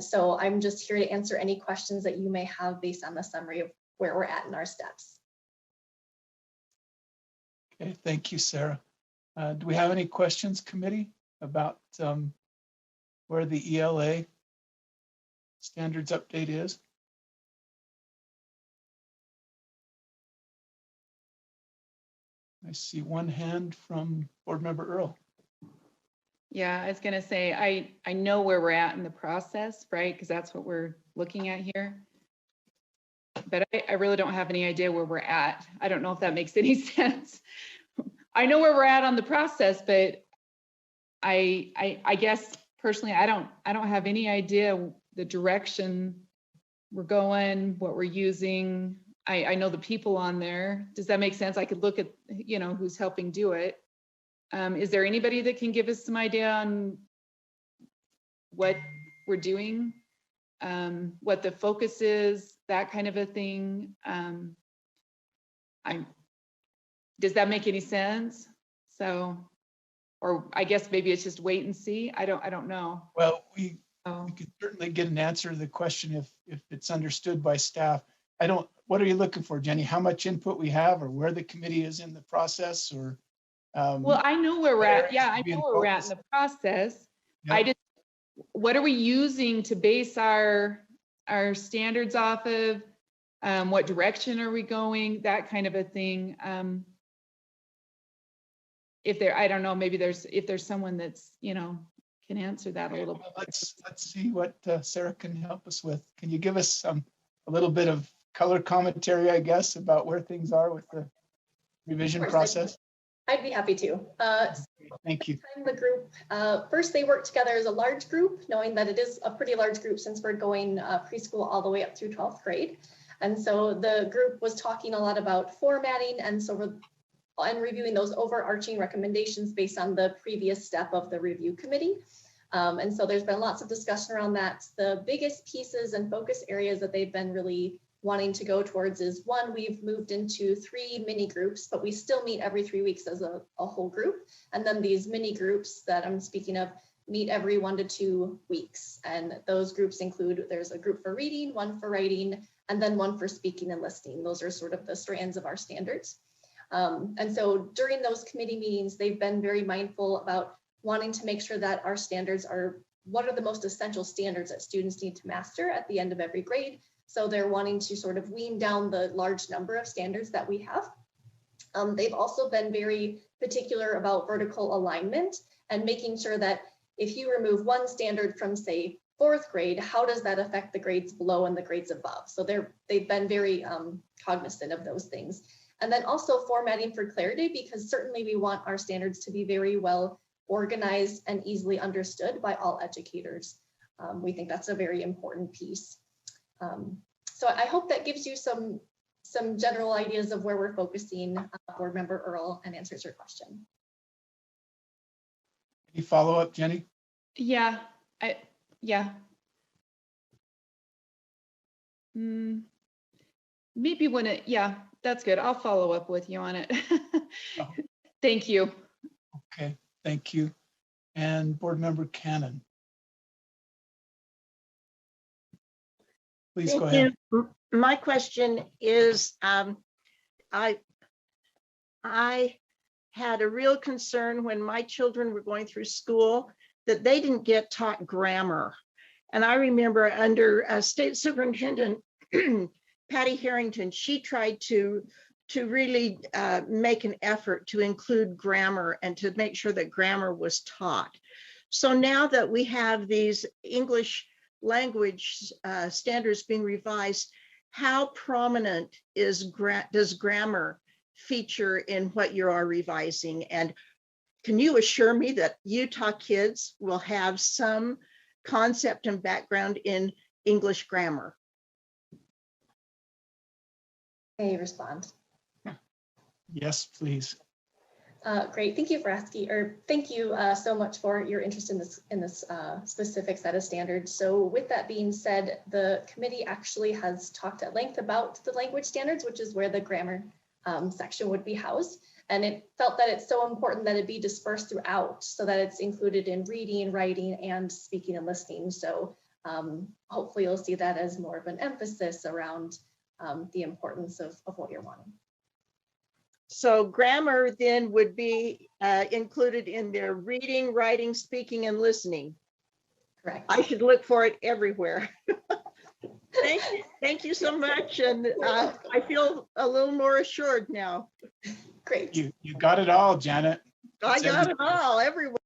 S5: So I'm just here to answer any questions that you may have based on the summary of where we're at in our steps.
S1: Okay, thank you, Sarah. Do we have any questions, committee, about where the ELA standards update is? I see one hand from Board Member Earl.
S11: Yeah, I was going to say, I know where we're at in the process, right? Because that's what we're looking at here. But I really don't have any idea where we're at. I don't know if that makes any sense. I know where we're at on the process, but I guess personally, I don't have any idea the direction we're going, what we're using. I know the people on there. Does that make sense? I could look at, who's helping do it. Is there anybody that can give us some idea on what we're doing, what the focus is, that kind of a thing? Does that make any sense? So, or I guess maybe it's just wait and see. I don't know.
S1: Well, we could certainly get an answer to the question if it's understood by staff. What are you looking for, Jenny? How much input we have, or where the committee is in the process, or?
S11: Well, I know where we're at. Yeah, I know where we're at in the process. Yeah. What are we using to base our standards off of? What direction are we going? That kind of a thing. I don't know, maybe if there's someone that's, can answer that a little bit.
S1: Let's see what Sarah can help us with. Can you give us a little bit of color commentary, I guess, about where things are with the revision process?
S5: I'd be happy to.
S1: Thank you.
S5: The group, first they work together as a large group, knowing that it is a pretty large group since we're going preschool all the way up through 12th grade. And so the group was talking a lot about formatting, and so we're reviewing those overarching recommendations based on the previous step of the review committee. And so there's been lots of discussion around that. The biggest pieces and focus areas that they've been really wanting to go towards is, one, we've moved into 3 mini groups, but we still meet every 3 weeks as a whole group. And then these mini groups that I'm speaking of, meet every 1 to 2 weeks. And those groups include, there's a group for reading, one for writing, and then one for speaking and listening. Those are sort of the strands of our standards. And so during those committee meetings, they've been very mindful about wanting to make sure that our standards are, what are the most essential standards that students need to master at the end of every grade. So they're wanting to sort of wean down the large number of standards that we have. They've also been very particular about vertical alignment and making sure that if you remove one standard from, say, 4th grade, how does that affect the grades below and the grades above? So they've been very cognizant of those things. And then also formatting for clarity, because certainly we want our standards to be very well organized and easily understood by all educators. We think that's a very important piece. So I hope that gives you some general ideas of where we're focusing, Board Member Earl, and answers your question.
S1: Any follow-up, Jenny?
S11: Yeah, maybe when it, yeah, that's good. I'll follow up with you on it.
S1: Oh.
S11: Thank you.
S1: Okay, thank you. And Board Member Cannon. Please go ahead.
S12: My question is, I had a real concern when my children were going through school that they didn't get taught grammar. And I remember under State Superintendent Patty Harrington, she tried to really make an effort to include grammar and to make sure that grammar was taught. So now that we have these English language standards being revised, how prominent does grammar feature in what you are revising? And can you assure me that Utah kids will have some concept and background in English grammar?
S5: May I respond?
S1: Yes, please.
S5: Great, thank you for asking, or thank you so much for your interest in this specific set of standards. So with that being said, the committee actually has talked at length about the language standards, which is where the grammar section would be housed. And it felt that it's so important that it be dispersed throughout so that it's included in reading, writing, and speaking and listening. So hopefully you'll see that as more of an emphasis around the importance of what you're wanting.
S12: So grammar then would be included in their reading, writing, speaking, and listening.
S5: Correct.
S12: I should look for it everywhere. Thank you so much. And I feel a little more assured now.
S5: Great.
S1: You got it all, Janet.
S12: I got it all everywhere.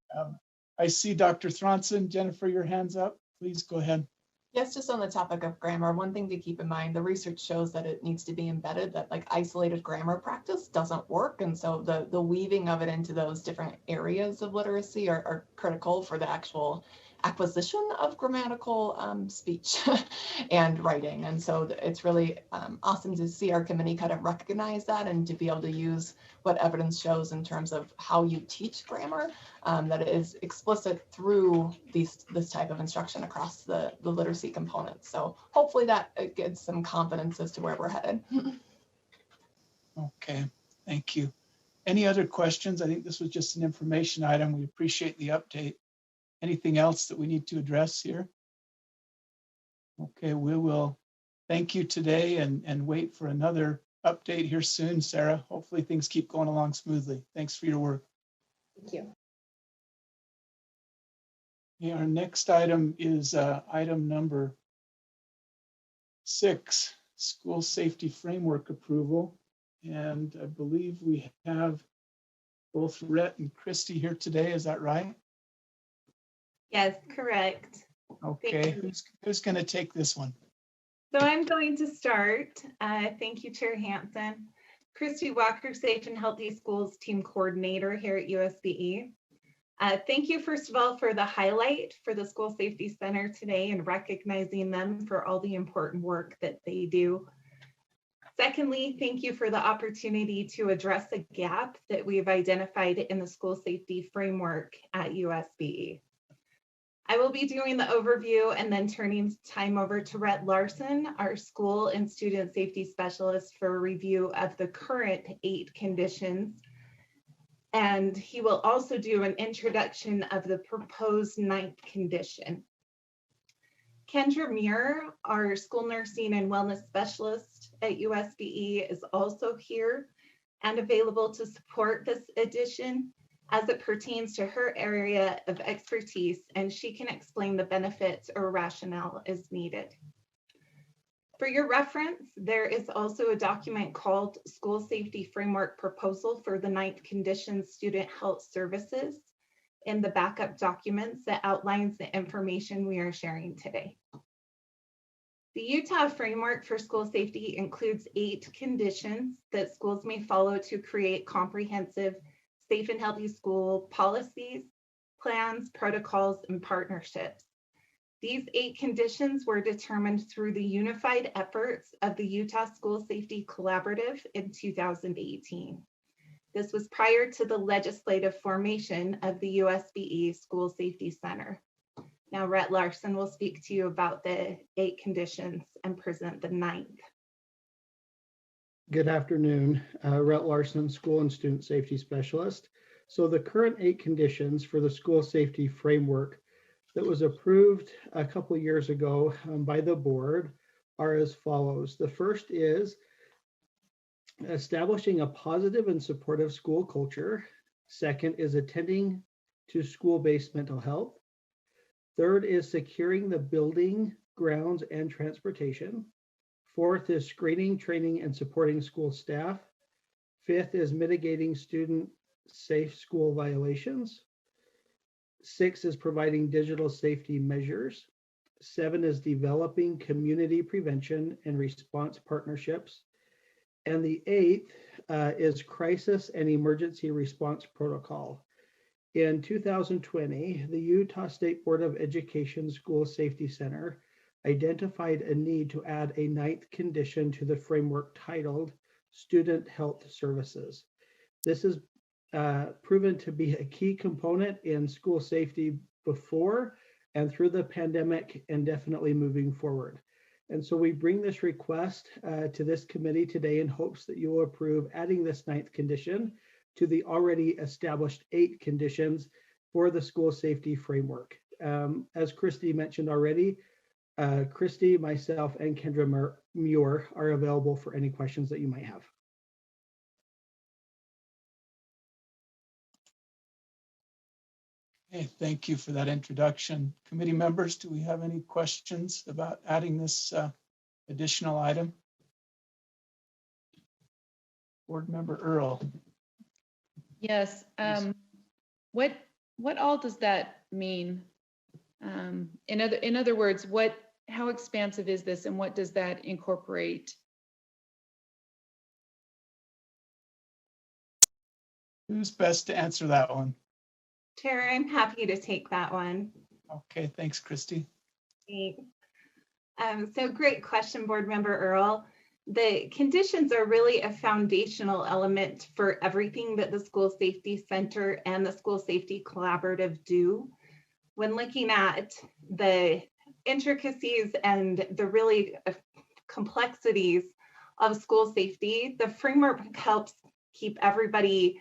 S1: I see Dr. Thronson. Jennifer, your hand's up. Please go ahead.
S10: Yes, just on the topic of grammar, one thing to keep in mind, the research shows that it needs to be embedded, that like isolated grammar practice doesn't work. And so the weaving of it into those different areas of literacy are critical for the actual acquisition of grammatical speech and writing. And so it's really awesome to see our committee kind of recognize that and to be able to use what evidence shows in terms of how you teach grammar, that it is explicit through this type of instruction across the literacy components. So hopefully that gives some confidence as to where we're headed.
S1: Okay, thank you. Any other questions? I think this was just an information item. We appreciate the update. Anything else that we need to address here? Okay, we will thank you today and wait for another update here soon, Sarah. Hopefully things keep going along smoothly. Thanks for your work.
S5: Thank you.
S1: Okay, our next item is item number 6, school safety framework approval. And I believe we have both Rhett and Christy here today. Is that right?
S6: Yes, correct.
S1: Okay, who's going to take this one?
S6: So I'm going to start. Thank you, Chair Hansen. Christy Walker, Safe and Healthy Schools Team Coordinator here at USBE. Thank you, first of all, for the highlight for the School Safety Center today and recognizing them for all the important work that they do. Secondly, thank you for the opportunity to address a gap that we've identified in the school safety framework at USBE. I will be doing the overview and then turning time over to Rhett Larson, our school and student safety specialist, for a review of the current 8 conditions. And he will also do an introduction of the proposed 9th condition. Kendra Muir, our school nursing and wellness specialist at USBE, is also here and available to support this addition as it pertains to her area of expertise, and she can explain the benefits or rationale as needed. For your reference, there is also a document called School Safety Framework Proposal for the 9th Condition Student Health Services in the backup documents that outlines the information we are sharing today. The Utah Framework for School Safety includes 8 conditions that schools may follow to create comprehensive, safe and healthy school policies, plans, protocols, and partnerships. These 8 conditions were determined through the unified efforts of the Utah School Safety Collaborative in 2018. This was prior to the legislative formation of the USBE School Safety Center. Now, Rhett Larson will speak to you about the 8 conditions and present the 9th.
S8: Good afternoon, Rhett Larson, School and Student Safety Specialist. So the current 8 conditions for the School Safety Framework that was approved a couple years ago by the board are as follows. The first is establishing a positive and supportive school culture. Second is attending to school-based mental health. Third is securing the building, grounds, and transportation. Fourth is screening, training, and supporting school staff. Fifth is mitigating student safe school violations. 6 is providing digital safety measures. 7 is developing community prevention and response partnerships. And the 8th is crisis and emergency response protocol. In 2020, the Utah State Board of Education School Safety Center identified a need to add a 9th condition to the framework titled Student Health Services. This is proven to be a key component in school safety before and through the pandemic, and definitely moving forward. And so we bring this request to this committee today in hopes that you will approve adding this 9th condition to the already established 8 conditions for the school safety framework. As Christy mentioned already, Christy, myself, and Kendra Muir are available for any questions that you might have.
S1: Okay, thank you for that introduction. Committee members, do we have any questions about adding this additional item? Board Member Earl.
S11: Yes. What all does that mean? In other words, how expansive is this, and what does that incorporate?
S1: Who's best to answer that one?
S6: Chair, I'm happy to take that one.
S1: Okay, thanks, Christy.
S6: So great question, Board Member Earl. The conditions are really a foundational element for everything that the School Safety Center and the School Safety Collaborative do. When looking at the intricacies and the really complexities of school safety, the framework helps keep everybody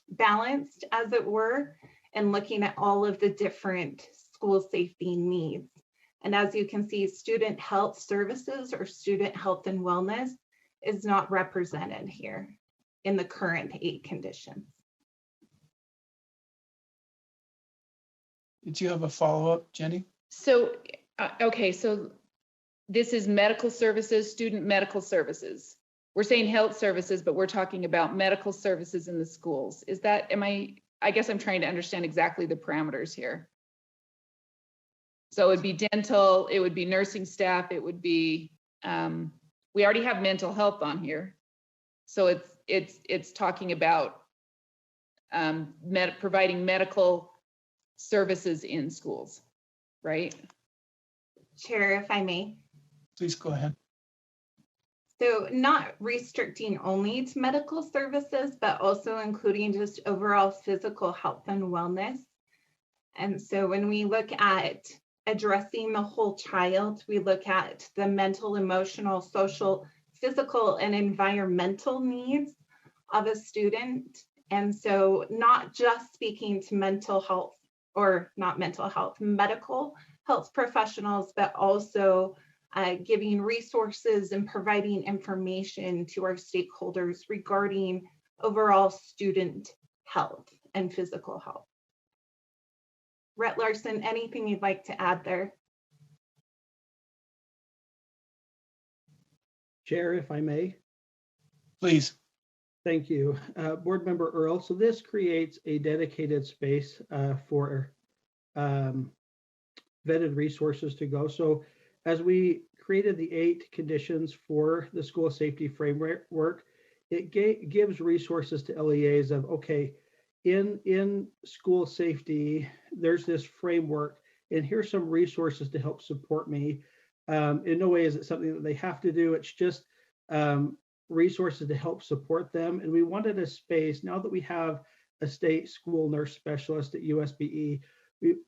S6: balanced, as it were, and looking at all of the different school safety needs. And as you can see, student health services or student health and wellness is not represented here in the current 8 conditions.
S1: Did you have a follow-up, Jenny?
S11: So, okay, so this is medical services, student medical services. We're saying health services, but we're talking about medical services in the schools. Is that, I guess I'm trying to understand exactly the parameters here. So it would be dental, it would be nursing staff, it would be, we already have mental health on here. So it's talking about providing medical services in schools, right?
S6: Chair, if I may.
S1: Please go ahead.
S6: So not restricting only to medical services, but also including just overall physical health and wellness. And so when we look at addressing the whole child, we look at the mental, emotional, social, physical, and environmental needs of a student. And so not just speaking to mental health, or not mental health, medical health professionals, but also giving resources and providing information to our stakeholders regarding overall student health and physical health. Rhett Larson, anything you'd like to add there?
S8: Chair, if I may.
S1: Please.
S8: Thank you. Board Member Earl, so this creates a dedicated space for vetted resources to go. So as we created the 8 conditions for the school safety framework, it gives resources to LEAs of, okay, in school safety, there's this framework, and here's some resources to help support me. In no way is it something that they have to do. It's just resources to help support them. And we wanted a space, now that we have a state school nurse specialist at USBE,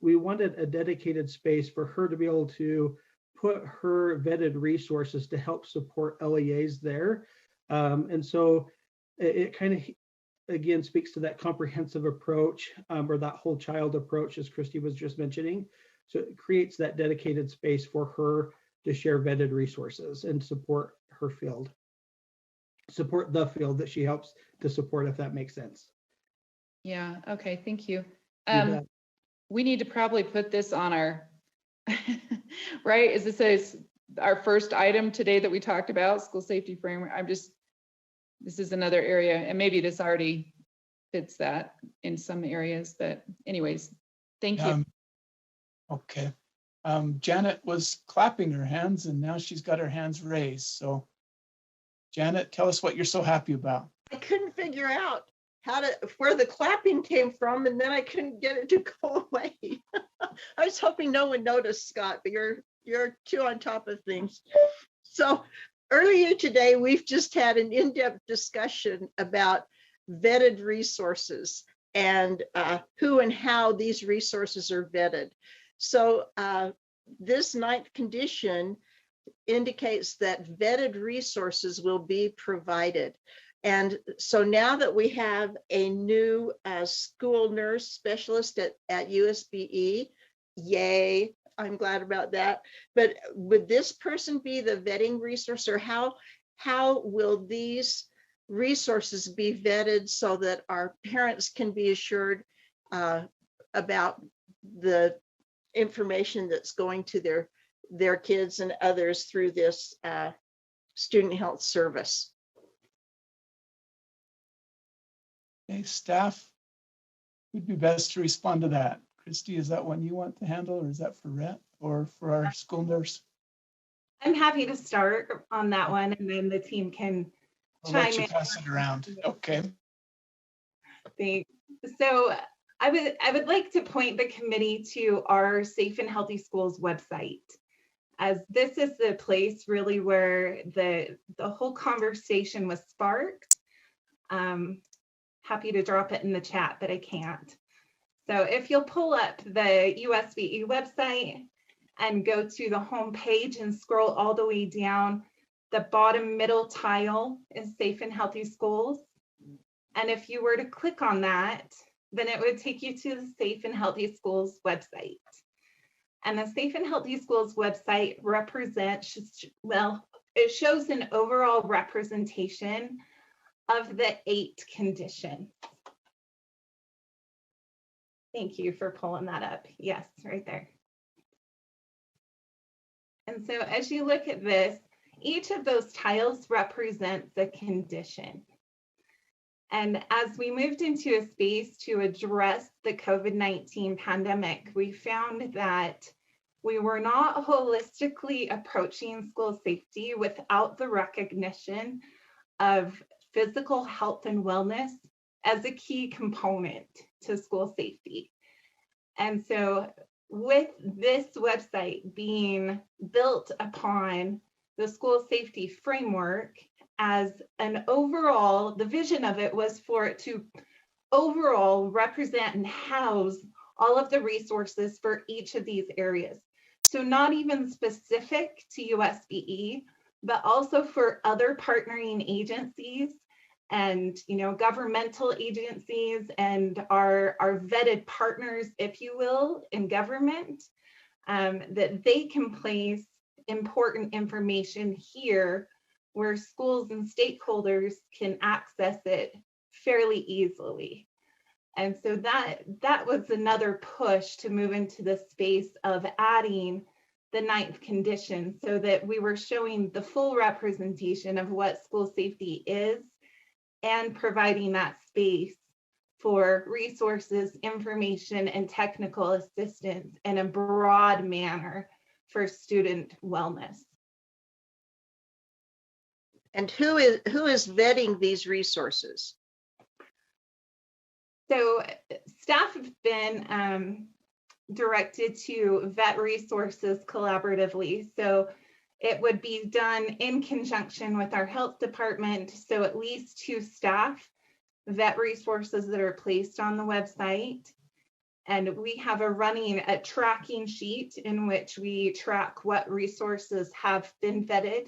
S8: we wanted a dedicated space for her to be able to put her vetted resources to help support LEAs there. And so it kind of, again, speaks to that comprehensive approach, or that whole child approach, as Christy was just mentioning. So it creates that dedicated space for her to share vetted resources and support her field. Support the field that she helps to support, if that makes sense.
S11: Yeah, okay, thank you.
S8: bet.
S11: We need to probably put this on our, right? Is this our first item today that we talked about, school safety framework? This is another area, and maybe this already fits that in some areas, but anyways, thank you.
S1: Okay. Janet was clapping her hands, and now she's got her hands raised. So Janet, tell us what you're so happy about.
S12: I couldn't figure out where the clapping came from, and then I couldn't get it to go away. I was hoping no one noticed, Scott, but you're too on top of things. So earlier today, we've just had an in-depth discussion about vetted resources and who and how these resources are vetted. So this 9th condition indicates that vetted resources will be provided. And so now that we have a new school nurse specialist at USBE, yay, I'm glad about that. But would this person be the vetting resource, or how will these resources be vetted so that our parents can be assured about the information that's going to their kids and others through this student health service?
S1: Okay, staff, who'd be best to respond to that? Christy, is that one you want to handle, or is that for Rhett or for our school nurse?
S6: I'm happy to start on that one, and then the team can
S1: I'll
S6: chime
S1: let you
S6: in.
S1: pass it around. Okay.
S6: Thanks. So I would like to point the committee to our Safe and Healthy Schools website, as this is the place really where the whole conversation was sparked. Happy to drop it in the chat, but I can't. So if you'll pull up the USBE website and go to the home page and scroll all the way down, the bottom middle tile is Safe and Healthy Schools. And if you were to click on that, then it would take you to the Safe and Healthy Schools website. And the Safe and Healthy Schools website represents, well, it shows an overall representation of the 8 conditions. Thank you for pulling that up. Yes, right there. And so as you look at this, each of those tiles represents a condition. And as we moved into a space to address the COVID-19 pandemic, we found that we were not holistically approaching school safety without the recognition of physical health and wellness as a key component to school safety. And so with this website being built upon the school safety framework as an overall, the vision of it was for it to overall represent and house all of the resources for each of these areas. So not even specific to USBE, but also for other partnering agencies and governmental agencies and our vetted partners, if you will, in government, that they can place important information here where schools and stakeholders can access it fairly easily. And so that was another push to move into the space of adding the 9th condition, so that we were showing the full representation of what school safety is and providing that space for resources, information, and technical assistance in a broad manner for student wellness.
S12: And who is vetting these resources?
S6: So staff have been directed to vet resources collaboratively. So it would be done in conjunction with our health department. So at least 2 staff vet resources that are placed on the website. And we have a tracking sheet in which we track what resources have been vetted.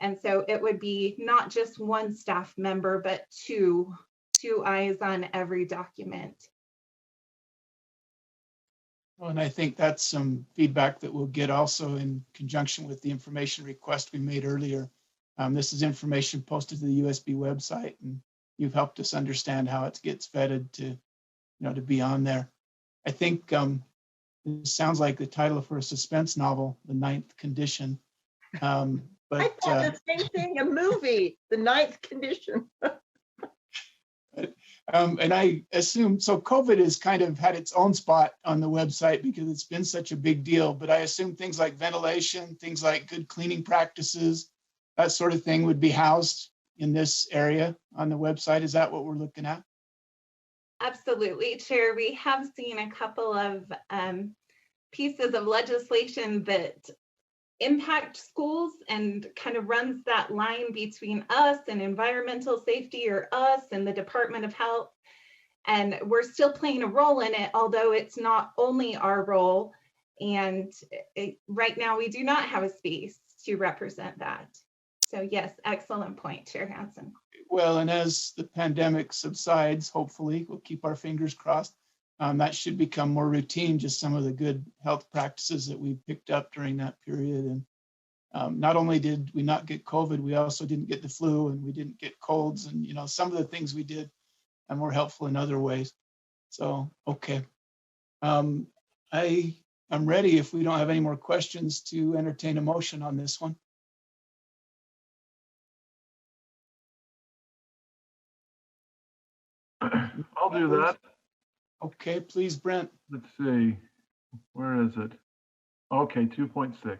S6: And so it would be not just 1 staff member, but two eyes on every document.
S1: Well, and I think that's some feedback that we'll get also in conjunction with the information request we made earlier. This is information posted to the USB website, and you've helped us understand how it gets vetted to be on there. I think it sounds like the title for a suspense novel, The 9th Condition. But
S12: I thought the same thing, a movie, The 9th Condition.
S1: And I assume, so COVID has kind of had its own spot on the website because it's been such a big deal, but I assume things like ventilation, things like good cleaning practices, that sort of thing would be housed in this area on the website. Is that what we're looking at?
S6: Absolutely, Chair. We have seen a couple of pieces of legislation that impact schools and kind of runs that line between us and environmental safety, or us and the Department of Health. And we're still playing a role in it, although it's not only our role. And right now we do not have a space to represent that. So yes, excellent point, Chair Hansen.
S1: Well, and as the pandemic subsides, hopefully, we'll keep our fingers crossed, that should become more routine, just some of the good health practices that we picked up during that period. And not only did we not get COVID, we also didn't get the flu, and we didn't get colds, and some of the things we did and were helpful in other ways. So, okay. I am ready, if we don't have any more questions, to entertain a motion on this one.
S13: I'll do that.
S1: Okay, please, Brent.
S13: Let's see, where is it? Okay, 2.6.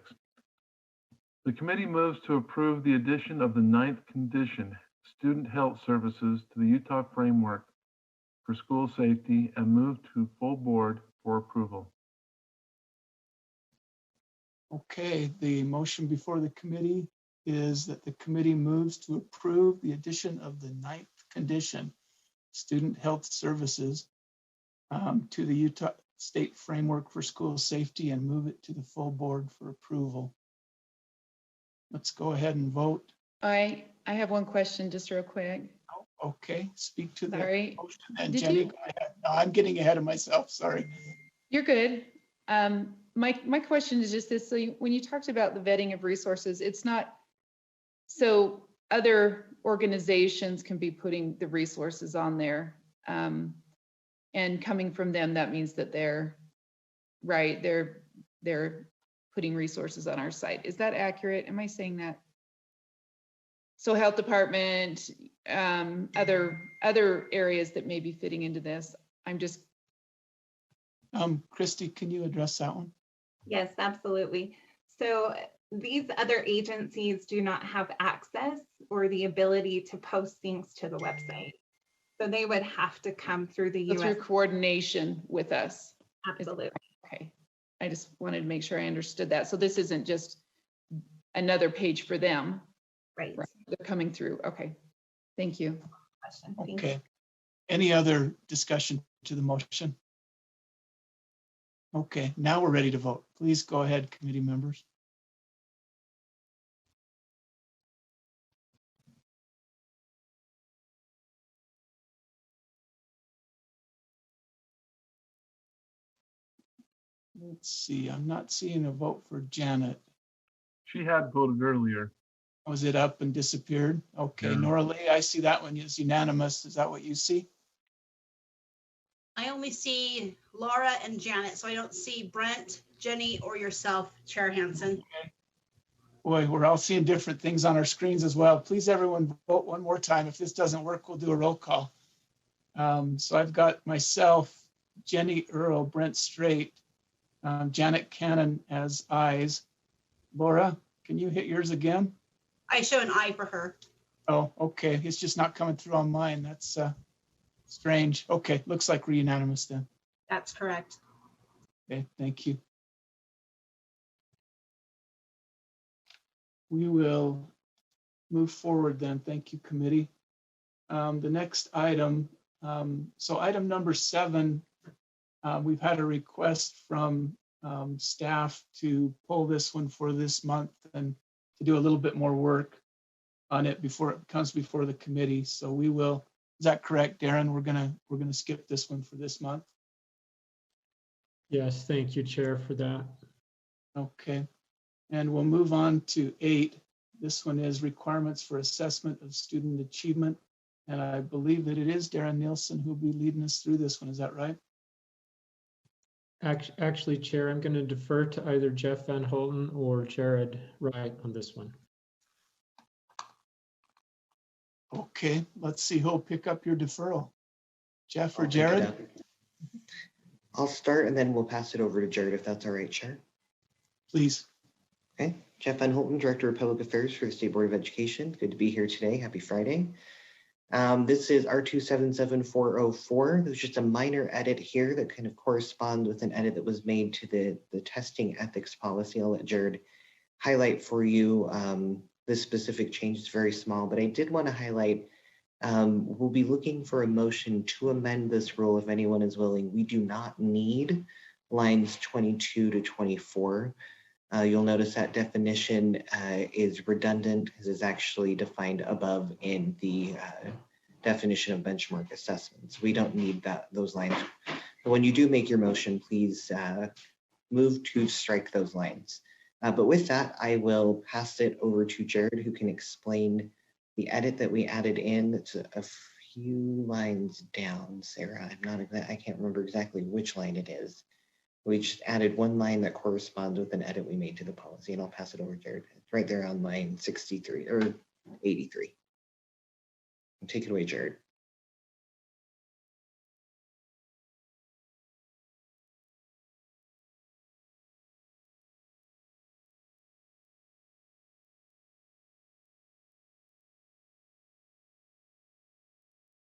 S13: The committee moves to approve the addition of the 9th condition, student health services, to the Utah framework for school safety, and move to full board for approval.
S1: Okay, the motion before the committee is that the committee moves to approve the addition of the 9th condition, student health services, to the Utah State Framework for School Safety, and move it to the full board for approval. Let's go ahead and vote.
S11: I have one question, just real quick.
S1: Okay, speak to the
S11: Sorry.
S1: motion. And Jenny, go ahead. No, I'm getting ahead of myself, sorry.
S11: You're good. My question is just this. So when you talked about the vetting of resources, it's not, so other organizations can be putting the resources on there. And coming from them, that means that they're right. They're putting resources on our site. Is that accurate? Am I saying that? So health department, other areas that may be fitting into this. I'm just.
S1: Christy, can you address that one?
S6: Yes, absolutely. So these other agencies do not have access or the ability to post things to the website. So they would have to come through the US.
S11: Through coordination with us.
S6: Absolutely.
S11: Okay. I just wanted to make sure I understood that. So this isn't just another page for them.
S6: Right.
S11: They're coming through. Okay. Thank you.
S1: Okay. Any other discussion to the motion? Okay, now we're ready to vote. Please go ahead, committee members. Let's see, I'm not seeing a vote for Janet.
S13: She had voted earlier.
S1: Was it up and disappeared? Okay,
S13: Yeah.
S1: Nora Lee, I see that one is unanimous. Is that what you see?
S3: I only see Laura and Janet, so I don't see Brent, Jenny, or yourself, Chair Hansen.
S1: Okay. Boy, we're all seeing different things on our screens as well. Please, everyone, vote one more time. If this doesn't work, we'll do a roll call. So I've got myself, Jenny Earl, Brent Straight, Janet Cannon as ayes. Laura, can you hit yours again?
S3: I show an aye for her.
S1: Oh, okay. It's just not coming through on mine. That's strange. Okay, looks like we're unanimous then.
S3: That's correct.
S1: Okay, thank you. We will move forward then. Thank you, committee. The next item, so item number 7, we've had a request from staff to pull this one for this month and to do a little bit more work on it before it comes before the committee. So we will, is that correct, Darren? We're gonna skip this one for this month.
S2: Yes, thank you, Chair, for that.
S1: Okay, and we'll move on to 8. This one is requirements for assessment of student achievement. And I believe that it is Darren Nielsen who will be leading us through this one. Is that right?
S2: Actually, Chair, I'm going to defer to either Jeff Van Holten or Jared Wright on this one.
S1: Okay, let's see who'll pick up your deferral. Jeff or Jared?
S7: I'll start and then we'll pass it over to Jared if that's all right, Chair.
S1: Please.
S7: Okay, Jeff Van Holten, Director of Public Affairs for the State Board of Education. Good to be here today. Happy Friday. This is R277404. There's just a minor edit here that kind of corresponds with an edit that was made to the testing ethics policy. I'll let Jared highlight for you. This specific change is very small, but I did want to highlight, we'll be looking for a motion to amend this rule if anyone is willing. We do not need lines 22 to 24. You'll notice that definition is redundant because it's actually defined above in the definition of benchmark assessments. We don't need those lines. But when you do make your motion, please move to strike those lines. But with that, I will pass it over to Jared, who can explain the edit that we added in. It's a few lines down, Sarah. I can't remember exactly which line it is. We just added one line that corresponds with an edit we made to the policy, and I'll pass it over to Jared. It's right there on line 63 or 83. Take it away, Jared.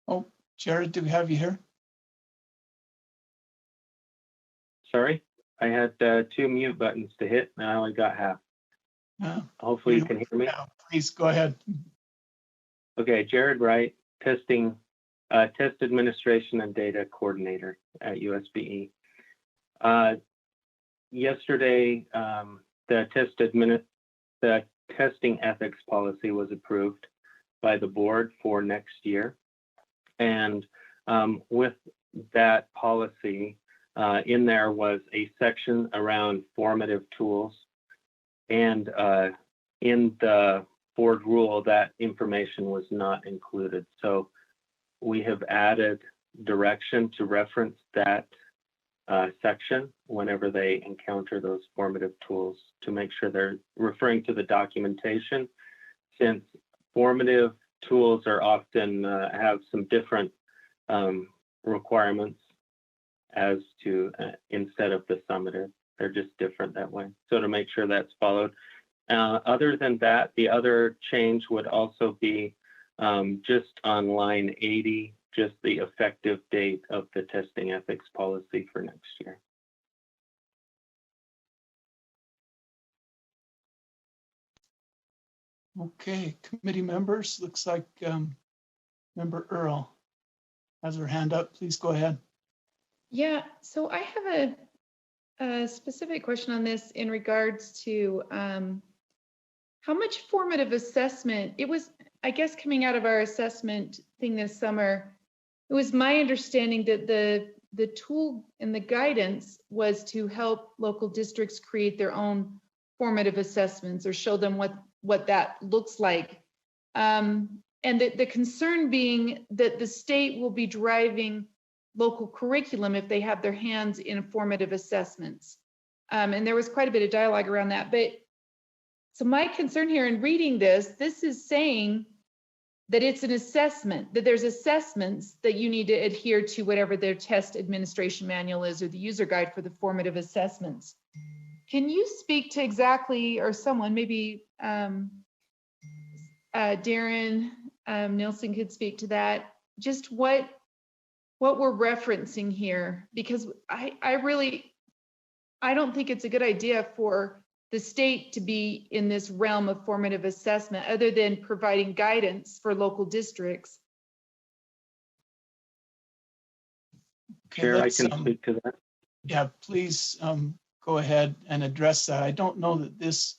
S1: Oh, Jared, do we have you here?
S14: Sorry, I had 2 mute buttons to hit, and I only got half. Hopefully you can hear me.
S1: Please go ahead.
S14: Okay, Jared Wright, test administration and data coordinator at USBE. Yesterday, the testing ethics policy was approved by the board for next year. And with that policy, in there was a section around formative tools. And in the board rule, that information was not included. So we have added direction to reference that section whenever they encounter those formative tools to make sure they're referring to the documentation, since formative tools are often have some different requirements as to instead of the summative. They're just different that way. So to make sure that's followed. Other than that, the other change would also be just on line 80, just the effective date of the testing ethics policy for next year.
S1: Okay, committee members, looks like Member Earl has her hand up. Please go ahead.
S11: Yeah, so I have a specific question on this in regards to how much formative assessment, it was, I guess, coming out of our assessment thing this summer, it was my understanding that the the tool and the guidance was to help local districts create their own formative assessments or show them what that looks like. And the concern being that the state will be driving local curriculum if they have their hands in formative assessments. And there was quite a bit of dialogue around that. But so my concern here in reading this is saying that it's an assessment, that there's assessments that you need to adhere to whatever their test administration manual is or the user guide for the formative assessments. Can you speak to exactly, or someone, maybe Darren Nielsen could speak to that, just what we're referencing here? Because I don't think it's a good idea for the state to be in this realm of formative assessment other than providing guidance for local districts.
S1: Okay,
S14: Chair, I can speak to that.
S1: Yeah, please go ahead and address that. I don't know that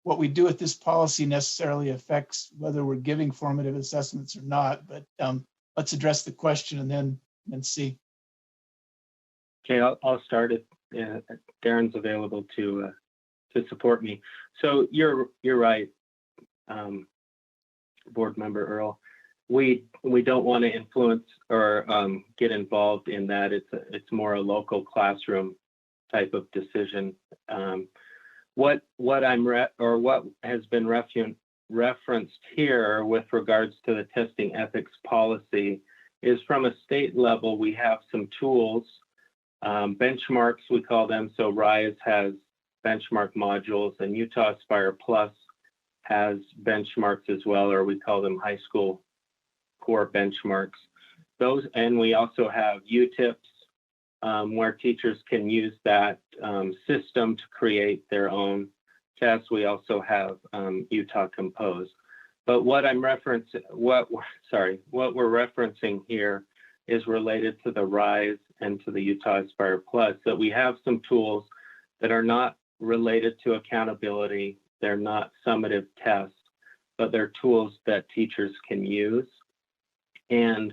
S1: what we do with this policy necessarily affects whether we're giving formative assessments or not, but let's address the question and then see.
S14: Okay, I'll start it. Darren's available to support me. So you're right, Board Member Earl. We don't want to influence or get involved in that. It's more a local classroom type of decision. What has been referenced here with regards to the testing ethics policy is from a state level. We have some tools, benchmarks we call them. So RISE has benchmark modules, and Utah Aspire Plus has benchmarks as well, or we call them high school core benchmarks. Those, and we also have UTIPs, where teachers can use that system to create their own tests. We also have Utah Compose. But what we're referencing here is related to the RISE and to the Utah Aspire Plus, that we have some tools that are not related to accountability. They're not summative tests, but they're tools that teachers can use. And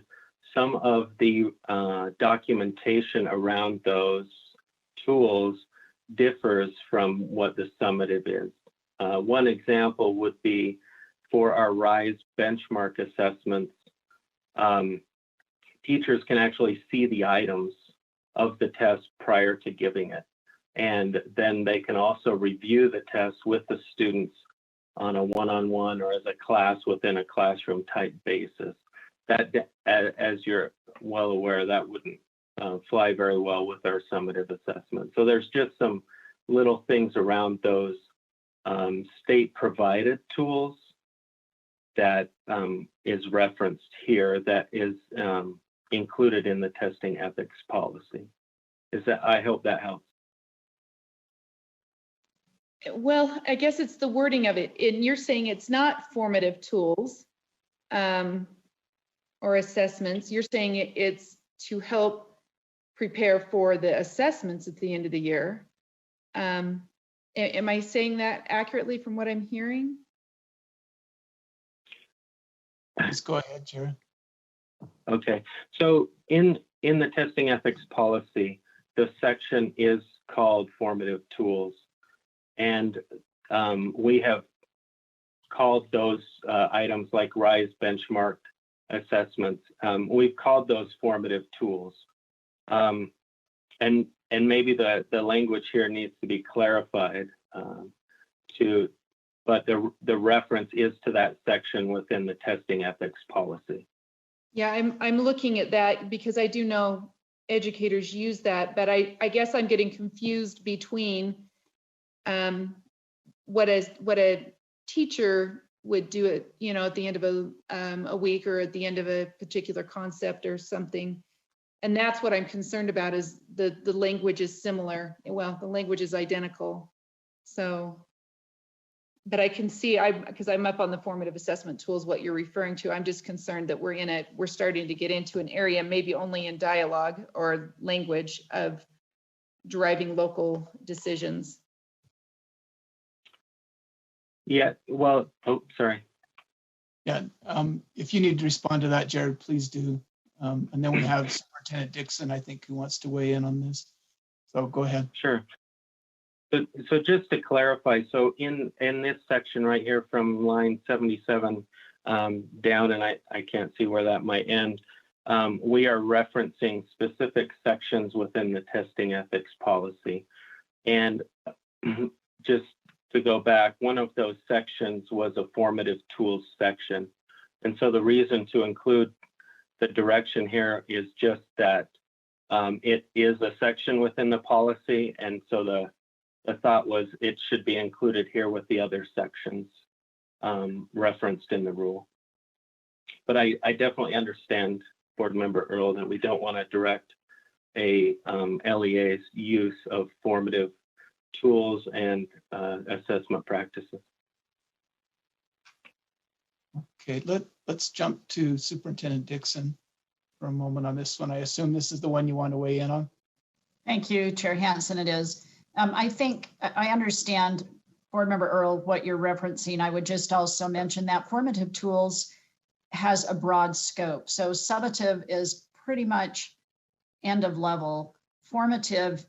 S14: some of the documentation around those tools differs from what the summative is. One example would be for our RISE benchmark assessments, teachers can actually see the items of the test prior to giving it. And then they can also review the test with the students on a one-on-one or as a class within a classroom type basis. That, as you're well aware, that wouldn't fly very well with our summative assessment. So there's just some little things around those state-provided tools that is referenced here that is included in the testing ethics policy. I hope that helps.
S11: Well, I guess it's the wording of it. And you're saying it's not formative tools or assessments. You're saying it's to help prepare for the assessments at the end of the year. Am I saying that accurately from what I'm hearing?
S1: Please go ahead, Jared.
S14: Okay, so in the testing ethics policy, the section is called formative tools. And we have called those items like RISE benchmark assessments. We've called those formative tools. And maybe the language here needs to be clarified but the reference is to that section within the testing ethics policy.
S11: Yeah, I'm looking at that because I do know educators use that, but I guess I'm getting confused between what a teacher would do at the end of a week or at the end of a particular concept or something. And that's what I'm concerned about, is the language is similar. Well, the language is identical. So, but I can see, because I'm up on the formative assessment tools, what you're referring to. I'm just concerned that we're starting to get into an area, maybe only in dialogue or language, of driving local decisions.
S14: Yeah, well, oh, sorry.
S1: Yeah, if you need to respond to that, Jared, please do. And then we have Superintendent Dixon, I think, who wants to weigh in on this. So go ahead.
S14: Sure. So just to clarify, so in this section right here from line 77 down, and I can't see where that might end, we are referencing specific sections within the testing ethics policy. And just to go back, one of those sections was a formative tools section. And so the reason to include the direction here is just that it is a section within the policy. And so the thought was it should be included here with the other sections referenced in the rule. But I definitely understand, Board Member Earl, that we don't want to direct a LEA's use of formative tools and assessment practices.
S1: Okay, let's jump to Superintendent Dixon for a moment on this one. I assume this is the one you want to weigh in on.
S16: Thank you, Chair Hansen. It is. I think I understand, Board Member Earl, what you're referencing. I would just also mention that formative tools has a broad scope. So summative is pretty much end of level. Formative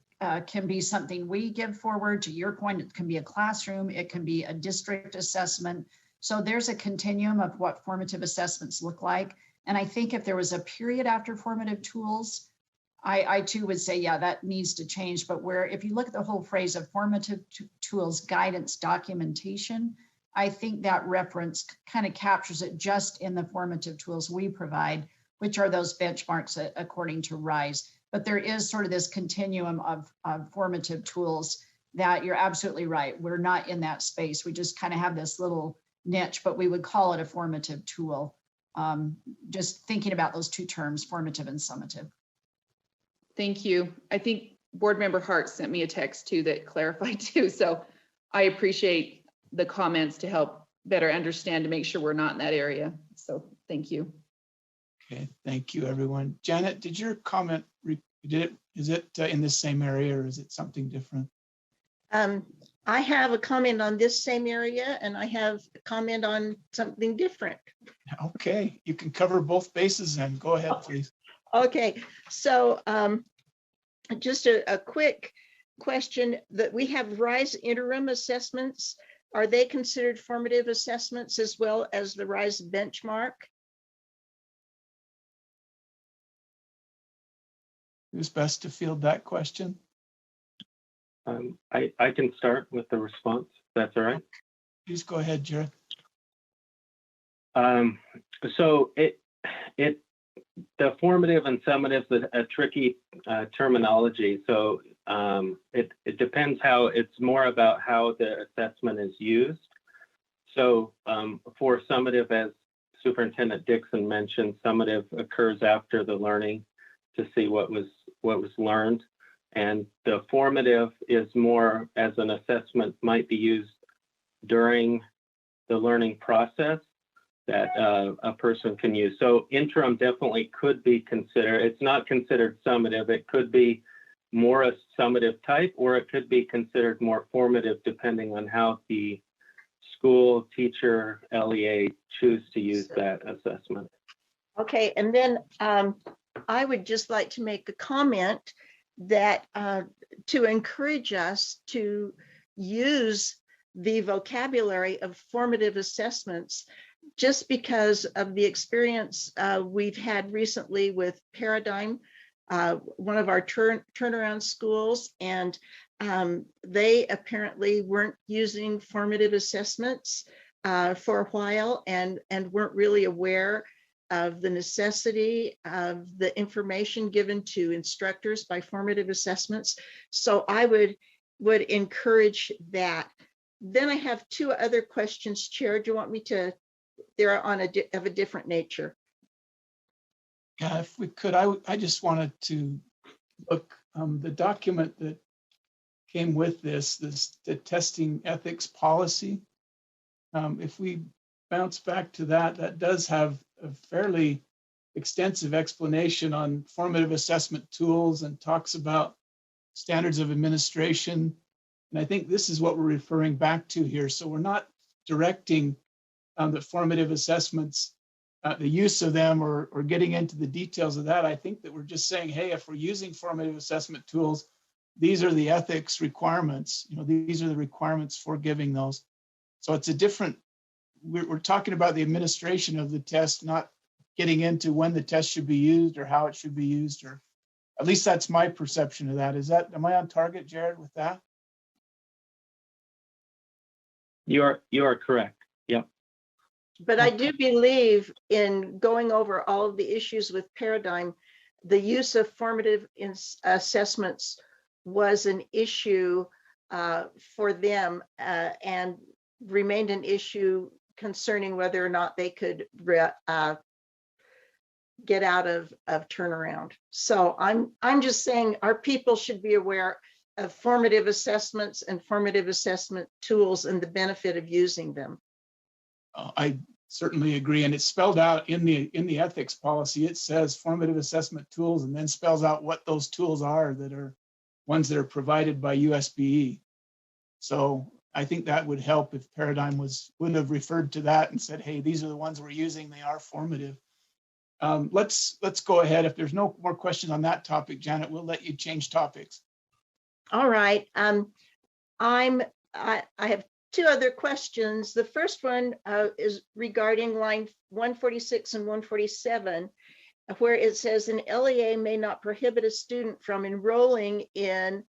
S16: can be something we give forward. To your point, it can be a classroom, it can be a district assessment. So there's a continuum of what formative assessments look like. And I think if there was a period after formative tools, I too would say, yeah, that needs to change. But where, if you look at the whole phrase of formative tools guidance documentation, I think that reference kind of captures it just in the formative tools we provide, which are those benchmarks according to RISE. But there is sort of this continuum of formative tools that you're absolutely right. We're not in that space. We just kind of have this little niche, but we would call it a formative tool. Just thinking about those two terms, formative and summative.
S11: Thank you. I think Board Member Hart sent me a text too that clarified too. So I appreciate the comments to help better understand, to make sure we're not in that area. So thank you.
S1: Okay, thank you, everyone. Janet, did your comment, is it in the same area or is it something different?
S12: I have a comment on this same area and I have a comment on something different.
S1: Okay, you can cover both bases then. Go ahead, please.
S12: Okay, so just a quick question that we have RISE interim assessments. Are they considered formative assessments as well as the RISE benchmark?
S1: Who's best to field that question?
S14: I can start with the response. That's all right.
S1: Please go ahead, Jared.
S14: So the formative and summative is a tricky terminology. So it depends how, it's more about how the assessment is used. So for summative, as Superintendent Dixon mentioned, summative occurs after the learning to see what was learned. And the formative is more as an assessment, might be used during the learning process that a person can use. So interim definitely could be considered. It's not considered summative. It could be more a summative type, or it could be considered more formative depending on how the school, teacher, LEA choose to use that assessment.
S12: Okay, and then I would just like to make a comment that to encourage us to use the vocabulary of formative assessments, just because of the experience we've had recently with Paradigm, one of our turnaround schools, and they apparently weren't using formative assessments for a while and weren't really aware of the necessity of the information given to instructors by formative assessments. So I would encourage that. Then I have two other questions, Chair. Do you want me to? They're of a different nature.
S1: Yeah, if we could, I just wanted to look, the document that came with the testing ethics policy. If we bounce back to that does have a fairly extensive explanation on formative assessment tools and talks about standards of administration. And I think this is what we're referring back to here. So we're not directing that formative assessments the use of them or getting into the details of that. I think that we're just saying, hey, if we're using formative assessment tools, these are the ethics requirements. These are the requirements for giving those. So it's a different, we're talking about the administration of the test, not getting into when the test should be used or how it should be used, or at least that's my perception of that. Am I on target, Jared, with that?
S20: You are correct. Yep.
S12: But I do believe in going over all of the issues with Paradigm, the use of formative assessments was an issue for them and remained an issue concerning whether or not they could get out of turnaround. So I'm just saying our people should be aware of formative assessments and formative assessment tools and the benefit of using them.
S1: I certainly agree, and it's spelled out in the ethics policy. It says formative assessment tools, and then spells out what those tools are that are ones that are provided by USBE. So I think that would help if Paradigm would have referred to that and said, hey, these are the ones we're using, they are formative. Let's go ahead. If there's no more questions on that topic, Janet, we'll let you change topics.
S12: All right. I have two other questions. The first one is regarding line 146 and 147, where it says an LEA may not prohibit a student from enrolling in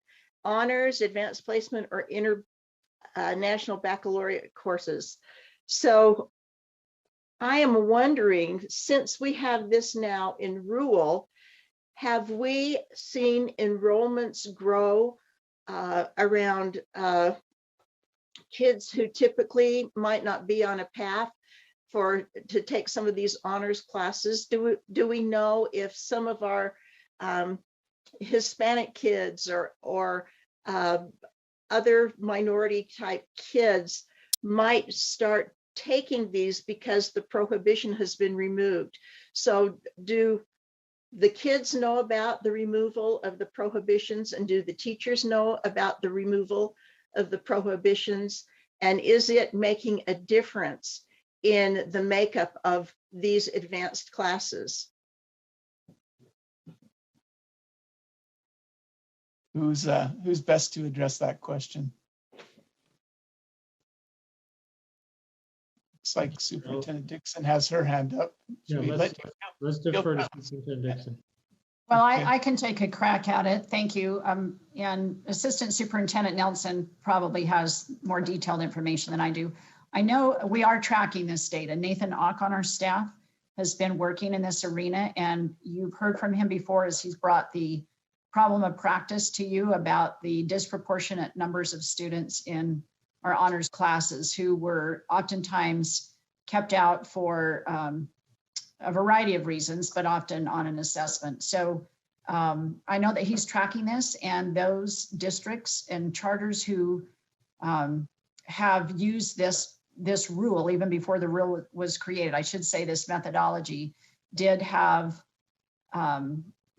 S12: honors, advanced placement, or international baccalaureate courses. So I am wondering, since we have this now in rural, have we seen enrollments grow around kids who typically might not be on a path to take some of these honors classes? Do we know if some of our Hispanic kids or other minority type kids might start taking these because the prohibition has been removed? So do the kids know about the removal of the prohibitions, and do the teachers know about the removal of the prohibitions? And is it making a difference in the makeup of these advanced classes?
S1: Who's best to address that question? Looks like Superintendent Dixon has her hand up.
S2: Yeah, let's defer to Superintendent Dixon.
S16: Well, I can take a crack at it. Thank you. And Assistant Superintendent Nelson probably has more detailed information than I do. I know we are tracking this data. Nathan Ock on our staff has been working in this arena, and you've heard from him before as he's brought the problem of practice to you about the disproportionate numbers of students in our honors classes who were oftentimes kept out for a variety of reasons, but often on an assessment. So I know that he's tracking this, and those districts and charters who have used this rule even before the rule was created, I should say this methodology, did have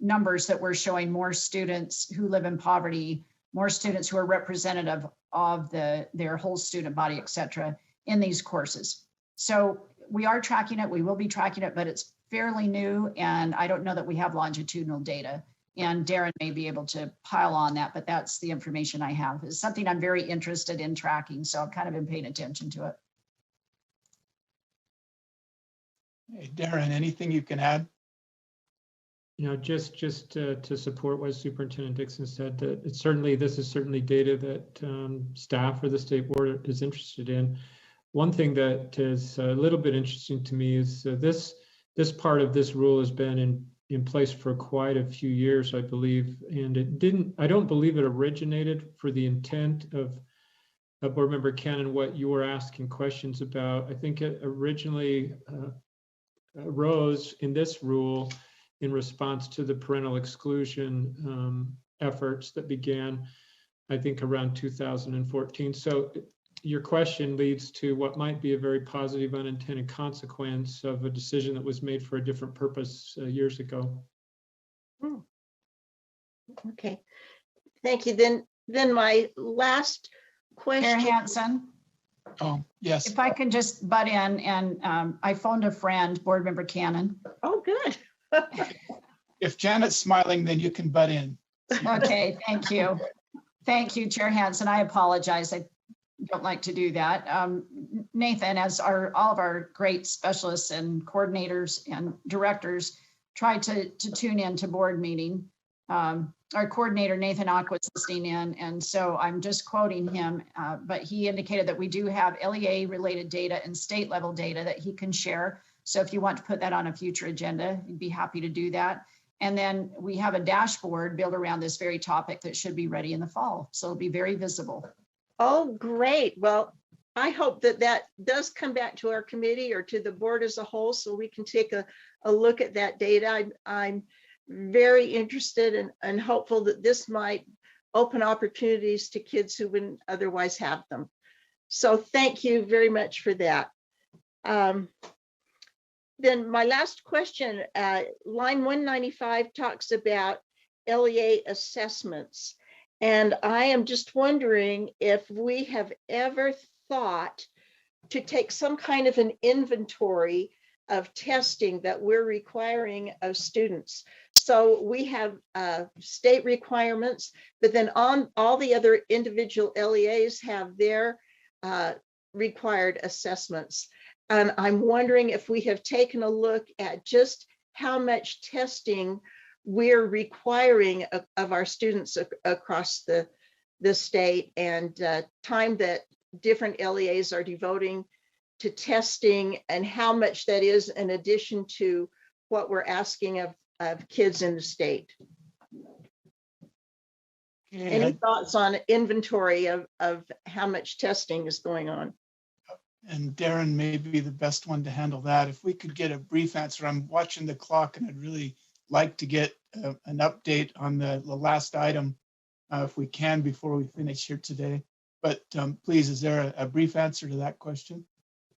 S16: numbers that were showing more students who live in poverty, more students who are representative of their whole student body, et cetera, in these courses. So we are tracking it, we will be tracking it, but it's fairly new, and I don't know that we have longitudinal data. And Darren may be able to pile on that, but that's the information I have. It's something I'm very interested in tracking, so I've kind of been paying attention to it.
S1: Hey, Darren, anything you can add?
S2: Just to support what Superintendent Dixon said, that this is certainly data that staff or the state board is interested in. One thing that is a little bit interesting to me is this part of this rule has been in place for quite a few years, I believe, and I don't believe it originated for the intent of Board Member Cannon, what you were asking questions about. I think it originally arose in this rule in response to the parental exclusion efforts that began, I think, around 2014. So your question leads to what might be a very positive unintended consequence of a decision that was made for a different purpose years ago.
S12: Okay, thank you. Then my last question.
S16: Chair Hansen.
S1: Oh, yes.
S16: If I can just butt in, and I phoned a friend, Board Member Cannon.
S12: Oh, good.
S1: If Janet's smiling, then you can butt in.
S16: Okay, thank you. Thank you, Chair Hansen. I apologize. I don't like to do that. Nathan, as all of our great specialists and coordinators and directors try to tune in to board meeting, our coordinator, Nathan Ock, was listening in, and so I'm just quoting him, but he indicated that we do have LEA-related data and state-level data that he can share. So if you want to put that on a future agenda, he'd be happy to do that. And then we have a dashboard built around this very topic that should be ready in the fall. So it'll be very visible.
S12: Oh, great. Well, I hope that that does come back to our committee or to the board as a whole, so we can take a look at that data. I'm very interested and hopeful that this might open opportunities to kids who wouldn't otherwise have them. So thank you very much for that. Then my last question, line 195 talks about LEA assessments. And I am just wondering if we have ever thought to take some kind of an inventory of testing that we're requiring of students. So we have state requirements, but then on all the other individual LEAs have their required assessments. And I'm wondering if we have taken a look at just how much testing we're requiring of our students across the state, and time that different LEAs are devoting to testing, and how much that is in addition to what we're asking of kids in the state. Any thoughts on inventory of how much testing is going on?
S1: And Darren may be the best one to handle that. If we could get a brief answer, I'm watching the clock and I'd really like to get an update on the last item if we can before we finish here today. But please, is there a brief answer to that question?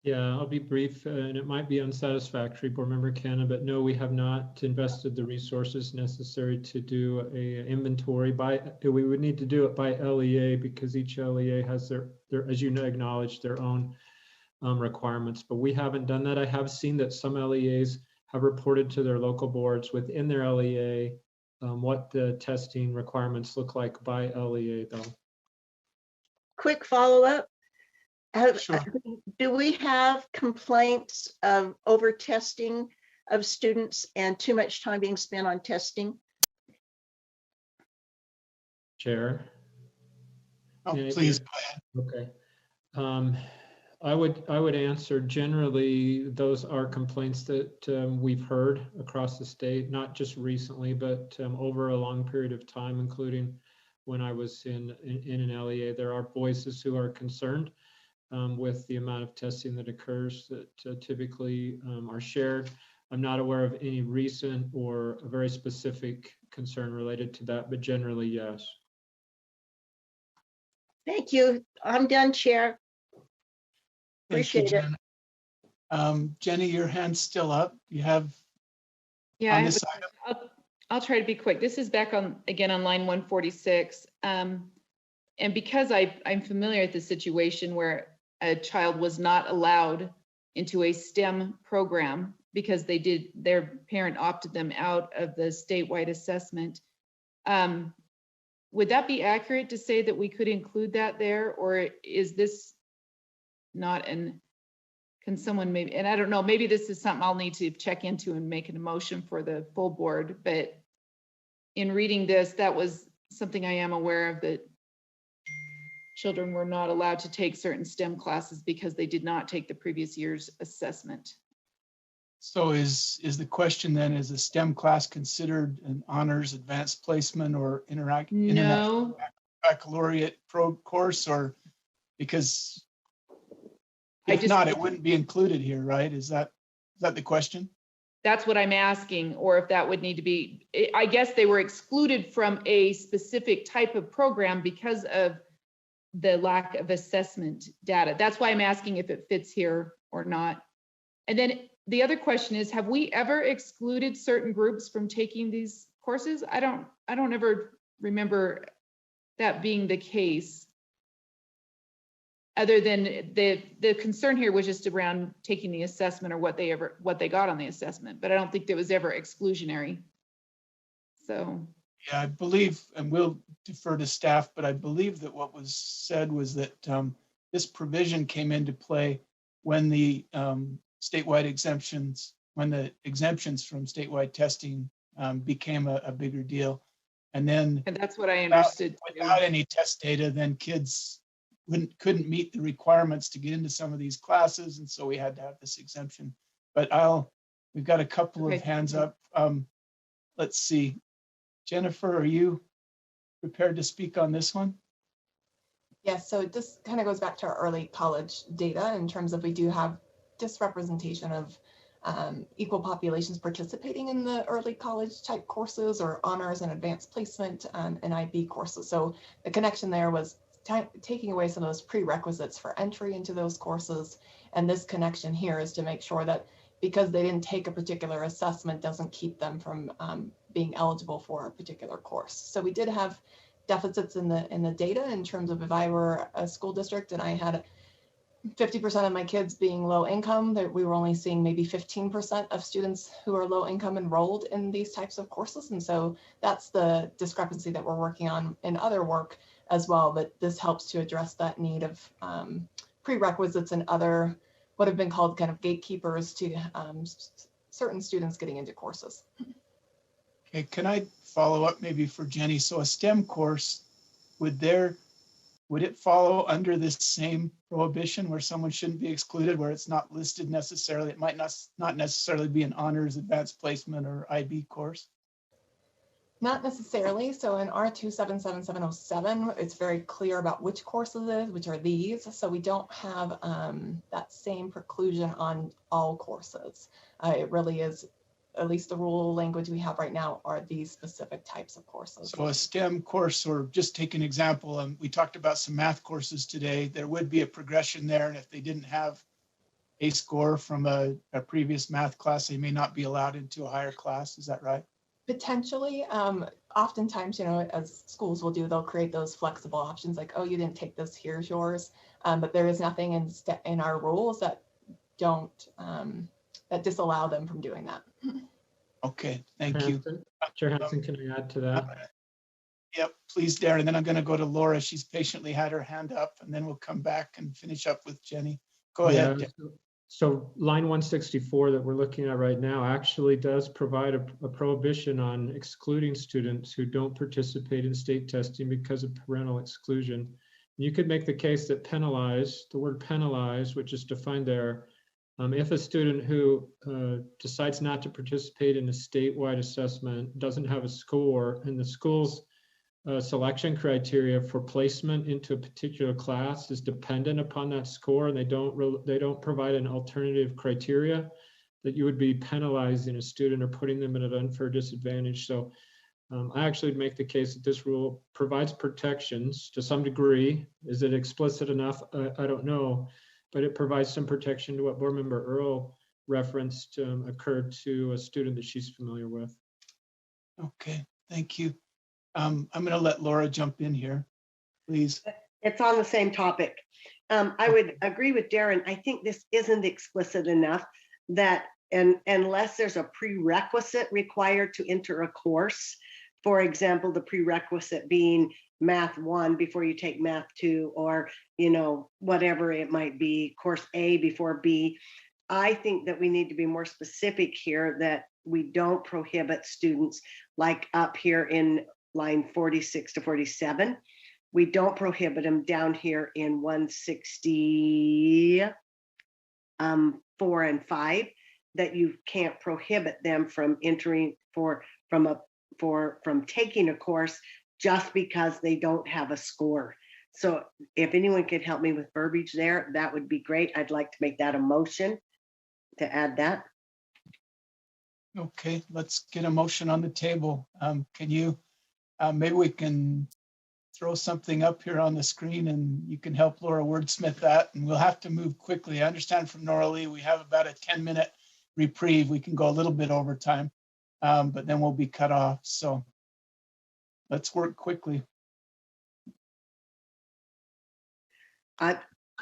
S2: Yeah, I'll be brief, and it might be unsatisfactory, Board Member Cannon, but no, we have not invested the resources necessary to do a inventory we would need to do it by LEA, because each LEA has their as you know, acknowledge their own requirements, but we haven't done that. I have seen that some LEAs have reported to their local boards within their LEA what the testing requirements look like by LEA though.
S12: Quick follow-up.
S1: Sure.
S12: Do we have complaints of over testing of students and too much time being spent on testing?
S2: Chair?
S1: Oh, please go ahead.
S2: Okay. I would answer generally those are complaints that we've heard across the state, not just recently, but over a long period of time, including when I was in an LEA. There are voices who are concerned with the amount of testing that occurs that typically are shared. I'm not aware of any recent or a very specific concern related to that, but generally, yes.
S12: Thank you. I'm done, Chair. Appreciate it.
S1: Jenny, your hand's still up. You have
S11: on
S1: this item?
S11: I'll try to be quick. This is back on line 146. And because I'm familiar with the situation where a child was not allowed into a STEM program because their parent opted them out of the statewide assessment. Would that be accurate to say that we could include that there, or is this not can someone maybe, and I don't know, maybe this is something I'll need to check into and make a motion for the full board, but in reading this, that was something I am aware of, that children were not allowed to take certain STEM classes because they did not take the previous year's assessment.
S1: So is the question then, is a STEM class considered an honors advanced placement or international baccalaureate course, or because if not, it wouldn't be included here, right? Is that the question?
S11: That's what I'm asking, or if that would need to be, I guess they were excluded from a specific type of program because of the lack of assessment data. That's why I'm asking if it fits here or not. And then the other question is, have we ever excluded certain groups from taking these courses? I don't ever remember that being the case. other than the concern here was just around taking the assessment or what they got on the assessment, but I don't think that was ever exclusionary. So.
S1: Yeah, I believe, and we'll defer to staff, but I believe that what was said was that this provision came into play when the statewide exemptions, when the exemptions from statewide testing became a bigger deal. And then,
S11: and that's what I understood.
S1: Without any test data, then kids couldn't meet the requirements to get into some of these classes, and so we had to have this exemption. But we've got a couple of hands up. Let's see. Jennifer, are you prepared to speak on this one?
S10: Yes, so this kind of goes back to our early college data in terms of we do have disrepresentation of equal populations participating in the early college type courses or honors and advanced placement and IB courses. So the connection there was taking away some of those prerequisites for entry into those courses. And this connection here is to make sure that because they didn't take a particular assessment doesn't keep them from being eligible for a particular course. So we did have deficits in the data in terms of if I were a school district and I had 50% of my kids being low income, that we were only seeing maybe 15% of students who are low income enrolled in these types of courses. And so that's the discrepancy that we're working on in other work as well. But this helps to address that need of prerequisites and other what have been called kind of gatekeepers to certain students getting into courses.
S1: Okay, can I follow up maybe for Jenny? So a STEM course, would it follow under this same prohibition where someone shouldn't be excluded, where it's not listed necessarily? It might not necessarily be an honors, advanced placement, or IB course?
S10: Not necessarily. So in R277707, it's very clear about which courses it is, which are these. So we don't have that same preclusion on all courses. It really is, at least the rule language we have right now are these specific types of courses.
S1: So a STEM course, or just take an example, we talked about some math courses today. There would be a progression there, and if they didn't have a score from a previous math class, they may not be allowed into a higher class. Is that right?
S10: Potentially. Oftentimes, as schools will do, they'll create those flexible options like, oh, you didn't take this, here's yours. But there is nothing in our rules that that disallow them from doing that.
S1: Okay, thank you.
S2: Chair Hansen, can I add to that?
S1: Yep, please, Darren. And then I'm going to go to Laura. She's patiently had her hand up, and then we'll come back and finish up with Jenny. Go ahead. Darren.
S2: So line 164 that we're looking at right now actually does provide a prohibition on excluding students who don't participate in state testing because of parental exclusion. You could make the case that penalize, the word penalize, which is defined there, if a student who decides not to participate in a statewide assessment doesn't have a score, and the school's selection criteria for placement into a particular class is dependent upon that score, and they don't provide an alternative criteria, that you would be penalizing a student or putting them at an unfair disadvantage. So I actually would make the case that this rule provides protections to some degree. Is it explicit enough? I don't know, but it provides some protection to what Board Member Earl referenced occurred to a student that she's familiar with.
S1: Okay, thank you. I'm going to let Laura jump in here, please.
S17: It's on the same topic. I would agree with Darren. I think this isn't explicit enough that, and unless there's a prerequisite required to enter a course, for example, the prerequisite being Math 1 before you take Math 2, or whatever it might be, course A before B. I think that we need to be more specific here, that we don't prohibit students, like up here in line 46 to 47. We don't prohibit them down here in 164 and 5, that you can't prohibit them from entering from taking a course just because they don't have a score. So if anyone could help me with verbiage there, that would be great. I'd like to make that a motion to add that.
S1: Okay, let's get a motion on the table. Can you, maybe we can throw something up here on the screen and you can help Laura wordsmith that, and we'll have to move quickly. I understand from Nora Lee, we have about a 10-minute reprieve. We can go a little bit over time, but then we'll be cut off. So let's work quickly.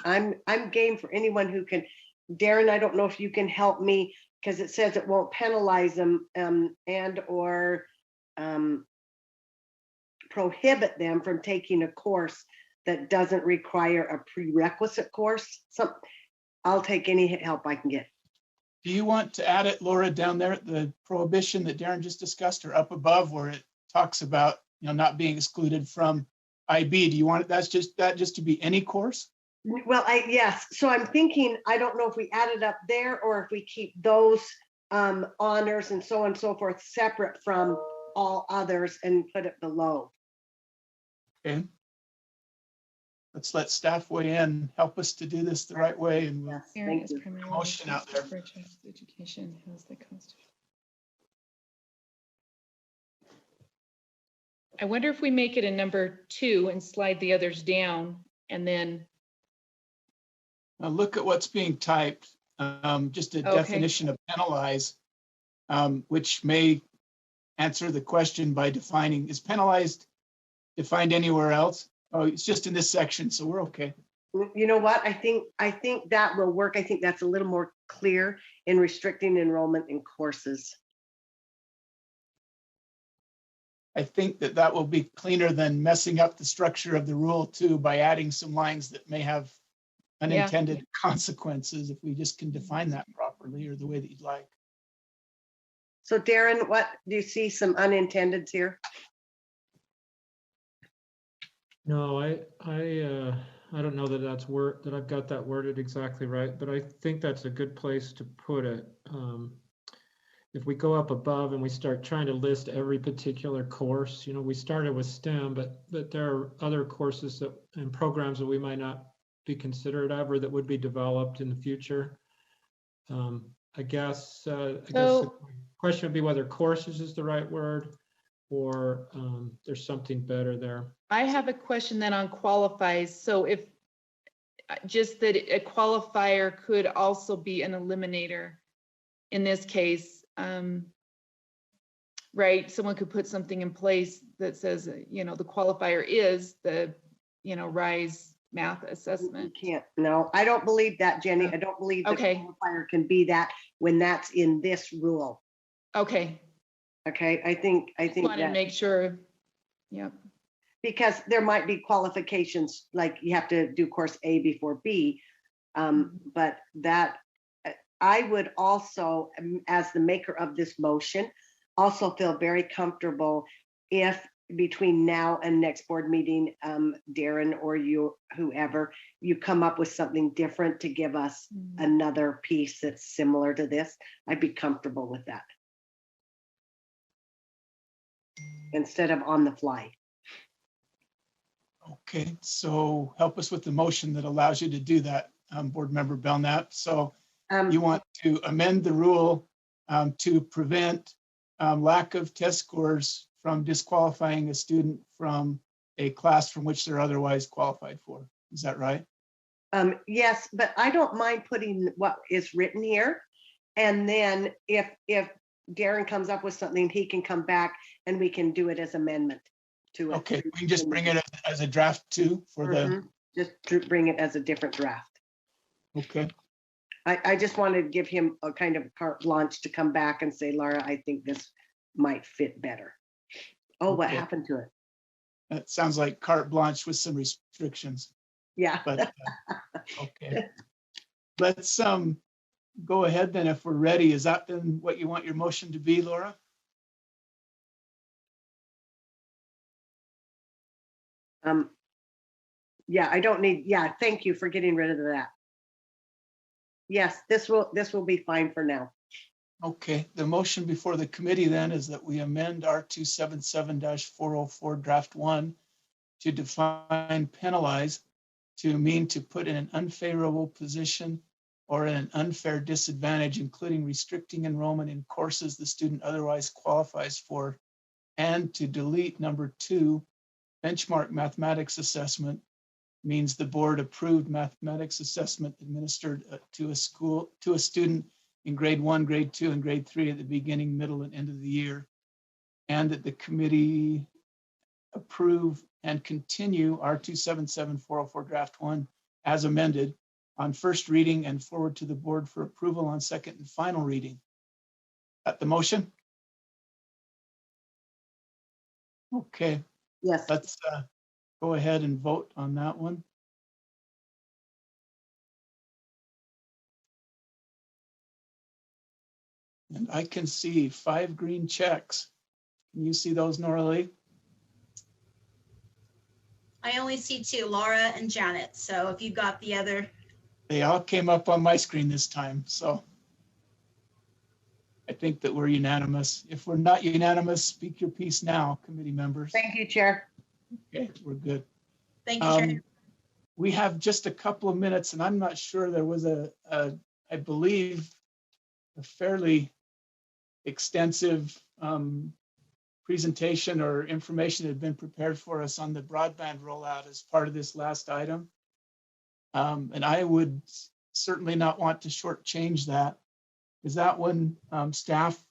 S17: I'm game for anyone who can. Darren, I don't know if you can help me because it says it won't penalize them and or prohibit them from taking a course that doesn't require a prerequisite course. I'll take any help I can get.
S1: Do you want to add it, Laura, down there at the prohibition that Darren just discussed, or up above where it talks about, not being excluded from IB? Do you want that just to be any course?
S17: Well, yes. So I'm thinking, I don't know if we add it up there or if we keep those honors and so on and so forth separate from all others and put it below.
S1: Okay. Let's let staff weigh in, help us to do this the right way, and we'll
S17: Thank you.
S1: motion out there.
S11: Education has the cost. I wonder if we make it a number 2 and slide the others down, and then.
S1: Now look at what's being typed. Just a definition of penalize, which may answer the question by defining, is penalized defined anywhere else? Oh, it's just in this section, so we're okay.
S17: You know what? I think that will work. I think that's a little more clear in restricting enrollment in courses.
S1: I think that will be cleaner than messing up the structure of the rule too by adding some lines that may have unintended consequences if we just can define that properly or the way that you'd like.
S17: So Darren, what do you see some unintendeds here?
S2: No, I don't know that that I've got that worded exactly right, but I think that's a good place to put it. If we go up above and we start trying to list every particular course, we started with STEM, but there are other courses and programs that we might not be considerate of or that would be developed in the future. I guess the question would be whether courses is the right word or there's something better there.
S11: I have a question then on qualifies. So if just that a qualifier could also be an eliminator in this case, right? Someone could put something in place that says, the qualifier is the, RISE math assessment.
S17: You can't, no, I don't believe that, Jenny. I don't believe the qualifier can be that when that's in this rule.
S11: Okay.
S17: Okay, I think
S11: want to make sure. Yep.
S17: Because there might be qualifications, like you have to do course A before B, but that I would also, as the maker of this motion, also feel very comfortable if between now and next board meeting, Darren or you, whoever, you come up with something different to give us another piece that's similar to this. I'd be comfortable with that. Instead of on the fly.
S1: Okay, so help us with the motion that allows you to do that, Board Member Belknap. So you want to amend the rule to prevent lack of test scores from disqualifying a student from a class from which they're otherwise qualified for. Is that right?
S17: Yes, but I don't mind putting what is written here. And then if Darren comes up with something, he can come back and we can do it as amendment to it.
S1: Okay, we can just bring it as a draft too for the.
S17: Just to bring it as a different draft.
S1: Okay.
S17: I just wanted to give him a kind of carte blanche to come back and say, Laura, I think this might fit better. Oh, what happened to it?
S1: That sounds like carte blanche with some restrictions.
S17: Yeah.
S1: But okay. Let's go ahead then if we're ready. Is that then what you want your motion to be, Laura?
S17: Yeah, I don't need, thank you for getting rid of that. Yes, this will be fine for now.
S1: Okay, the motion before the committee then is that we amend R277-404 draft 1 to define penalize to mean to put in an unfavorable position or in an unfair disadvantage, including restricting enrollment in courses the student otherwise qualifies for, and to delete number 2, benchmark mathematics assessment means the board approved mathematics assessment administered to a student in grade 1, grade 2, and grade 3 at the beginning, middle, and end of the year, and that the committee approve and continue R277-404 draft 1 as amended on first reading and forward to the board for approval on second and final reading. At the motion? Okay.
S17: Yes.
S1: Let's go ahead and vote on that one. And I can see 5 green checks. Can you see those, Nora Lee?
S3: I only see 2, Laura and Janet. So if you got the other.
S1: They all came up on my screen this time, so I think that we're unanimous. If we're not unanimous, speak your piece now, committee members.
S17: Thank you, Chair.
S1: Okay, we're good.
S3: Thank you, Chair.
S1: We have just a couple of minutes, and I'm not sure, there was I believe, a fairly extensive presentation or information that had been prepared for us on the broadband rollout as part of this last item. And I would certainly not want to shortchange that. Is that one, staff,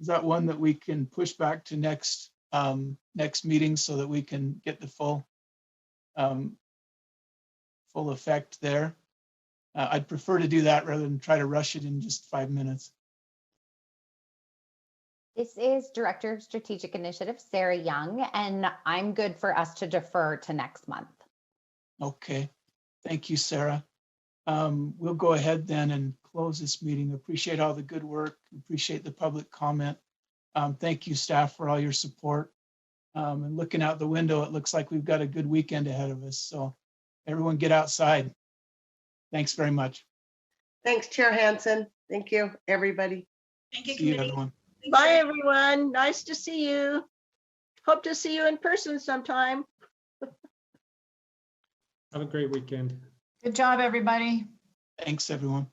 S1: is that one that we can push back to next meeting so that we can get the full effect there? I'd prefer to do that rather than try to rush it in just 5 minutes.
S9: This is Director of Strategic Initiatives, Sarah Young, and I'm good for us to defer to next month.
S1: Okay, thank you, Sarah. We'll go ahead then and close this meeting. Appreciate all the good work. Appreciate the public comment. Thank you, staff, for all your support. And looking out the window, it looks like we've got a good weekend ahead of us. So everyone get outside. Thanks very much.
S17: Thanks, Chair Hansen. Thank you, everybody.
S3: Thank you,
S1: See you, everyone.
S12: Bye, everyone. Nice to see you. Hope to see you in person sometime.
S2: Have a great weekend.
S16: Good job, everybody.
S1: Thanks, everyone.